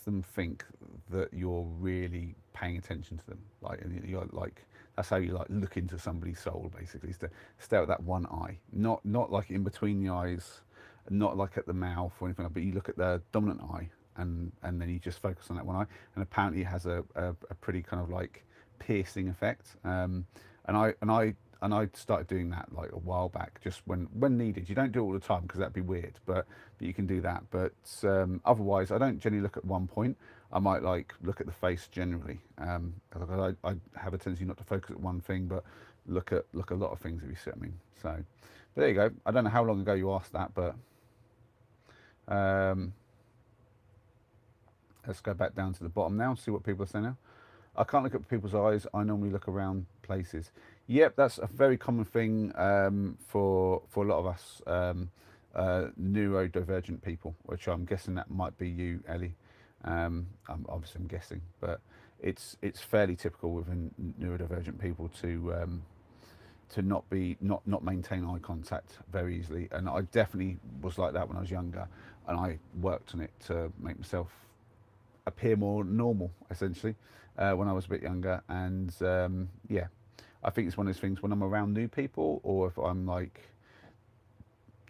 them think that you're really paying attention to them. Like, and you're like, that's how you like look into somebody's soul basically, is to stare at that one eye, not like in between the eyes, not like at the mouth or anything like, but you look at the dominant eye, and then you just focus on that one eye, and apparently it has a pretty kind of like piercing effect. And I started doing that like a while back, just when needed. You don't do it all the time because that'd be weird, but you can do that. But otherwise, I don't generally look at one point. I might like look at the face generally, because I have a tendency not to focus at one thing, but look at a lot of things if you see what I mean. So, but there you go. I don't know how long ago you asked that, but um, let's go back down to the bottom now and see what people are saying now. I can't look at people's eyes. I normally look around places. Yep, that's a very common thing for a lot of us neurodivergent people, which I'm guessing that might be you, Ellie. I'm guessing, but it's fairly typical within neurodivergent people to not maintain eye contact very easily. And I definitely was like that when I was younger, and I worked on it to make myself appear more normal, essentially, when I was a bit younger. And yeah, I think it's one of those things when I'm around new people, or if I'm like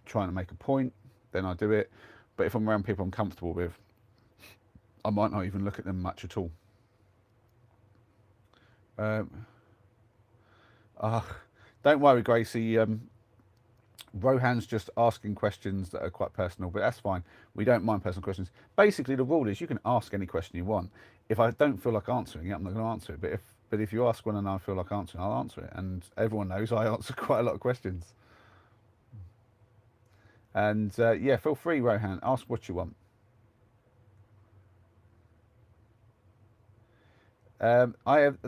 trying to make a point, then I do it. But if I'm around people I'm comfortable with, I might not even look at them much at all. Um, uh, don't worry, Gracie. Rohan's just asking questions that are quite personal, but that's fine. We don't mind personal questions. Basically, the rule is you can ask any question you want. If I don't feel like answering it, I'm not going to answer it. But if you ask one and I feel like answering, I'll answer it. And everyone knows I answer quite a lot of questions. And yeah, feel free, Rohan. Ask what you want.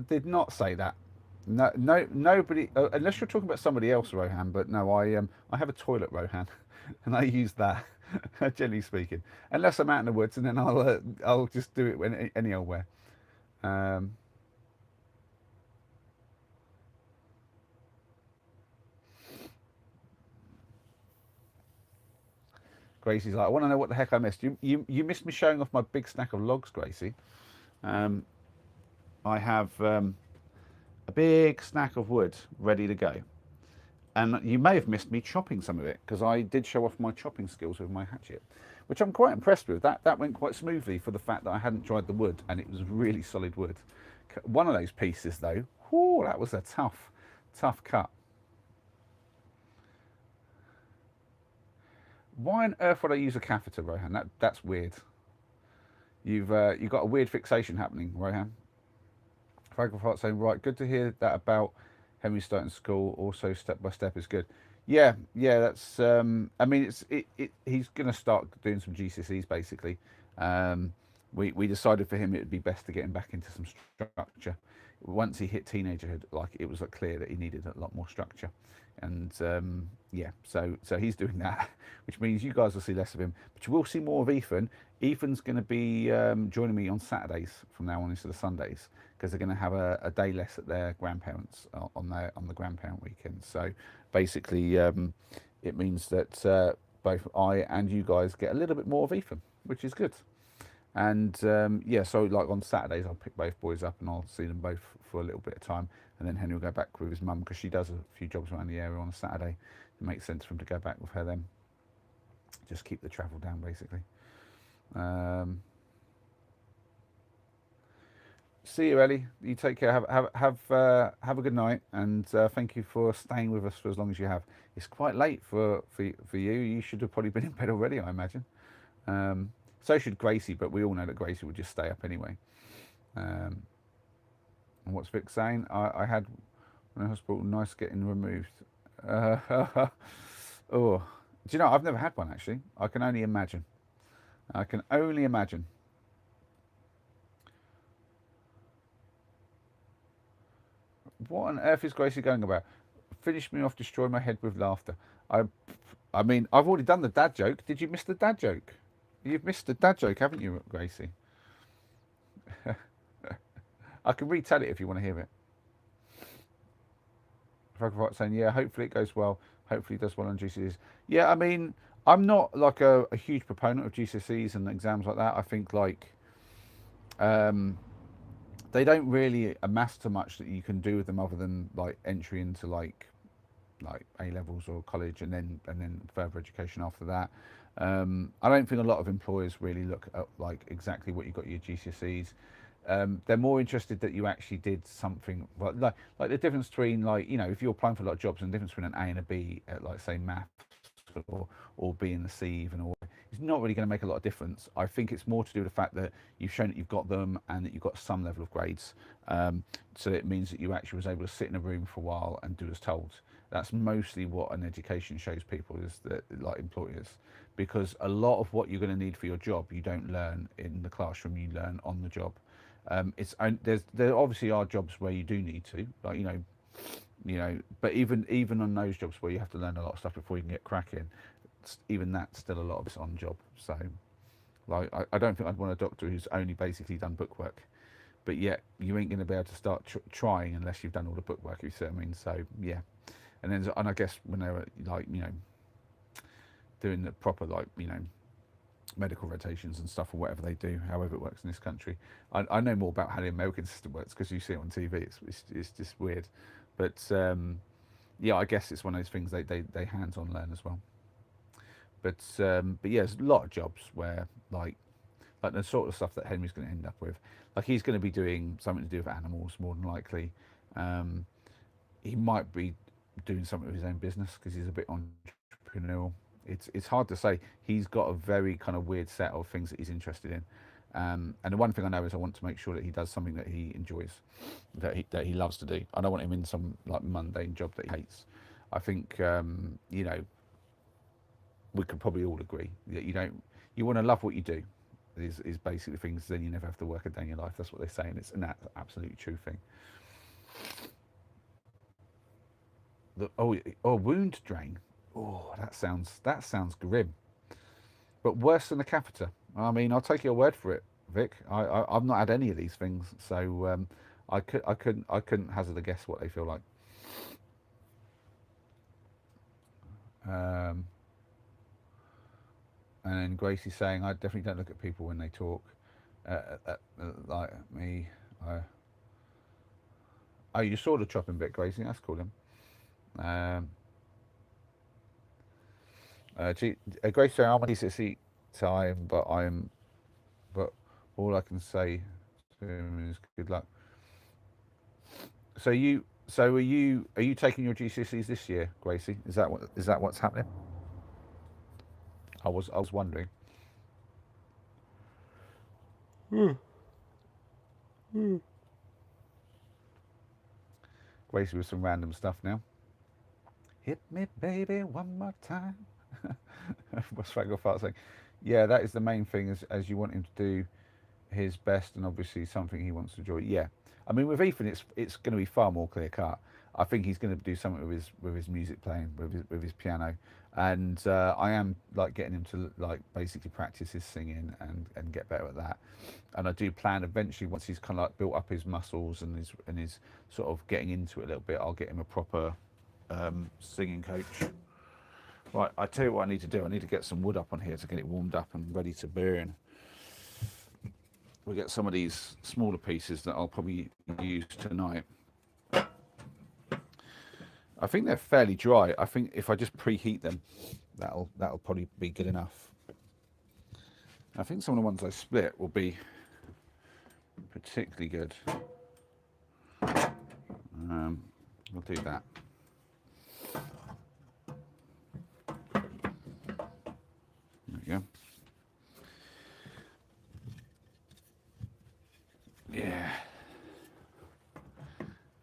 Did not say that. No, no, nobody. Unless you're talking about somebody else, Rohan. But no, I have a toilet, Rohan, and I use that. Generally speaking, unless I'm out in the woods, and then I'll just do it when any old where. Um, Gracie's like, I want to know what the heck I missed. You missed me showing off my big stack of logs, Gracie. Um, I have a big stack of wood ready to go. And you may have missed me chopping some of it because I did show off my chopping skills with my hatchet, which I'm quite impressed with. That went quite smoothly for the fact that I hadn't tried the wood and it was really solid wood. One of those pieces though, whoo, that was a tough cut. Why on earth would I use a catheter, Rohan? That's weird. You've got a weird fixation happening, Rohan. Fragrant saying, right, good to hear that about Henry starting school. Also, step by step is good. Yeah, yeah, that's. I mean, he's going to start doing some GCSEs basically. Um, we decided for him it would be best to get him back into some structure. Once he hit teenagerhood, like it was like clear that he needed a lot more structure, and yeah, so he's doing that, which means you guys will see less of him, but you will see more of Ethan. Ethan's going to be joining me on Saturdays from now on instead of Sundays because they're going to have a day less at their grandparents on the grandparent weekend. So basically, it means that both I and you guys get a little bit more of Ethan, which is good. And yeah, so like on Saturdays, I'll pick both boys up and I'll see them both for a little bit of time. And then Henry will go back with his mum because she does a few jobs around the area on a Saturday. It makes sense for him to go back with her then. Just keep the travel down, basically. Um, See you, Ellie. You take care. Have a good night, and thank you for staying with us for as long as you have. It's quite late for you. You should have probably been in bed already, I imagine. So should Gracie, but we all know that Gracie would just stay up anyway. Um, and what's Vic saying? I had in hospital. Nice getting removed. Uh, oh, do you know? I've never had one actually. I can only imagine. I can only imagine. What on earth is Gracie going about? Finish me off, destroy my head with laughter. I, I mean, I've already done the dad joke. Did you miss the dad joke? You've missed the dad joke, haven't you, Gracie? I can retell it if you want to hear it. Frogfart saying, yeah, hopefully it goes well. Hopefully it does well on GCSEs. Yeah, I mean, I'm not like a huge proponent of GCSEs and exams like that. I think like um, they don't really amass to much that you can do with them other than like entry into like A levels or college, and then further education after that. I don't think a lot of employers really look at like exactly what you got your GCSEs. They're more interested that you actually did something. Well, like the difference between like if you're applying for a lot of jobs, and the difference between an A and a B at like say maths or B and the C even, or it's not really going to make a lot of difference. I think it's more to do with the fact that you've shown that you've got them and that you've got some level of grades. So it means that you actually was able to sit in a room for a while and do as told. That's mostly what an education shows people, is that like employers, because a lot of what you're going to need for your job you don't learn in the classroom, you learn on the job. There obviously are jobs where you do need to, like but even on those jobs where you have to learn a lot of stuff before you can get cracking, even that's still a lot of it's on job. So like I don't think I'd want a doctor who's only basically done bookwork, but yet you ain't going to be able to start trying unless you've done all the bookwork, if you see what I mean. So yeah, and I guess when they were like doing the proper like medical rotations and stuff or whatever they do, however it works in this country. I know more about how the American system works because you see it on TV. It's just weird, but yeah, I guess it's one of those things they hands-on learn as well. But yeah, there's a lot of jobs where like the sort of stuff that Henry's going to end up with, like he's going to be doing something to do with animals more than likely. Um, he might be doing something with his own business because he's a bit entrepreneurial. It's hard to say. He's got a very kind of weird set of things that he's interested in. And the one thing I know is I want to make sure that he does something that he enjoys, that he loves to do. I don't want him in some like mundane job that he hates. I think we could probably all agree that you want to love what you do. Is basically things. Then you never have to work a day in your life. That's what they say, and that's absolutely true thing. Wound drain. Oh, that sounds grim. But worse than a catheter. I mean, I'll take your word for it, Vic. I've not had any of these things, so I couldn't hazard a guess what they feel like. Um, and then Gracie's saying, I definitely don't look at people when they talk. Like me. I, oh, you saw the chopping bit, Gracie. That's cool. Then. Grace, I'm on GCSE time, but all I can say to him is good luck. Are you taking your GCSEs this year, Gracie? Is that what's happening? I was wondering. Gracie with some random stuff now. Hit me, baby, one more time. What's Frank Fart saying? Yeah, that is the main thing. As you want him to do his best, and obviously something he wants to enjoy. Yeah, I mean with Ethan, it's going to be far more clear cut. I think he's going to do something with his music playing, with his piano, and I am like getting him to like basically practice his singing and get better at that. And I do plan eventually once he's kind of like built up his muscles and his sort of getting into it a little bit, I'll get him a proper singing coach. Right, I tell you what I need to do. I need to get some wood up on here to get it warmed up and ready to burn. We'll get some of these smaller pieces that I'll probably use tonight. I think they're fairly dry. I think if I just preheat them, that'll probably be good enough. I think some of the ones I split will be particularly good. We'll do that. There we go.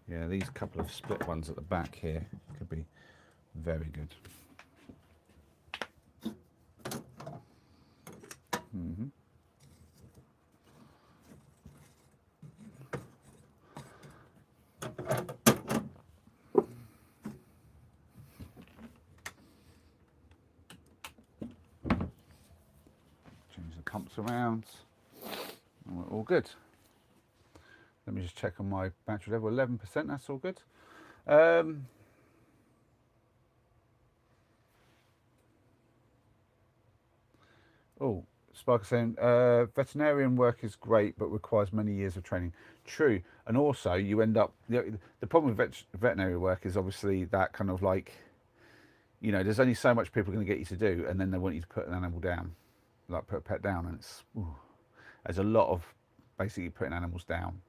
Yeah, these couple of split ones at the back here could be very good. Change the pumps around, and we're all good. Let me just check on my battery level. 11%, that's all good. Oh, Sparker saying, veterinarian work is great, but requires many years of training. True. And also, you end up, the problem with veterinary work is obviously that kind of like, there's only so much people are going to get you to do, and then they want you to put an animal down, like put a pet down, and there's a lot of basically putting animals down.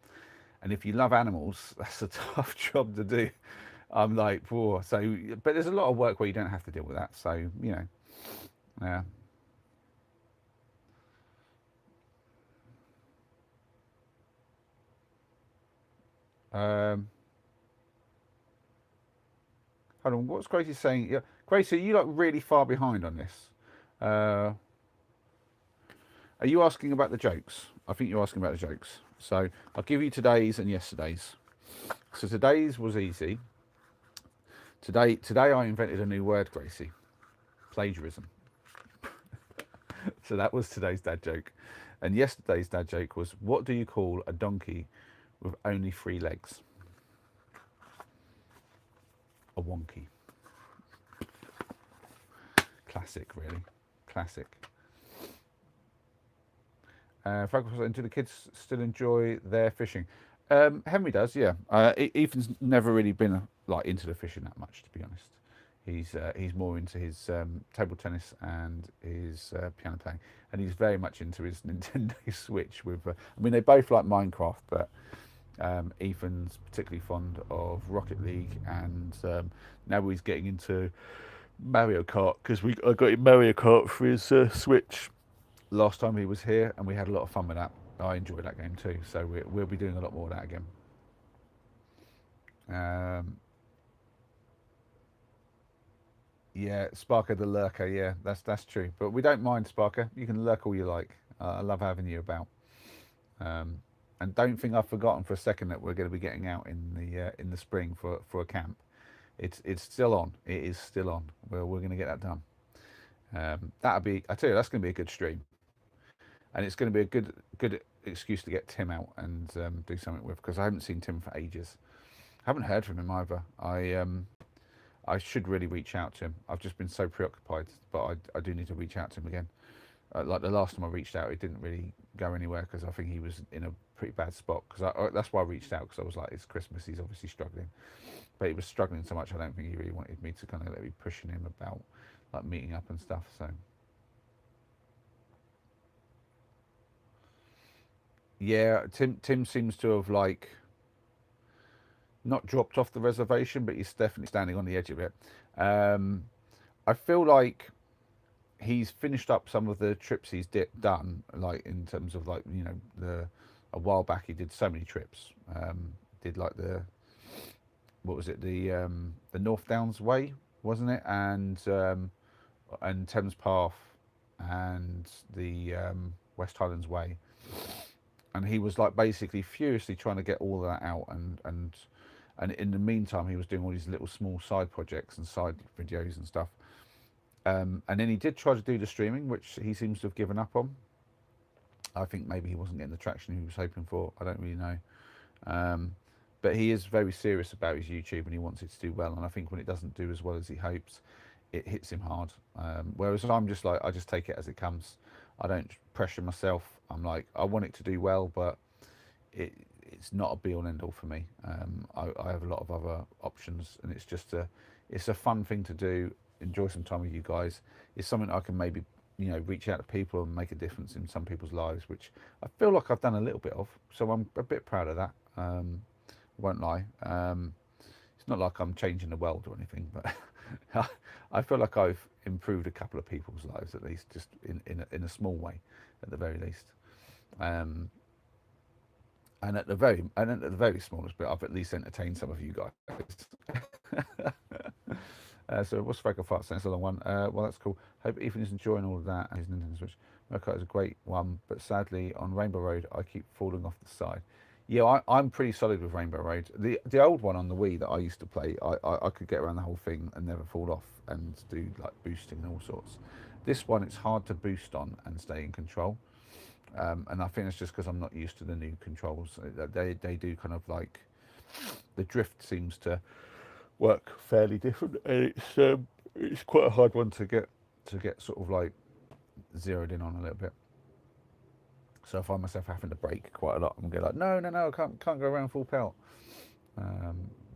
And if you love animals, that's a tough job to do. I'm like, whoa. So, but there's a lot of work where you don't have to deal with that. So, yeah. Hold on, what's Gracie saying? Yeah, Gracie, are you like really far behind on this? Are you asking about the jokes? I think you're asking about the jokes. So I'll give you today's and yesterday's. So today's was easy. Today I invented a new word, Gracie. Plagiarism. So that was today's dad joke. And yesterday's dad joke was, what do you call a donkey with only 3 legs? A wonky. Classic, really. Classic. Frank, do the kids still enjoy their fishing? Henry does, yeah. Ethan's never really been like into the fishing that much, to be honest. He's more into his table tennis and his piano playing, and he's very much into his Nintendo Switch. I mean, they both like Minecraft, but Ethan's particularly fond of Rocket League, and now he's getting into Mario Kart because I got him Mario Kart for his Switch last time he was here, and we had a lot of fun with that. I enjoyed that game too, so we'll be doing a lot more of that again. Yeah, Sparker the lurker. Yeah, that's true. But we don't mind, Sparker. You can lurk all you like. I love having you about. And don't think I've forgotten for a second that we're going to be getting out in the spring for a camp. It's still on. It is still on. We're going to get that done. I tell you, that's going to be a good stream, and it's going to be a good excuse to get Tim out and do something with, because I haven't seen Tim for ages. I haven't heard from him either. I should really reach out to him. I've just been so preoccupied, but I do need to reach out to him again. Like the last time I reached out, it didn't really go anywhere because I think he was in a pretty bad spot. That's why I reached out, because I was like, it's Christmas, he's obviously struggling. But he was struggling so much, I don't think he really wanted me to kind of be pushing him about like meeting up and stuff. So yeah, Tim seems to have like not dropped off the reservation, but he's definitely standing on the edge of it. Um, I feel like he's finished up some of the trips he's done, like in terms of like the a while back he did so many trips. Did like the what was it the North Downs Way, wasn't it? And Thames Path and the West Highlands Way, and he was like basically furiously trying to get all of that out, and in the meantime he was doing all these little small side projects and side videos and stuff. And then he did try to do the streaming, which he seems to have given up on. I think maybe he wasn't getting the traction he was hoping for. I don't really know. Um, but he is very serious about his YouTube and he wants it to do well. And I think when it doesn't do as well as he hopes, it hits him hard. Whereas I'm just like, I just take it as it comes. I don't pressure myself. I'm like, I want it to do well, but it it's not a be all end all for me. I have a lot of other options, and it's a fun thing to do. Enjoy some time with you guys. It's something I can maybe reach out to people and make a difference in some people's lives, which I feel like I've done a little bit of. So I'm a bit proud of that. Won't lie. It's not like I'm changing the world or anything, but I feel like I've improved a couple of people's lives at least, just in a small way, at the very least. Um, and at the very smallest bit, I've at least entertained some of you guys. So what's Fraggle Fart saying? It's a long one. Well, that's cool. Hope Ethan is enjoying all of that and his Nintendo Switch. Mercot is a great one, but sadly on Rainbow Road I keep falling off the side. Yeah, I'm pretty solid with Rainbow Road. The old one on the Wii that I used to play, I could get around the whole thing and never fall off and do like boosting and all sorts. This one, it's hard to boost on and stay in control. And I think it's just because I'm not used to the new controls. They do kind of like the drift seems to work fairly different, and it's quite a hard one to get sort of like zeroed in on a little bit. So I find myself having to brake quite a lot and go like, no, no, no, I can't go around full pelt.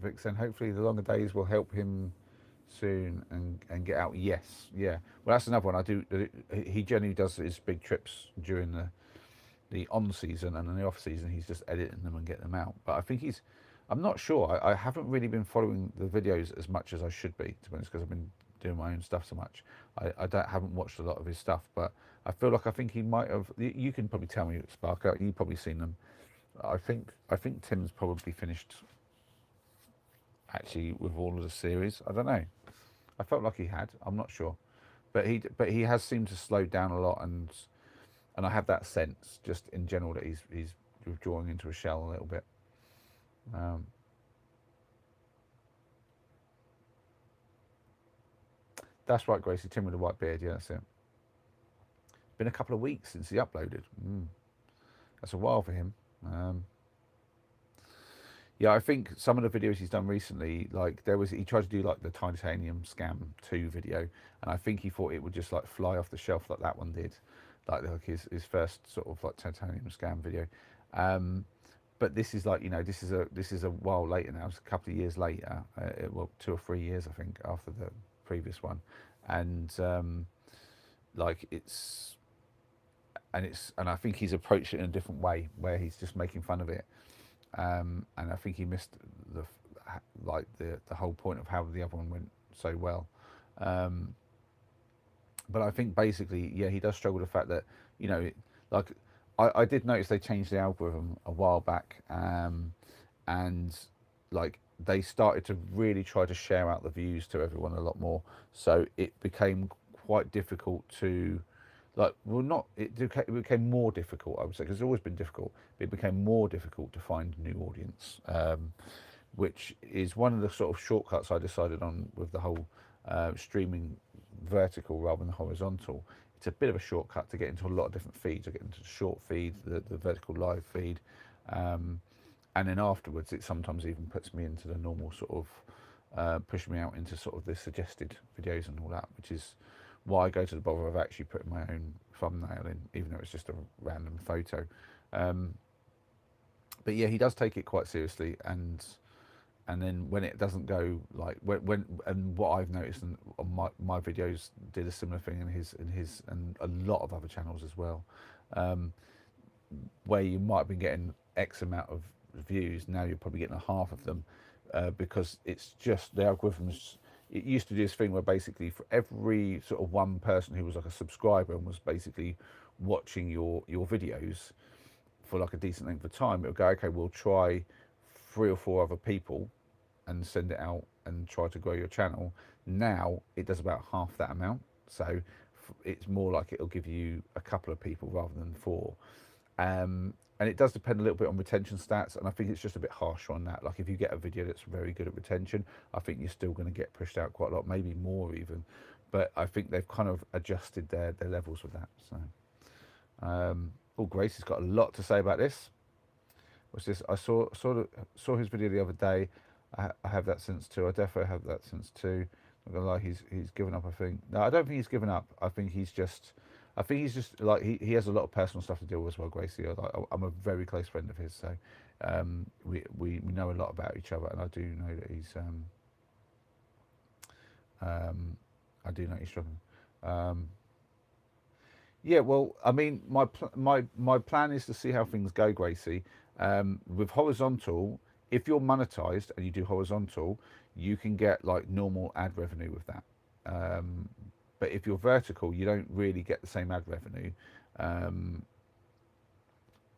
Vic saying hopefully the longer days will help him soon and get out. Yes, yeah. Well, that's another one. I do. He generally does his big trips during the on season, and in the off season he's just editing them and getting them out. But I think I'm not sure. I haven't really been following the videos as much as I should be, to be honest, because I've been doing my own stuff so much. I haven't watched a lot of his stuff, but I think he might have. You can probably tell me, Sparker. You've probably seen them. I think Tim's probably finished actually with all of the series. I don't know. I felt like he had. I'm not sure, but he has seemed to slow down a lot, and I have that sense just in general that he's withdrawing into a shell a little bit. Um, that's right, Gracie. Tim with the white beard. Yeah, that's it. Been a couple of weeks since he uploaded. That's a while for him. Um, yeah, I think some of the videos he's done recently, like he tried to do like the titanium scam 2 video, and I think he thought it would just like fly off the shelf like that one did, like his first sort of like titanium scam video. Um, but this is like this is a while later now. It's a couple of years later, well 2 or 3 years I think after the previous one, and like and I think he's approached it in a different way where he's just making fun of it, and I think he missed the whole point of how the other one went so well. Um, but I think basically, yeah, he does struggle with the fact that like I did notice they changed the algorithm a while back, and like they started to really try to share out the views to everyone a lot more. So it became quite difficult to well, not it became more difficult, I would say, because it's always been difficult, but it became more difficult to find a new audience, which is one of the sort of shortcuts I decided on with the whole streaming vertical rather than horizontal. It's a bit of a shortcut to get into a lot of different feeds. I get into the short feed, the vertical live feed, um, and then afterwards it sometimes even puts me into the normal sort of pushing me out into sort of the suggested videos and all that, which is why I go to the bother of actually putting my own thumbnail in, even though it's just a random photo. Um, but yeah, he does take it quite seriously, and and then when it doesn't go like when and what I've noticed on my videos did a similar thing in his and a lot of other channels as well, um, where you might have been getting X amount of views, now you're probably getting a half of them, because it's just the algorithms. It used to do this thing where basically for every sort of one person who was like a subscriber and was basically watching your videos for like a decent length of time, it would go, okay, we'll try 3 or 4 other people and send it out and try to grow your channel. Now it does about half that amount, so it's more like it'll give you a couple of people rather than 4. And it does depend a little bit on retention stats, and I think it's just a bit harsher on that. Like if you get a video that's very good at retention, I think you're still going to get pushed out quite a lot, maybe more even. But I think they've kind of adjusted their levels with that. So, oh, Gracie's got a lot to say about this. What's this? I saw his video the other day. I have that since 2. I definitely have that since 2. Not gonna lie, he's given up. I think no, I don't think he's given up. I think he's just like he has a lot of personal stuff to deal with as well. Gracie, I'm a very close friend of his, so we know a lot about each other, and I do know that I do know he's struggling. Um, Yeah, well, I mean, my plan is to see how things go, Gracie. With horizontal, if you're monetized and you do horizontal, you can get like normal ad revenue with that. Um, but if you're vertical, you don't really get the same ad revenue. Um,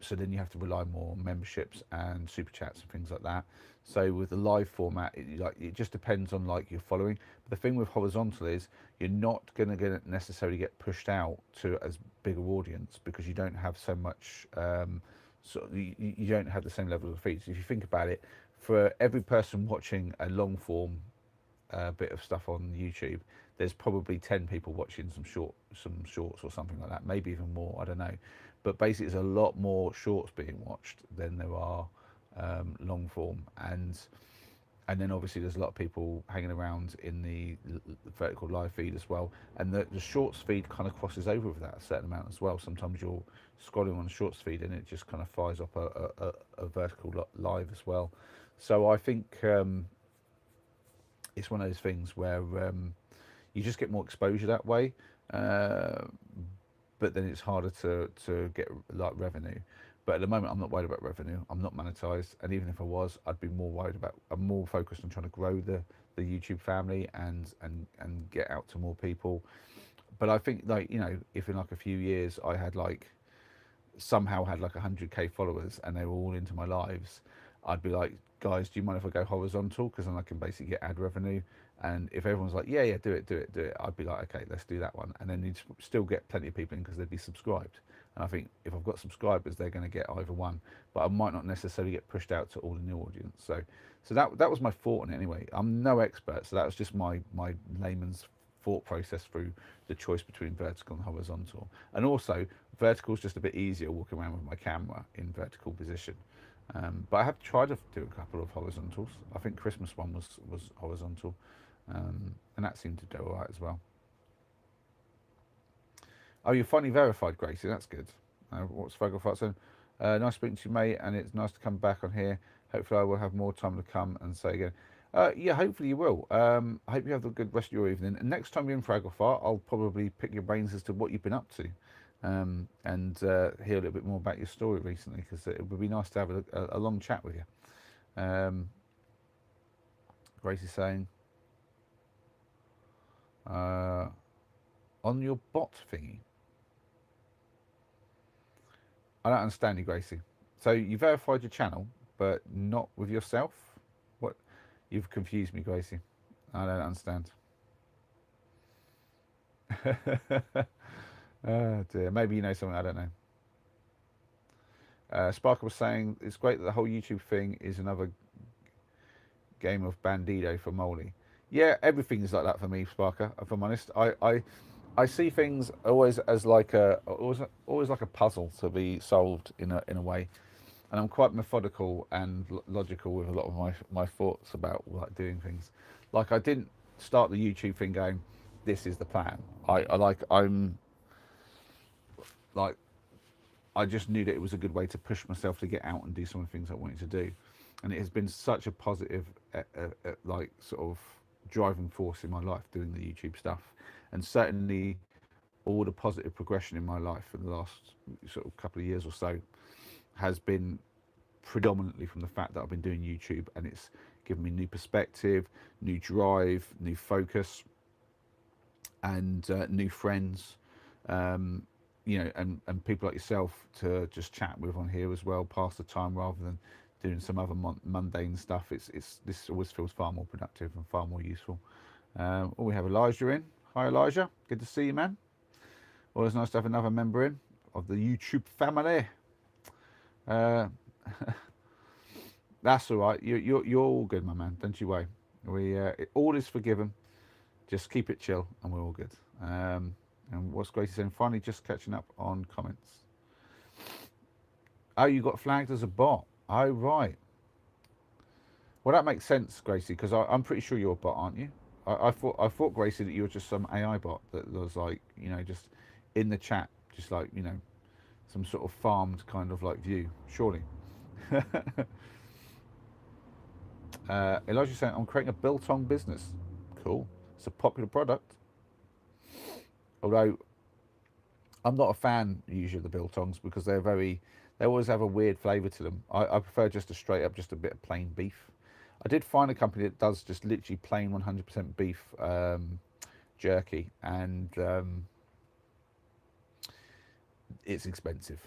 so then you have to rely more on memberships and super chats and things like that. So with the live format, it just depends on like your following. But the thing with horizontal is you're not going to get necessarily get pushed out to as bigger audience because you don't have so much. So you don't have the same level of feeds. If you think about it, for every person watching a long form bit of stuff on YouTube, there's probably 10 people watching some shorts or something like that, maybe even more. I don't know, but basically, there's a lot more shorts being watched than there are long form, and then obviously there's a lot of people hanging around in the vertical live feed as well, and the shorts feed kind of crosses over with that a certain amount as well. Sometimes you're scrolling on the shorts feed and it just kind of fires up a vertical live as well. So I think it's one of those things where you just get more exposure that way, uh, but then it's harder to get like revenue. But at the moment, I'm not worried about revenue. I'm not monetized, and even if I was, I'd be more worried about. I'm more focused on trying to grow the YouTube family and get out to more people. But I think like if in like a few years I had like somehow had like 100K followers and they were all into my lives, I'd be like, guys, do you mind if I go horizontal? Because then I can basically get ad revenue. And if everyone's like, yeah, yeah, do it, do it, do it, I'd be like, okay, let's do that one. And then you'd still get plenty of people in because they'd be subscribed. And I think if I've got subscribers, they're going to get either one, but I might not necessarily get pushed out to all the new audience. So that was my thought on it anyway. I'm no expert, so that was just my layman's thought process through the choice between vertical and horizontal. And also, vertical is just a bit easier walking around with my camera in vertical position. But I have tried to do a couple of horizontals. I think Christmas one was horizontal, and that seemed to do all right as well. Oh, you're finally verified, Gracie. That's good. What's Fagelfart saying? Nice speaking to you, mate, and it's nice to come back on here. Hopefully, I will have more time to come and say again. Yeah, hopefully you will. I hope you have a good rest of your evening. And next time you're in Fraglefart, I'll probably pick your brains as to what you've been up to, and hear a little bit more about your story recently, because it would be nice to have a long chat with you. Grace is saying, on your bot thingy. I don't understand you, Gracie. So you verified your channel, but not with yourself? What? You've confused me, Gracie. I don't understand. Oh dear. Maybe you know something I don't know. Sparker was saying it's great that the whole YouTube thing is another game of Bandido for Molly. Yeah, everything is like that for me, Sparker. If I'm honest, I see things always as like always like a puzzle to be solved in a way, and I'm quite methodical and logical with a lot of my thoughts about like doing things. Like I didn't start the YouTube thing going, this is the plan. I'm like I just knew that it was a good way to push myself to get out and do some of the things I wanted to do. and it has been such a positive, like sort of driving force in my life doing the YouTube stuff, and certainly all the positive progression in my life for the last sort of couple of years or so has been predominantly from the fact that I've been doing YouTube, and it's given me new perspective, new drive, new focus, and new friends, um, and people like yourself to just chat with on here as well, pass the time rather than doing some other mundane stuff. It's this always feels far more productive and far more useful. We have Elijah in. Hi, Elijah. Good to see you, man. Always nice to have another member in of the YouTube family. Uh, that's all right. You're all good, my man. Don't you worry. All is forgiven. Just keep it chill, and we're all good. And what's Gracie saying? Finally, just catching up on comments. Oh, you got flagged as a bot. Oh, right. Well, that makes sense, Gracie, because I'm pretty sure you're a bot, aren't you? I thought, Gracie, that you were just some AI bot that was like, just in the chat, just like, some sort of farmed kind of like view. Surely. Elijah's saying, I'm creating a biltong business. Cool. It's a popular product. Although I'm not a fan usually of the biltongs because they always have a weird flavour to them. I prefer just a straight up, just a bit of plain beef. I did find a company that does just literally plain 100% beef jerky, and it's expensive.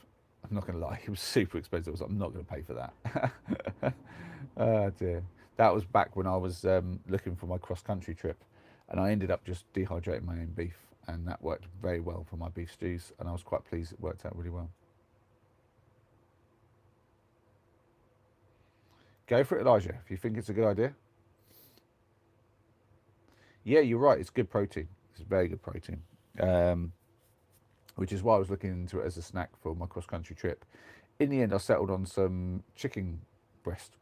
I'm not going to lie, it was super expensive. I was like, I'm not going to pay for that. Oh dear. That was back when I was looking for my cross country trip, and I ended up just dehydrating my own beef, and that worked very well for my beef stews, and I was quite pleased it worked out really well. Go for it, Elijah, if you think it's a good idea. Yeah, you're right. It's good protein. It's very good protein, which is why I was looking into it as a snack for my cross country trip. In the end, I settled on some chicken breast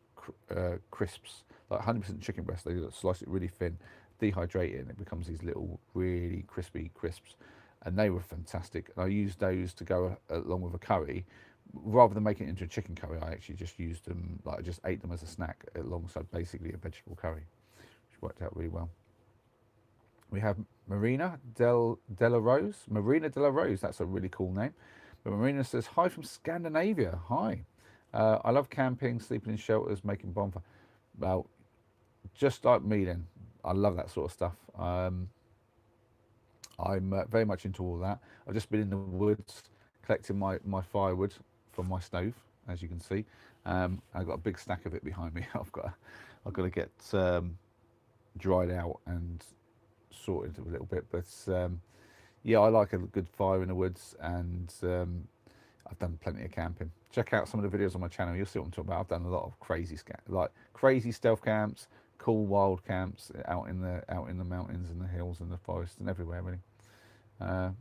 crisps, like 100% chicken breast. They slice it really thin, dehydrate it, and it becomes these little really crispy crisps. And they were fantastic. And I used those to go along with a curry. Rather than making it into a chicken curry, I actually just used them, like I just ate them as a snack alongside basically a vegetable curry, which worked out really well. We have Marina Della Rose. Marina Della Rose, that's a really cool name. But Marina says, hi from Scandinavia. Hi. I love camping, sleeping in shelters, making bonfire. Well, just like me then. I love that sort of stuff. I'm very much into all that. I've just been in the woods collecting my firewood from my stove, as you can see. I've got a big stack of it behind me. I've got to get dried out and sorted a little bit, but yeah, I like a good fire in the woods, and I've done plenty of camping. Check out some of the videos on my channel. You'll see what I'm talking about. I've done a lot of crazy stealth camps, cool wild camps out in the mountains and the hills and the forests and everywhere really.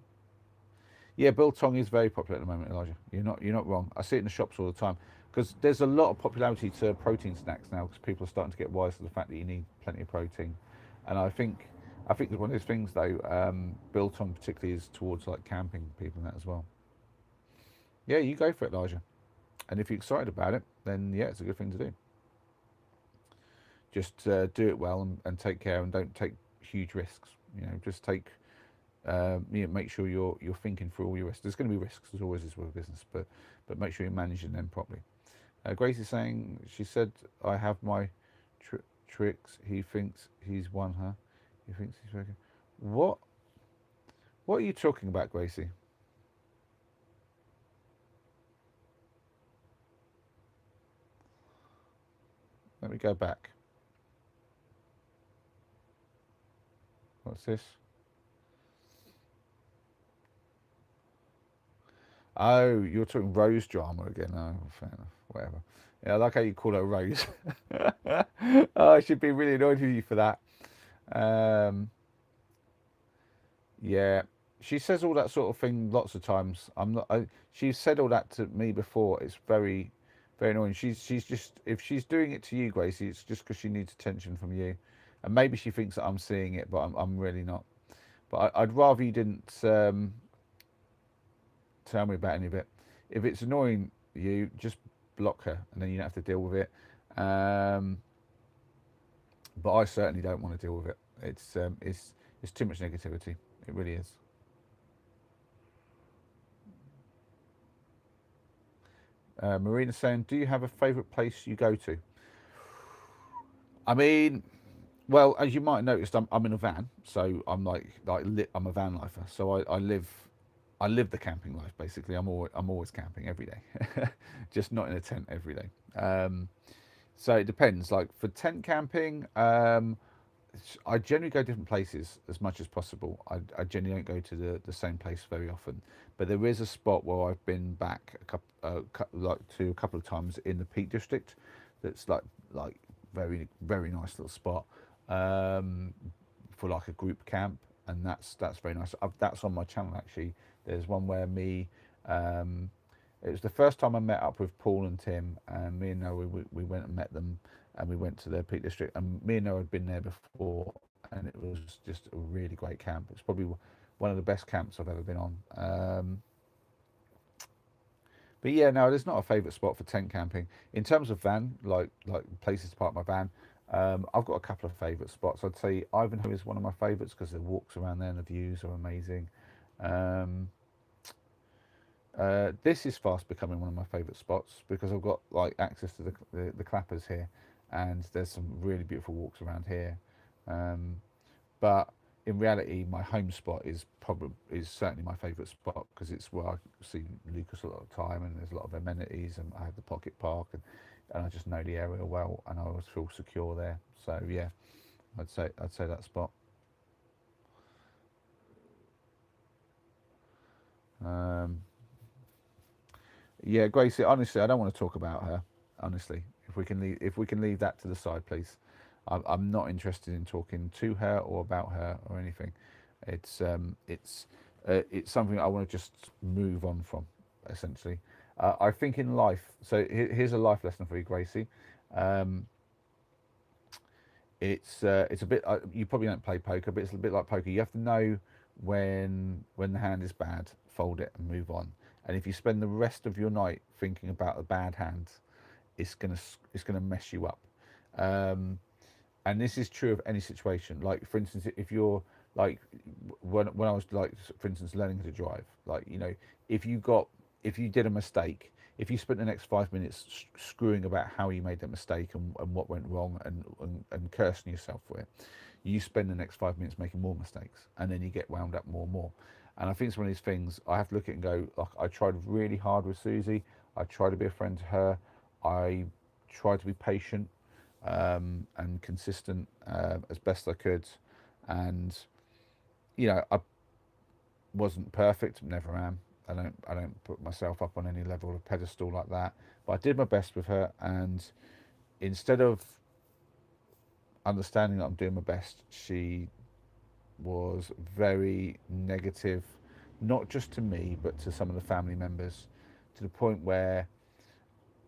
Yeah, biltong is very popular at the moment, Elijah. You're not wrong. I see it in the shops all the time because there's a lot of popularity to protein snacks now because people are starting to get wise to the fact that you need plenty of protein, and I think it's one of those things though. Biltong particularly is towards like camping people and that as well. Yeah, you go for it, Elijah. And if you're excited about it, then yeah, it's a good thing to do. Just do it well and take care, and don't take huge risks. Just take make sure you're thinking through all your risks. There's going to be risks, as always is with business, but make sure you're managing them properly. Grace is saying, she said, I have my tricks. He thinks he's won her. He thinks he's very good. What are you talking about, Gracie? Let me go back. What's this? Oh, you're talking Rose drama again. Oh, fair enough. Whatever. Yeah, I like how you call her Rose. Oh, I should be really annoyed with you for that. Yeah, she says all that sort of thing lots of times. I'm not. She's said all that to me before. It's very, very annoying. She's just, if she's doing it to you, Gracie, it's just because she needs attention from you, and maybe she thinks that I'm seeing it, but I'm really not. But I'd rather you didn't tell me about any of it. If it's annoying you, just block her, and then you don't have to deal with it. Um, but I certainly don't want to deal with it. It's too much negativity. It really is. Marina saying, "Do you have a favourite place you go to?" I mean, well, as you might have noticed, I'm in a van, so I'm a van lifer. So I live the camping life basically. I'm always camping every day, just not in a tent every day. So it depends. Like for tent camping, I generally go different places as much as possible. I generally don't go to the same place very often, but there is a spot where I've been back like to a couple of times in the Peak District. That's like very nice little spot um, for like a group camp, and that's very nice. That's on my channel actually. There's one where me. Um, it was the first time I met up with Paul and Tim, and me and Noah, we went and met them, and we went to the Peak District, and me and Noah had been there before, and it was just a really great camp. It's probably one of the best camps I've ever been on. But yeah, no, there's not a favourite spot for tent camping. In terms of van, like places to park my van, I've got a couple of favourite spots. I'd say Ivanhoe is one of my favourites because the walks around there and the views are amazing. Um, this is fast becoming one of my favourite spots because I've got like access to the clappers here, and there's some really beautiful walks around here. Um, but in reality, my home spot is certainly my favourite spot because it's where I see Lucas a lot of the time, and there's a lot of amenities, and I have the pocket park, and I just know the area well, and I always feel secure there. So yeah, I'd say that spot. Um, Yeah, Gracie. Honestly, I don't want to talk about her. Honestly, if we can leave that to the side, please. I'm not interested in talking to her or about her or anything. It's um, it's it's something I want to just move on from, essentially. I think in life. So here's a life lesson for you, Gracie. Um, it's a bit. You probably don't play poker, but it's a bit like poker. You have to know when the hand is bad, fold it and move on. And if you spend the rest of your night thinking about a bad hand, it's gonna mess you up. Um, and this is true of any situation. Like for instance, if you're like when I was like for instance learning to drive, like if you got if you did a mistake, if you spent the next 5 minutes screwing about how you made that mistake and what went wrong and cursing yourself for it, you spend the next 5 minutes making more mistakes, and then you get wound up more and more. And I think it's one of these things I have to look at and go, like, I tried really hard with Susie. I tried to be a friend to her. I tried to be patient and consistent as best I could. And I wasn't perfect, never am. I don't put myself up on any level of pedestal like that. But I did my best with her, and instead of understanding that I'm doing my best, she was very negative, not just to me, but to some of the family members, to the point where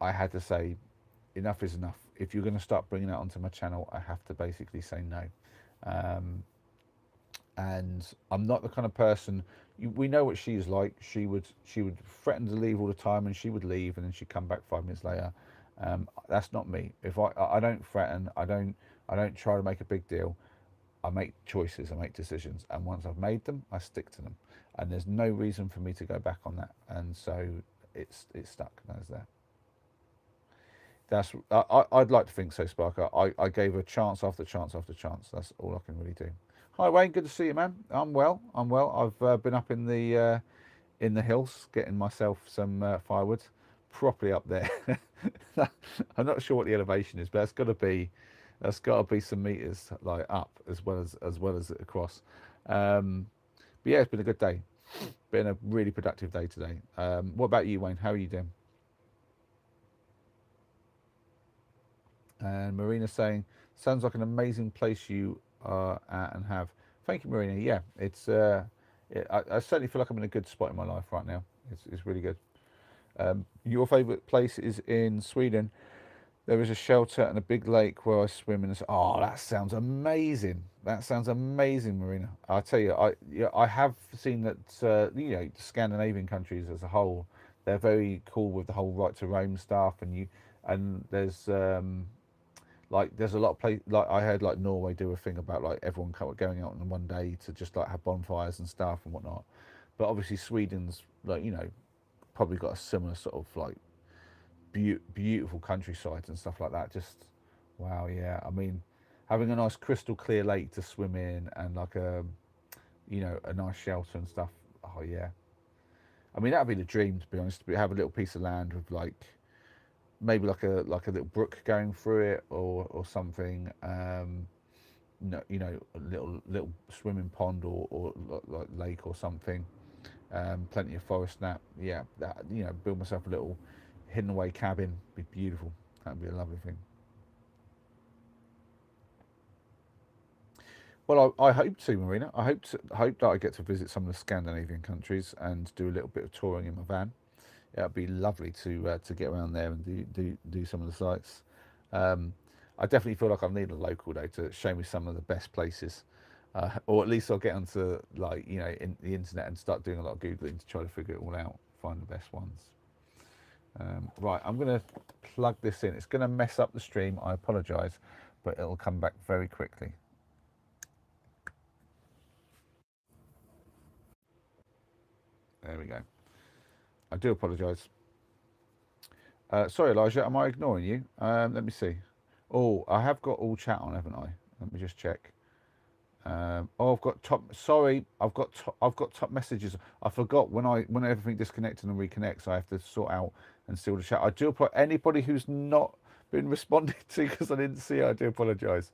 I had to say, enough is enough. If you're going to start bringing that onto my channel, I have to basically say no. Um, and I'm not the kind of person. We know what she's like. She would threaten to leave all the time, and she would leave, and then she'd come back 5 minutes later. That's not me. If I don't threaten, I don't try to make a big deal. I make choices, I make decisions, and once I've made them, I stick to them. And there's no reason for me to go back on that. And so it's stuck. That's there. I'd like to think so, Sparker. I gave her chance after chance after chance. That's all I can really do. Hi Wayne, good to see you, man. I'm well. I'm well. I've been up in the hills getting myself some firewood, properly up there. I'm not sure what the elevation is, but that's got to be some meters like up as well as across. Um, but yeah, it's been a good day. Been a really productive day today. What about you, Wayne? How are you doing? And Marina saying, sounds like an amazing place you are at and have. Thank you, Marina. Yeah, I certainly feel like I'm in a good spot in my life right now. It's really good. Your favourite place is in Sweden. There is a shelter and a big lake where I swim in. Oh, that sounds amazing. That sounds amazing, Marina. I tell you, I have seen that Scandinavian countries as a whole, they're very cool with the whole right to roam stuff, and there's Like there's a lot of place. Like I heard like Norway do a thing about like everyone going out on one day to just like have bonfires and stuff and whatnot. But obviously Sweden's like probably got a similar sort of like beautiful countryside and stuff like that. Just wow, yeah. I mean, having a nice crystal clear lake to swim in and like a nice shelter and stuff. Oh yeah. I mean, that'd be the dream to be honest. To have a little piece of land with like maybe like a little brook going through it or something. No, a little swimming pond or like lake or something. Plenty of forest nap. Yeah, that build myself a little hidden away cabin. Be beautiful. That'd be a lovely thing. Well, I hope to, Marina. I hope that I get to visit some of the Scandinavian countries and do a little bit of touring in my van. Yeah, it'd be lovely to get around there and do some of the sites. Um, I definitely feel like I need a local though to show me some of the best places, or at least I'll get onto like in the internet and start doing a lot of googling to try to figure it all out, find the best ones. Right, I'm gonna plug this in. It's gonna mess up the stream. I apologise, but it'll come back very quickly. There we go. I do apologise. Sorry, Elijah. Am I ignoring you? Let me see. Oh, I have got all chat on, haven't I? Let me just check. Oh, I've got top. Sorry, I've got top messages. I forgot when everything disconnects and reconnects, I have to sort out and see all the chat. I do apologize. Anybody who's not been responded to because I didn't see it, I do apologise.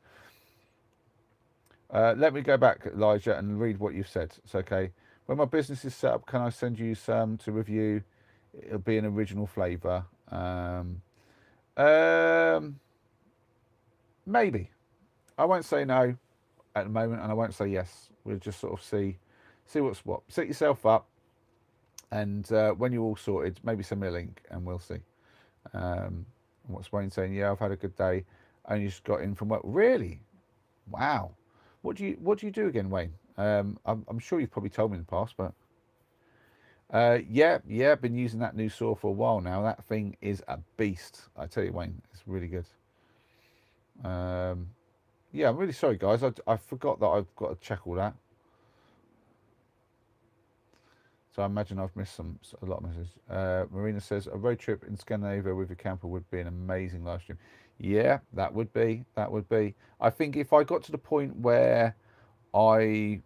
Let me go back, Elijah, and read what you've said. It's okay. When my business is set up, can I send you some to review? It'll be an original flavour. Um, maybe. I won't say no at the moment, and I won't say yes. We'll just sort of see what's what. Set yourself up, and when you're all sorted, maybe send me a link, and we'll see. What's Wayne saying? Yeah, I've had a good day. Only just got in from work. Really? Wow. What do you do again, Wayne? I'm sure you've probably told me in the past, but yeah, been using that new saw for a while now. That thing is a beast. I tell you, Wayne, it's really good. Um, yeah, I'm really sorry, guys. I forgot that I've got to check all that. So I imagine I've missed a lot of messages. Marina says a road trip in Scandinavia with your camper would be an amazing live stream. Yeah, that would be. That would be. I think if I got to the point where I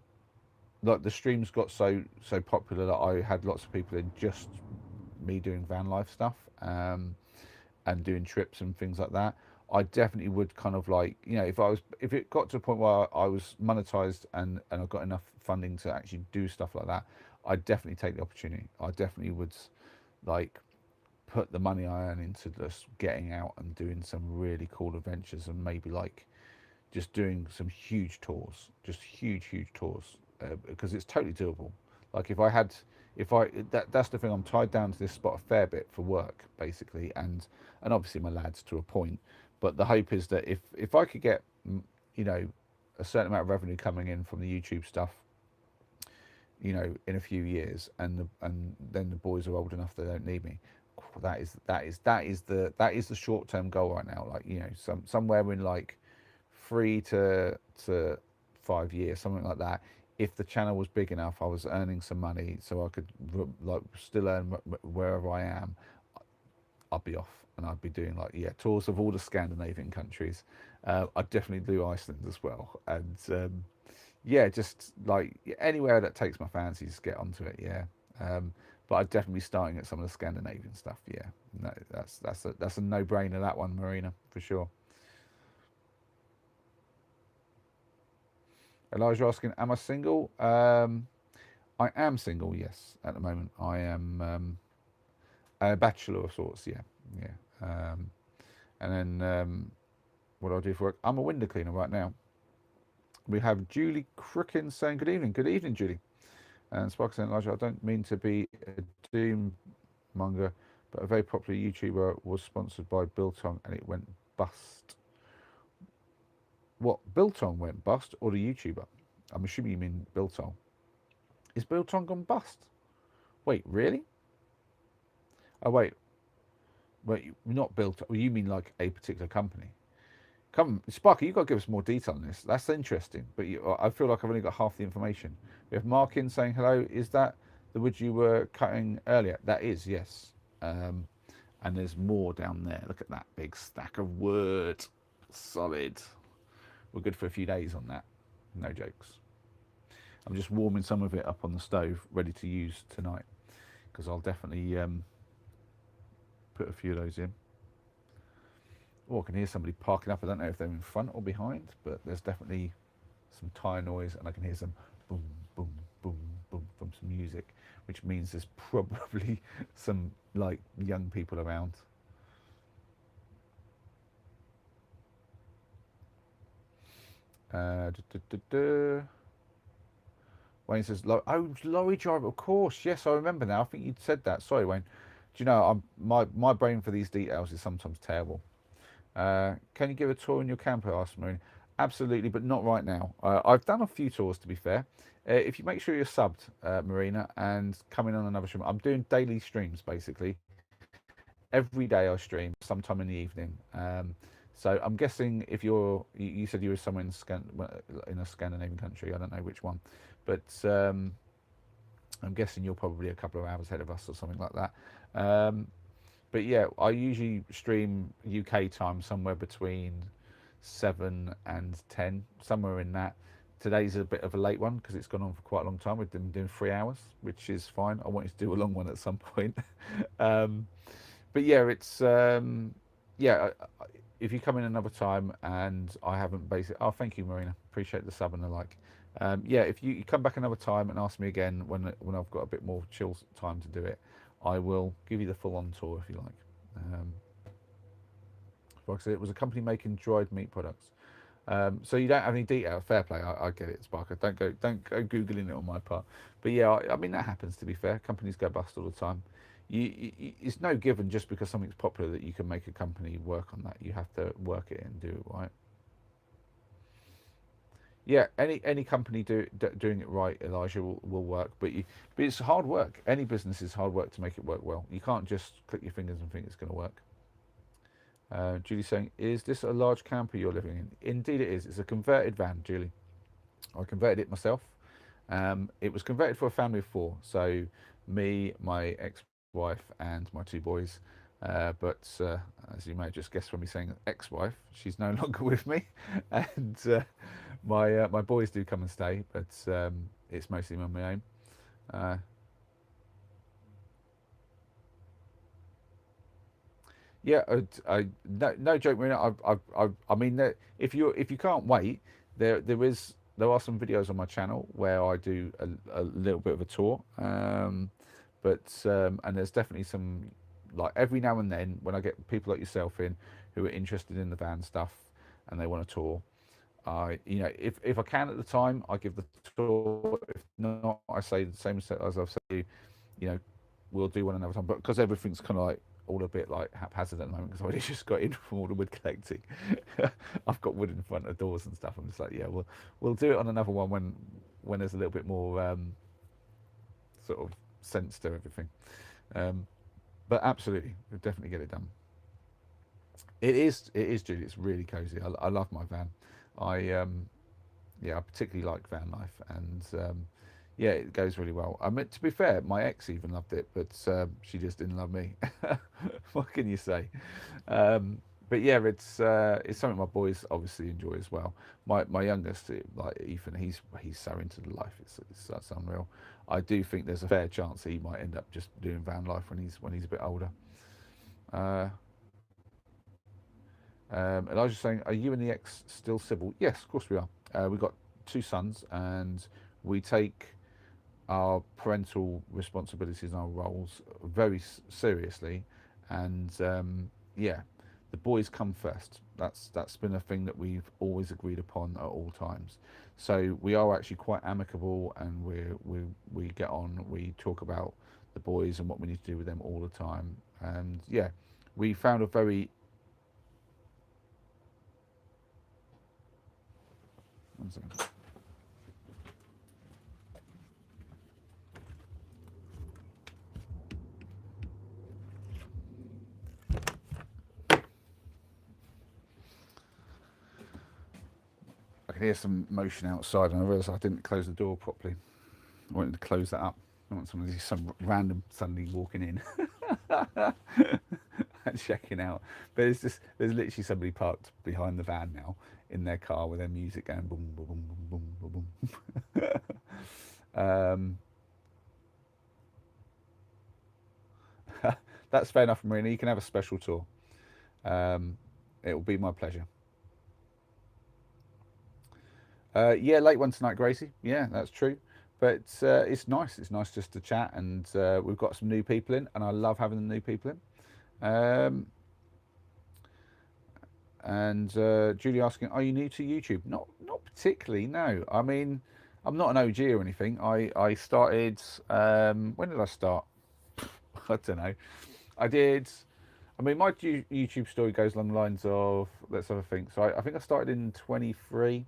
like the streams got so popular that I had lots of people in just me doing van life stuff and doing trips and things like that. I definitely would kind of like if it got to a point where I was monetized and I got enough funding to actually do stuff like that, I'd definitely take the opportunity. I definitely would like put the money I earn into just getting out and doing some really cool adventures and maybe like just doing some huge tours, just huge tours, because it's totally doable. Like if I that's the thing. I'm tied down to this spot a fair bit for work, basically, and obviously my lads to a point. But the hope is that if I could get you know a certain amount of revenue coming in from the YouTube stuff, in a few years, and then the boys are old enough they don't need me. That is the short term goal right now. Like somewhere in like 3 to 5 years, something like that. If the channel was big enough, I was earning some money, so I could like still earn wherever I am. I'd be off and I'd be doing like tours of all the Scandinavian countries. I'd definitely do Iceland as well, and just like anywhere that takes my fancy, just get onto it. Yeah, but I'd definitely be starting at some of the Scandinavian stuff. Yeah, no, that's a no brainer, that one, Marina, for sure. Elijah asking, am I single? I am single, yes, at the moment. I am a bachelor of sorts, yeah. Yeah. And then what do I do for work? I'm a window cleaner right now. We have Julie Cricken saying, good evening. Good evening, Julie. And Spark saying, Elijah, I don't mean to be a doom monger, but a very popular YouTuber was sponsored by Biltong and it went bust. What, Biltong went bust or the YouTuber? I'm assuming you mean Biltong. Is Biltong gone bust? Wait, really? Oh, wait, not Biltong. You mean like a particular company? Come, Sparky, you've got to give us more detail on this. That's interesting, but I feel like I've only got half the information. We have Markin saying hello. Is that the wood you were cutting earlier? That is, yes. And there's more down there. Look at that big stack of wood. Solid. We're good for a few days on that. No jokes. I'm just warming some of it up on the stove, ready to use tonight, because I'll definitely put a few of those in. Oh, I can hear somebody parking up. I don't know if they're in front or behind, but there's definitely some tyre noise, and I can hear some boom, boom, boom, boom from some music, which means there's probably some like young people around. Wayne says, "Oh, lorry driver, of course. Yes, I remember now. I think you'd said that. Sorry, Wayne. Do you know, my brain for these details is sometimes terrible. Can you give a tour in your camper?" asked Marina. Absolutely, but not right now. I've done a few tours, to be fair. If you make sure you're subbed, Marina, and come in on another stream. I'm doing daily streams, basically. Every day I stream, sometime in the evening. So I'm guessing if you said you were somewhere in a Scandinavian country, I don't know which one, but I'm guessing you're probably a couple of hours ahead of us or something like that. But yeah, I usually stream UK time somewhere between 7 and 10, somewhere in that. Today's a bit of a late one because it's gone on for quite a long time. We've been doing 3 hours, which is fine. I wanted to do a long one at some point. But yeah, it's yeah. If you come in another time and I haven't basically, oh, thank you, Marina. Appreciate the sub and the like. Yeah, if you come back another time and ask me again when I've got a bit more chill time to do it, I will give you the full-on tour if you like. Like I said, it was a company making dried meat products. So you don't have any detail. Fair play. I get it, Sparker. Don't go googling it on my part. But yeah, I mean that happens. To be fair, companies go bust all the time. It's no given just because something's popular that you can make a company work on that. You have to work it and do it right. Yeah, any company doing it right, Elijah, will work. But it's hard work. Any business is hard work to make it work well. You can't just click your fingers and think it's going to work. Julie's saying, is this a large camper you're living in? Indeed it is. It's a converted van, Julie. I converted it myself. It was converted for a family of 4. So me, my ex-wife and my 2 boys. But as you may have just guessed from me saying ex-wife, she's no longer with me. And my boys do come and stay, but it's mostly on my own. Yeah, no joke, Marina. I mean, if you can't wait, there are some videos on my channel where I do a little bit of a tour. And there's definitely some, like every now and then when I get people like yourself in who are interested in the van stuff and they want a tour, if I can at the time, I give the tour. If not, I say the same as I've said. We'll do one another time. But because everything's kind of like all a bit like haphazard at the moment, because I just got in from all the wood collecting. I've got wood in front of doors and stuff. I'm just like, yeah, we'll do it on another one when there's a little bit more sort of sense to everything. But absolutely, we'll definitely get it done. It is, Judy. It's really cozy. I love my van. I particularly like van life, and yeah, it goes really well. I mean, to be fair, my ex even loved it, but she just didn't love me. What can you say? But yeah, it's something my boys obviously enjoy as well. My youngest, like Ethan, he's so into the life. That's unreal. I do think there's a fair chance he might end up just doing van life when he's a bit older. Elijah's saying, are you and the ex still civil? Yes, of course we are. We've got 2 sons, and we take our parental responsibilities and our roles very seriously. And yeah, the boys come first. That's been a thing that we've always agreed upon at all times. So we are actually quite amicable, and we get on. We talk about the boys and what we need to do with them all the time. And yeah, we found a very one second. could hear some motion outside, and I realised I didn't close the door properly. I wanted to close that up. I don't want somebody, some random suddenly walking in and checking out. But it's just there's literally somebody parked behind the van now in their car with their music going boom, boom, boom, boom, boom, boom, boom. That's fair enough, Marina. You can have a special tour. It will be my pleasure. Yeah, late one tonight, Gracie. Yeah, that's true. But it's nice. It's nice just to chat, and we've got some new people in, and I love having the new people in. And Julie asking, "Are you new to YouTube?" Not particularly. No. I mean, I'm not an OG or anything. I started. When did I start? I don't know. I did. I mean, my YouTube story goes along the lines of, let's have a think. So I think I started in 23,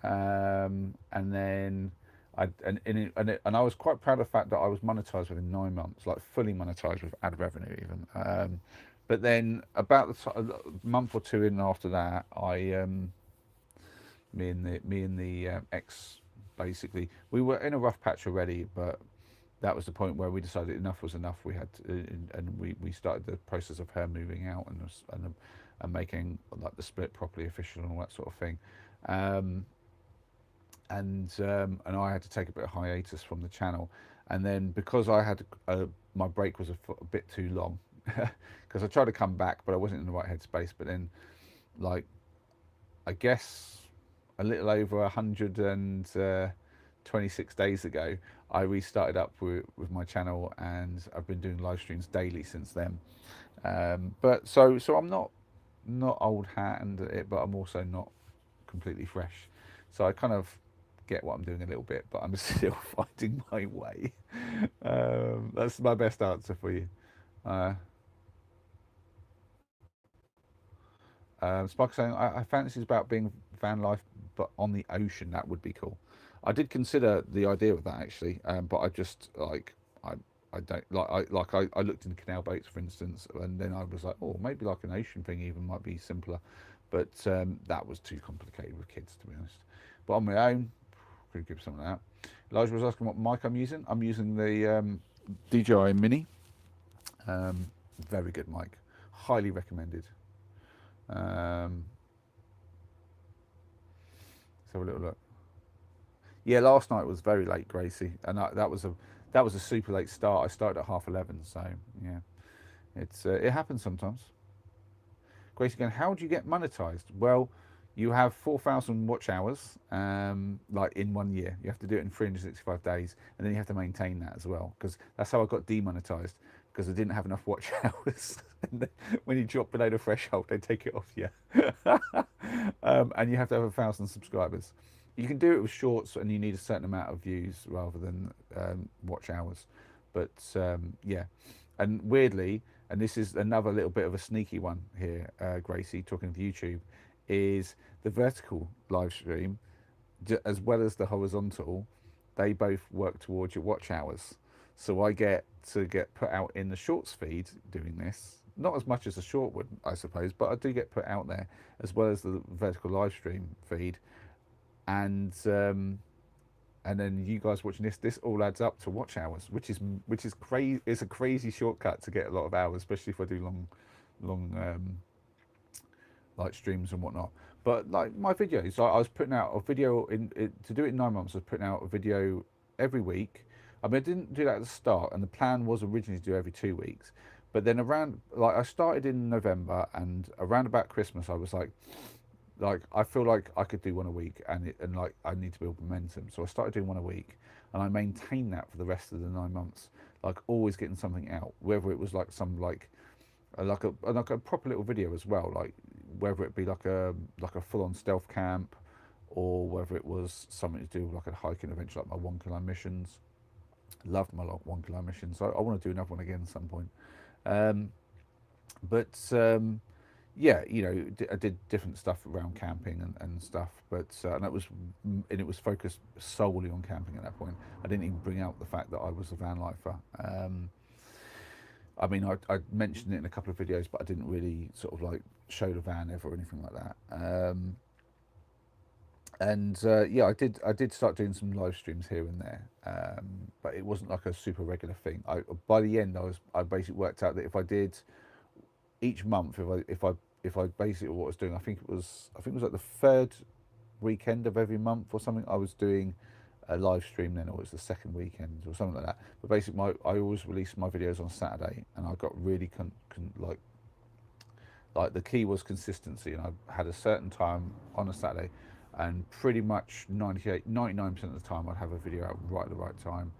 and then and I was quite proud of the fact that I was monetized within 9 months, like fully monetized with ad revenue even. But then about a month or two in after that, me and the ex, basically, we were in a rough patch already, but that was the point where we decided enough was enough. We had to, and we started the process of her moving out and making like the split properly official and all that sort of thing. Um, and I had to take a bit of hiatus from the channel, and then because I had my break was a bit too long, because I tried to come back, but I wasn't in the right headspace. But then, like, I guess a little over 126 days ago, I restarted up with my channel, and I've been doing live streams daily since then. But so I'm not old hat and it, but I'm also not completely fresh. So I kind of get what I'm doing a little bit, but I'm still finding my way. That's my best answer for you. Uh, Spark saying, I fancies about being van life, but on the ocean. That would be cool. I did consider the idea of that actually, but I just like I I don't I looked into canal boats for instance, and then I was like, oh, maybe like an ocean thing even might be simpler, but that was too complicated with kids to be honest. But on my own, could give something out. Elijah was asking what mic I'm using. I'm using the DJI Mini. Um, Very good mic, highly recommended. Um, let's have a little look. Yeah, last night was very late, Gracie, and that was a super late start. I started at 11:30, so yeah, it happens sometimes. Gracie again, how do you get monetized? Well, you have 4,000 watch hours, like in 1 year. You have to do it in 365 days, and then you have to maintain that as well, because that's how I got demonetized, because I didn't have enough watch hours. And then when you drop below the threshold, they take it off you. And you have to have 1,000 subscribers. You can do it with shorts, and you need a certain amount of views rather than watch hours. But yeah, and weirdly, and this is another little bit of a sneaky one here, Gracie, talking of YouTube, is the vertical live stream, as well as the horizontal, they both work towards your watch hours. So I get to get put out in the shorts feed doing this. Not as much as a short would, I suppose, but I do get put out there as well as the vertical live stream feed, and then you guys watching this all adds up to watch hours, which is crazy. It's a crazy shortcut to get a lot of hours, especially if I do long like streams and whatnot. But like my videos, I was putting out a video to do it in 9 months. I was putting out a video every week. I mean, I didn't do that at the start, and the plan was originally to do every 2 weeks. But then around, like, I started in November, and around about Christmas, I was like I feel like I could do one a week, and like I need to build momentum. So I started doing one a week, and I maintained that for the rest of the 9 months. Like always getting something out, whether it was like some like a proper little video as well, like whether it be like a full on stealth camp, or whether it was something to do with like a hiking adventure, like my 1 km missions. Loved my 1 km missions. I want to do another one again at some point. Um, but yeah, I did different stuff around camping and stuff, but and it was focused solely on camping at that point. I didn't even bring out the fact that I was a van lifer. I mean, I mentioned it in a couple of videos, but I didn't really sort of like show the van ever or anything like that. And yeah, I did start doing some live streams here and there, but it wasn't like a super regular thing. By the end, I basically worked out that if I did each month, if I basically what I was doing, I think it was like the third weekend of every month or something. I was doing a live stream then, or it was the second weekend or something like that. But basically, I always released my videos on Saturday, and I got really like the key was consistency, and I had a certain time on a Saturday, and pretty much 99% of the time I'd have a video out right at the right time.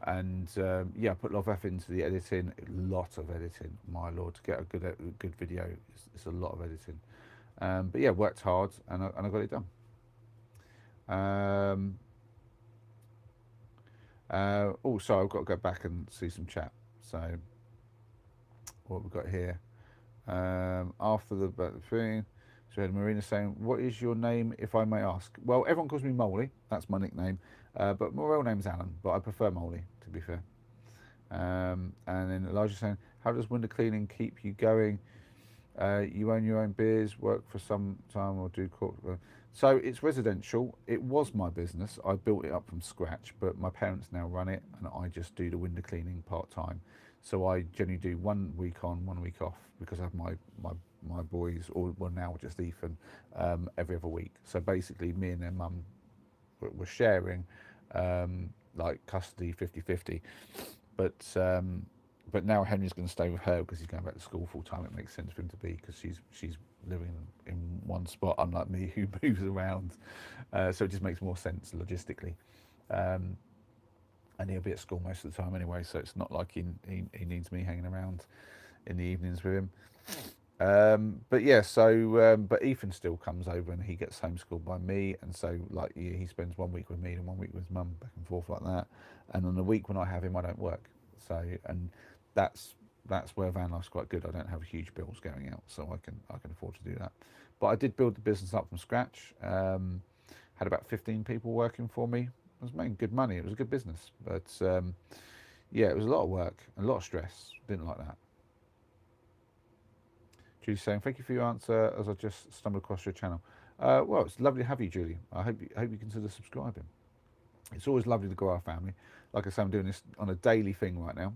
And yeah, I put a lot of effort into the editing, a lot of editing. My lord, to get a good video, it's a lot of editing. But yeah, worked hard, and I got it done. Also, I've got to go back and see some chat. So what we've got here. After the thing, so we had Marina saying, "What is your name, if I may ask?" Well, everyone calls me Molly. That's my nickname. But my real name's Alan, but I prefer Molly, to be fair. And then Elijah saying, "How does window cleaning keep you going? You own your own beers, work for some time, or do corporate." So it's residential. It was my business. I built it up from scratch, but my parents now run it, and I just do the window cleaning part time. So I generally do 1 week on, 1 week off, because I have my boys, or well now just Ethan, every other week. So basically, me and their mum were sharing like custody 50-50. But now Henry's going to stay with her because he's going back to school full time. It makes sense for him to be, because she's living in one spot, unlike me who moves around. So it just makes more sense logistically. And he'll be at school most of the time anyway, so it's not like he needs me hanging around in the evenings with him. But yeah, so but Ethan still comes over, and he gets homeschooled by me, and so like he spends 1 week with me and 1 week with his mum, back and forth like that. And on the week when I have him, I don't work. So and that's where van life's quite good. I don't have huge bills going out, so I can afford to do that. But I did build the business up from scratch. Had about 15 people working for me. I was making good money. It was a good business, but yeah, it was a lot of work, a lot of stress. Didn't like that. Julie's saying, "Thank you for your answer, as I just stumbled across your channel." Well, it's lovely to have you, Julie. I hope you consider subscribing. It's always lovely to grow our family. Like I say, I'm doing this on a daily thing right now.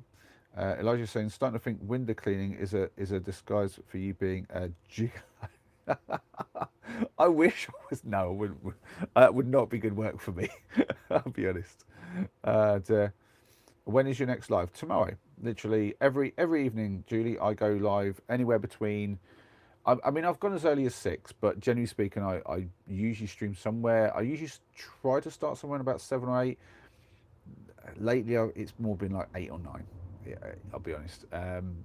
Elijah's saying, "Starting to think window cleaning is a disguise for you being a G." I wish I was. No, it would not be good work for me. I'll be honest. When is your next live? Tomorrow. Literally every evening, Julie, I go live anywhere between. I mean, I've gone as early as 6, but generally speaking, I usually stream somewhere. I usually try to start somewhere in about 7 or 8. Lately, it's more been like 8 or 9. Yeah, I'll be honest.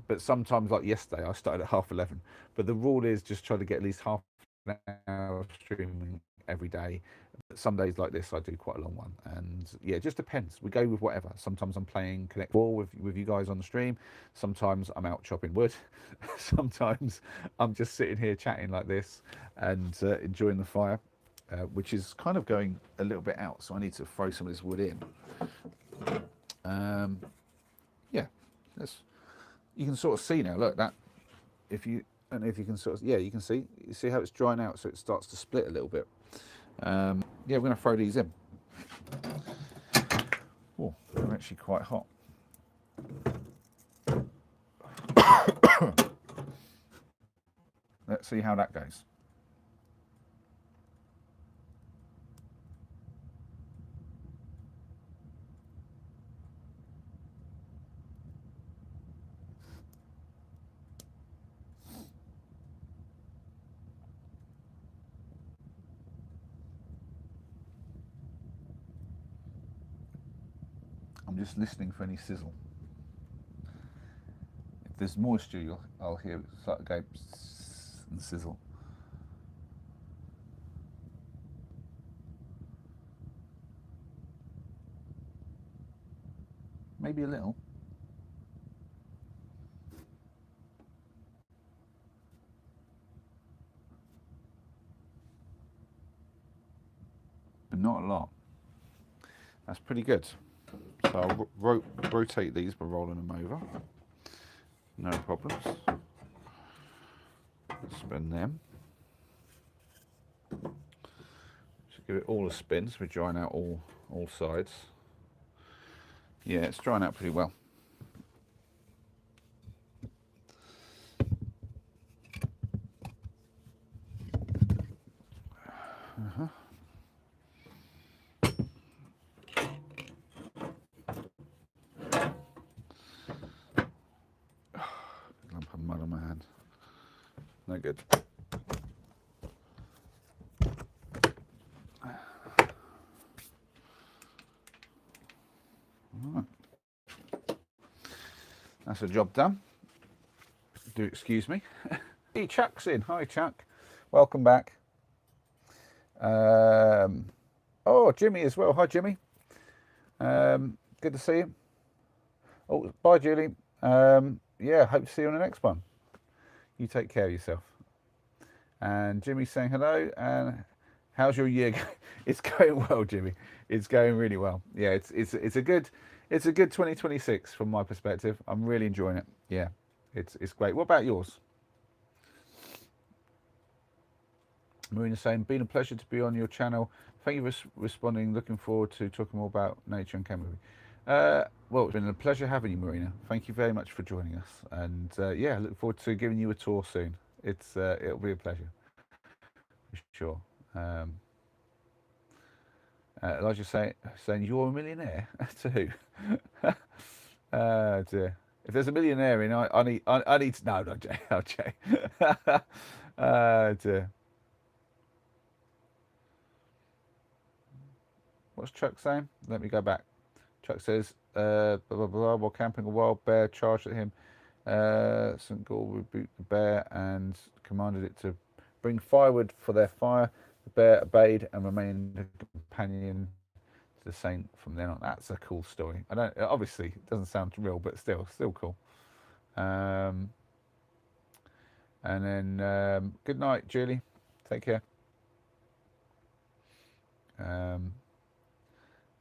But sometimes, like yesterday, I started at 11:30. But the rule is just try to get at least half an hour of streaming every day. But some days like this, I do quite a long one, and yeah, it just depends. We go with whatever. Sometimes I'm playing Connect 4 with you guys on the stream. Sometimes I'm out chopping wood. Sometimes I'm just sitting here chatting like this and enjoying the fire, which is kind of going a little bit out. So I need to throw some of this wood in. Yeah, you can sort of see now. Look, that if you can sort of, yeah, you can see how it's drying out, so it starts to split a little bit. Yeah, we're going to throw these in. Oh, they're actually quite hot. Let's see how that goes. I'm just listening for any sizzle. If there's moisture, I'll hear it start to go and sizzle. Maybe a little. But not a lot. That's pretty good. So I'll rotate these by rolling them over. No problems. Spin them. Give it all a spin so we're drying out all sides. Yeah, it's drying out pretty well. Lump of mud on my hand. No good. Right. That's a job done. Do excuse me. Hey, Chuck's in. Hi, Chuck. Welcome back. Oh, Jimmy as well. Hi, Jimmy. Good to see you. Oh, bye, Julie. Yeah, hope to see you on the next one. You take care of yourself. And Jimmy's saying hello. And how's your year going? It's going well, Jimmy. It's going really well. Yeah, it's a good 2026 from my perspective. I'm really enjoying it. Yeah, it's great. What about yours? Marina saying, been a pleasure to be on your channel. Thank you for responding. Looking forward to talking more about nature and camera. Well, it's been a pleasure having you, Marina. Thank you very much for joining us. And yeah, look forward to giving you a tour soon. It'll be a pleasure, for sure. Elijah saying, you're a millionaire? To who? Dear. If there's a millionaire in, I need to know. No, Jay. Oh, Jay. Dear. What's Chuck saying? Let me go back. Chuck says, blah, blah, blah, while camping, a wild bear charged at him. St. Gall rebuked the bear and commanded it to bring firewood for their fire. The bear obeyed and remained a companion to the saint from then on. That's a cool story. I don't, obviously, it doesn't sound real, but still cool. And then, good night, Julie. Take care.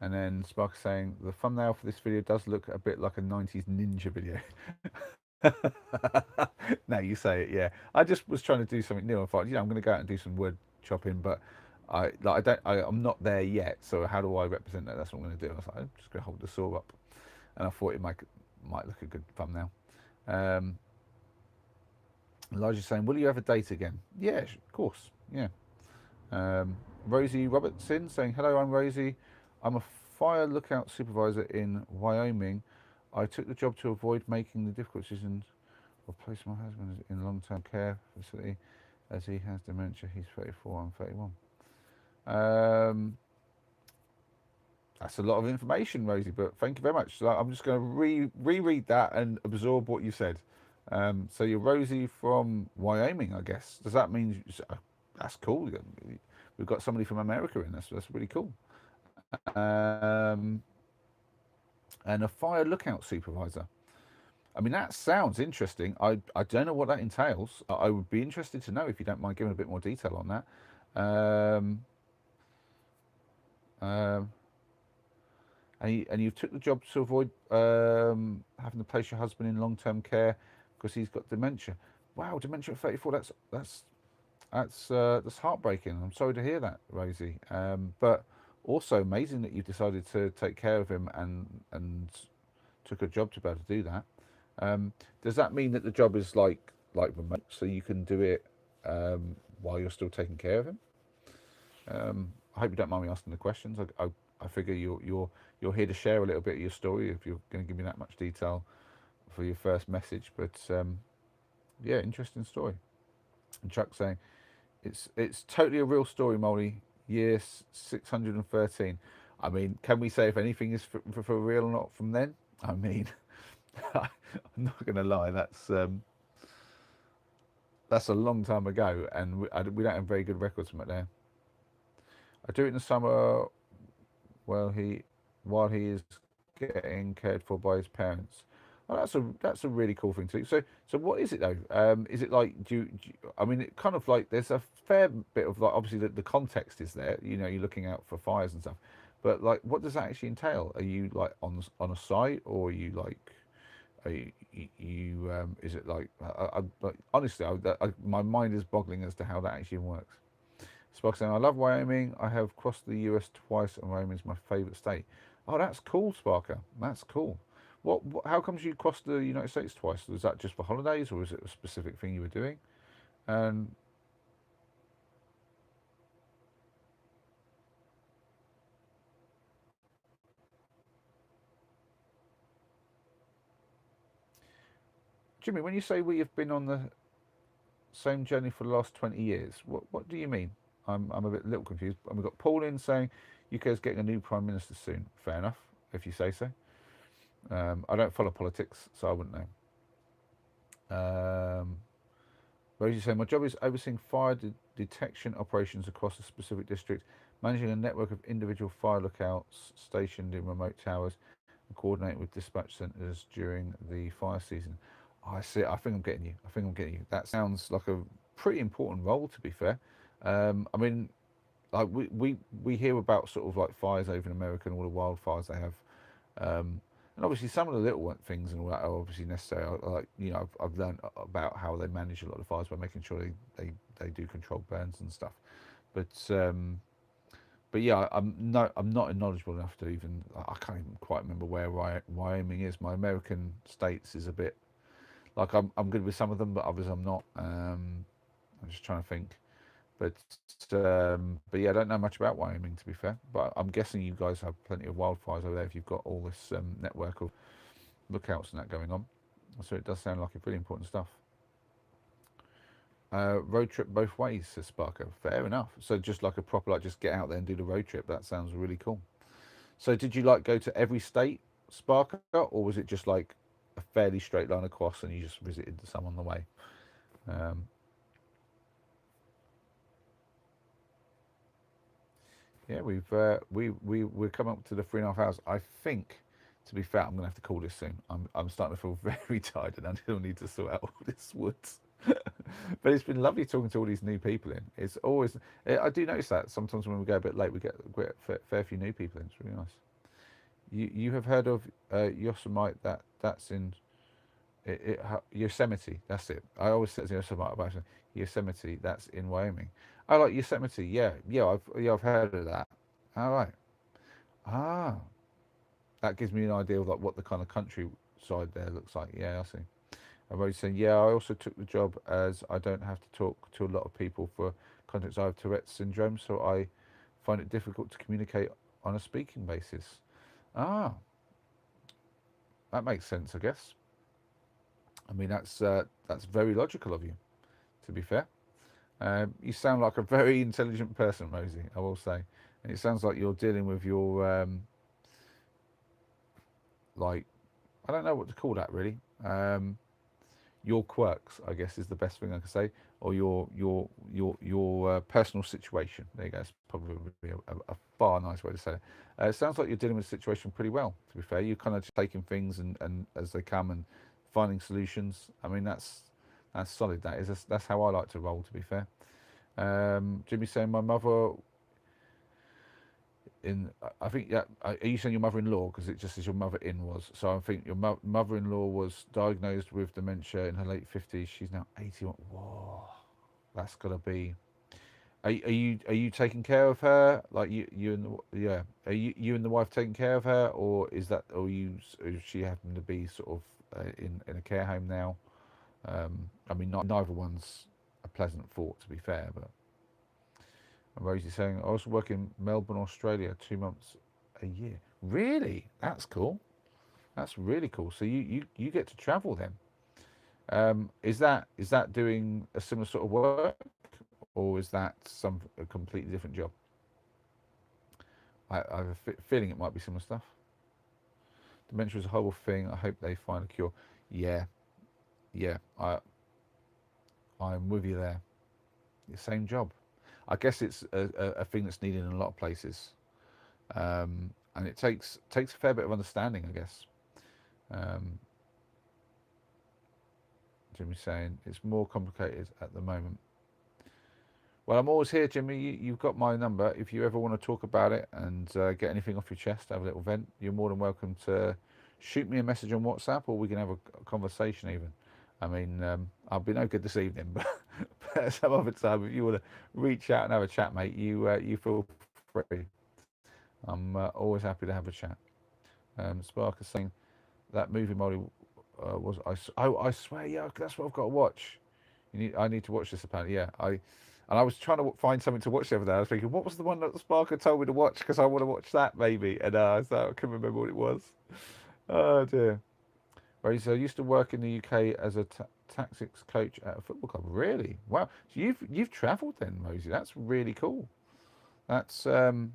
And then Spark saying, the thumbnail for this video does look a bit like a 90s ninja video. Now you say it, yeah. I just was trying to do something new. I thought, I'm going to go out and do some wood chopping, but I'm not there yet. So how do I represent that? That's what I'm going to do. I was like, I'm just going to hold the saw up, and I thought it might look a good thumbnail. Elijah's saying, will you have a date again? Yeah, of course. Yeah. Rosie Robertson saying, hello, I'm Rosie. I'm a fire lookout supervisor in Wyoming. I took the job to avoid making the difficult decision of placing my husband in a long-term care facility as he has dementia. He's 34, I'm 31. That's a lot of information, Rosie, but thank you very much. So I'm just going to reread that and absorb what you said. So you're Rosie from Wyoming, I guess. Does that mean that's cool? We've got somebody from America in this. That's really cool. And a fire lookout supervisor. I mean, that sounds interesting. I don't know what that entails. I would be interested to know if you don't mind giving a bit more detail on that. And you took the job to avoid having to place your husband in long-term care because he's got dementia. Wow, dementia at 34. That's heartbreaking. I'm sorry to hear that, Rosie. But also amazing that you decided to take care of him and took a job to be able to do that. Does that mean that the job is like remote, so you can do it while you're still taking care of him? I hope you don't mind me asking the questions. I figure you're here to share a little bit of your story if you're going to give me that much detail for your first message. But yeah, interesting story. And Chuck saying, it's totally a real story, Molly. Year 613. I mean, can we say if anything is for real or not from then? I mean, I'm not going to lie. That's a long time ago, and we don't have very good records from it there. I do it in the summer while he is getting cared for by his parents. Oh, that's a really cool thing to do. So what is it though? Is it like I mean, it kind of like there's a fair bit of like obviously the context is there. You're looking out for fires and stuff, but like what does that actually entail? Are you like on a site, or are you like is it like honestly my mind is boggling as to how that actually works. Spark saying, I love Wyoming. I have crossed the US twice, and Wyoming is my favourite state. Oh, that's cool, Sparker. That's cool. What? How comes you crossed the United States twice? Was that just for holidays, or was it a specific thing you were doing? And Jimmy, when you say we have been on the same journey for the last 20 years, what do you mean? I'm a bit little confused. And we've got Paul in saying UK is getting a new prime minister soon. Fair enough, if you say so. I don't follow politics, so I wouldn't know. Rosie saying, my job is overseeing fire detection operations across a specific district, managing a network of individual fire lookouts stationed in remote towers, and coordinating with dispatch centres during the fire season. Oh, I see. I think I'm getting you. I think I'm getting you. That sounds like a pretty important role, to be fair. I mean, like we hear about sort of like fires over in America and all the wildfires they have. And obviously, some of the little things and all that are obviously necessary. Like I've learned about how they manage a lot of fires by making sure they do controlled burns and stuff. But yeah, I'm not knowledgeable enough to even. I can't even quite remember where Wyoming is. My American states is a bit like I'm good with some of them, but others I'm not. I'm just trying to think. But yeah, I don't know much about Wyoming, to be fair. But I'm guessing you guys have plenty of wildfires over there if you've got all this network of lookouts and that going on. So it does sound like it's really important stuff. Road trip both ways, says Sparker. Fair enough. So just like a proper, like just get out there and do the road trip. That sounds really cool. So did you like go to every state, Sparker, or was it just like a fairly straight line across and you just visited some on the way? Um, Yeah, we're coming up to the 3.5 hours. I think, to be fair, I'm gonna have to call this soon. I'm starting to feel very tired, and I still need to sort out all this woods. But it's been lovely talking to all these new people in. It's always I do notice that sometimes when we go a bit late, we get a fair few new people in. It's really nice. You have heard of Yosemite? That's in Yosemite. That's it. I always say Yosemite about Yosemite. That's in Wyoming. I like Yosemite. I've heard of that. All right. Ah, that gives me an idea of like what the kind of countryside there looks like. Yeah, I see. And Rose saying, yeah, I also took the job as I don't have to talk to a lot of people for context. I have Tourette's syndrome, so I find it difficult to communicate on a speaking basis. Ah, that makes sense, I guess. I mean, that's very logical of you, to be fair. You sound like a very intelligent person, Rosie, I will say. And it sounds like you're dealing with your, like, I don't know what to call that really. Your quirks, I guess, is the best thing I can say, or your personal situation. There you go. It's probably a far nice way to say it. It sounds like you're dealing with the situation pretty well. To be fair, you're kind of just taking things and as they come and finding solutions. I mean, that's solid. That's how I like to roll. To be fair, Jimmy saying my mother in I think yeah. Are you saying your mother-in-law because it just says your mother-in was? So I think your mother-in-law was diagnosed with dementia in her late 50s. She's now 81. Whoa, that's gotta be. Are you taking care of her? Like you and the yeah. Are you and the wife taking care of her, or is that or you? Or she happen to be sort of in a care home now? I mean, neither one's a pleasant thought to be fair, but. And Rosie's saying, I also work in Melbourne, Australia, 2 months a year. Really? That's cool. That's really cool. So you get to travel then. Is that doing a similar sort of work, or is that a completely different job? I have a feeling it might be similar stuff. Dementia is a horrible thing. I hope they find a cure. Yeah, yeah. I'm with you there. The same job. I guess it's a thing that's needed in a lot of places. And it takes a fair bit of understanding, I guess. Um, Jimmy's saying it's more complicated at the moment. Well, I'm always here, Jimmy. You've got my number. If you ever want to talk about it and get anything off your chest, have a little vent, you're more than welcome to shoot me a message on WhatsApp, or we can have a conversation even. I mean, I'll be no good this evening, but some other time, if you want to reach out and have a chat, mate, you feel free. I'm always happy to have a chat. Spark is saying that movie Molly was oh, I swear, yeah, that's what I've got to watch. I need to watch this apparently. Yeah, I was trying to find something to watch the other day. I was thinking, what was the one that Sparker told me to watch? Because I want to watch that maybe. And so I couldn't remember what it was. Oh dear. Right, so I used to work in the UK as a tactics coach at a football club. Really? Wow. So you've travelled then, Mosey. That's really cool. That's um,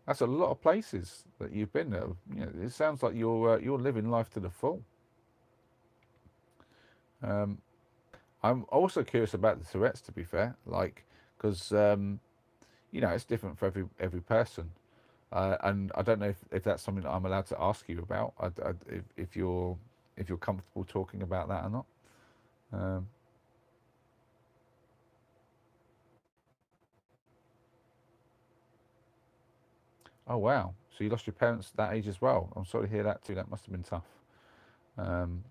that's a lot of places that you've been there. You know, it sounds like you're living life to the full. Um, I'm also curious about the Tourette's, to be fair, like because you know it's different for every person, and I don't know if that's something that I'm allowed to ask you about. If you're comfortable talking about that or not. Um, oh wow, so you lost your parents at that age as well. I'm sorry to hear that too. That must have been tough. Um,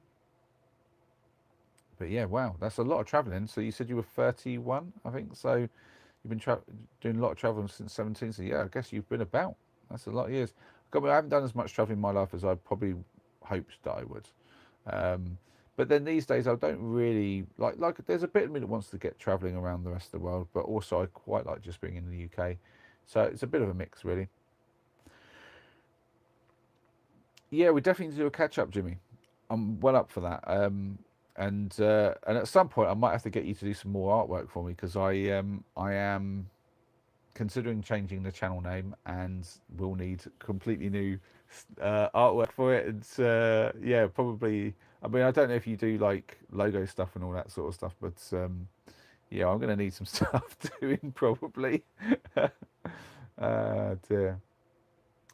but yeah, wow, that's a lot of travelling. So you said you were 31, I think. So you've been doing a lot of travelling since 17. So yeah, I guess you've been about. That's a lot of years. I haven't done as much travelling in my life as I probably hoped that I would. Um, but then these days, I don't really like. There's a bit of me that wants to get travelling around the rest of the world, but also I quite like just being in the UK. So it's a bit of a mix, really. Yeah, we definitely need to do a catch up, Jimmy. I'm well up for that. And at some point, I might have to get you to do some more artwork for me because I am considering changing the channel name and we'll need completely new artwork for it. And yeah, probably. I mean, I don't know if you do like logo stuff and all that sort of stuff, but yeah, I'm going to need some stuff doing probably. Dear.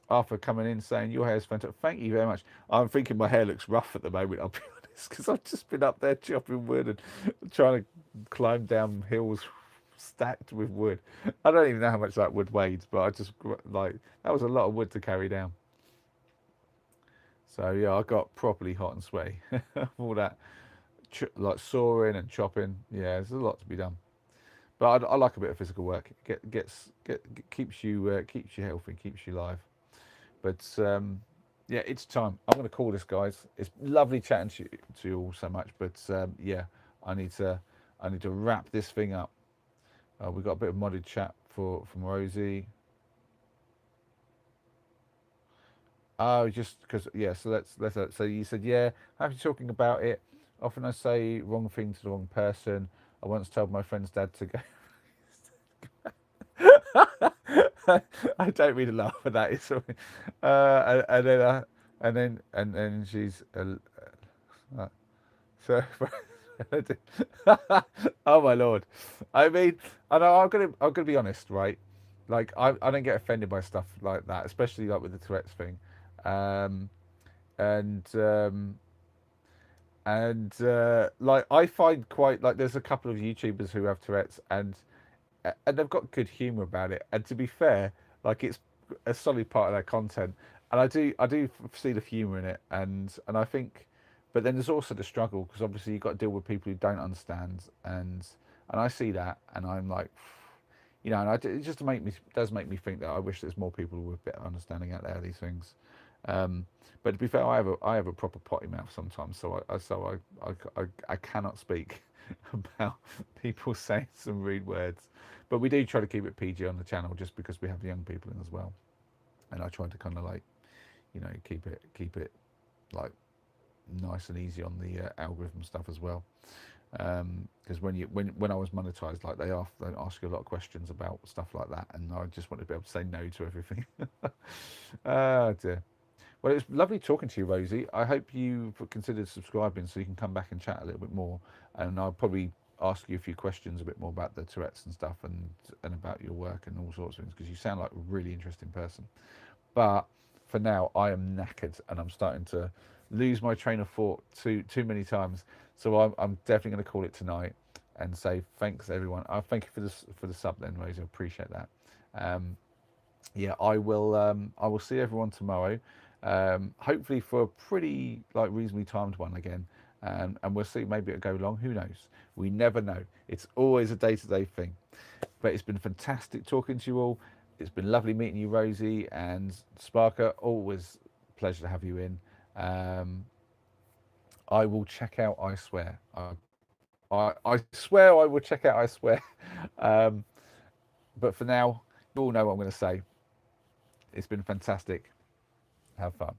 Arthur coming in saying your hair's fantastic. Thank you very much. I'm thinking my hair looks rough at the moment. I'll be honest, because I've just been up there chopping wood and trying to climb down hills stacked with wood. I don't even know how much that wood weighed, but I just like that was a lot of wood to carry down. So yeah, I got properly hot and sweaty. All that like sawing and chopping. Yeah, there's a lot to be done. But I like a bit of physical work. Keeps you healthy, keeps you alive. But yeah, it's time. I'm going to call this, guys. It's lovely chatting to you all so much. But yeah, I need to I need to wrap this thing up. We've got a bit of modded chat from Rosie. Oh, just because yeah. So let's so you said yeah. Happy talking about it. Often I say wrong thing to the wrong person. I once told my friend's dad to go. I don't really laugh at that. It's something. And then she's uh, so. Oh my lord! I mean, I know I'm gonna be honest, right? Like I don't get offended by stuff like that, especially like with the Tourette's thing, um, and um, like I find quite like there's a couple of YouTubers who have Tourette's and they've got good humour about it. And to be fair, like it's a solid part of their content, and I do see the humour in it, and I think, but then there's also the struggle because obviously you've got to deal with people who don't understand, and I see that, and I'm like, you know, and it just does make me think that I wish there's more people with better understanding out there of these things. Um, but to be fair, I have a proper potty mouth sometimes, I cannot speak about people saying some rude words. But we do try to keep it PG on the channel just because we have young people in as well, and I try to kind of like you know keep it like nice and easy on the algorithm stuff as well. Because when I was monetized, like they ask you a lot of questions about stuff like that, and I just want to be able to say no to everything. Ah dear. Well, it was lovely talking to you, Rosie. I hope you've considered subscribing so you can come back and chat a little bit more. And I'll probably ask you a few questions a bit more about the Tourette's and stuff and about your work and all sorts of things because you sound like a really interesting person. But for now, I am knackered and I'm starting to lose my train of thought too many times. So I'm definitely going to call it tonight and say thanks everyone. Thank you for the sub then, Rosie. I appreciate that. Um, yeah, I will. I will see everyone tomorrow. Hopefully for a pretty like reasonably timed one again. and we'll see. Maybe it'll go long. Who knows? We never know. It's always a day-to-day thing. But it's been fantastic talking to you all. It's been lovely meeting you, Rosie and Sparker. Always a pleasure to have you in. I will check out. I swear. I swear I will check out. I swear. But for now, you all know what I'm going to say. It's been fantastic. Have fun.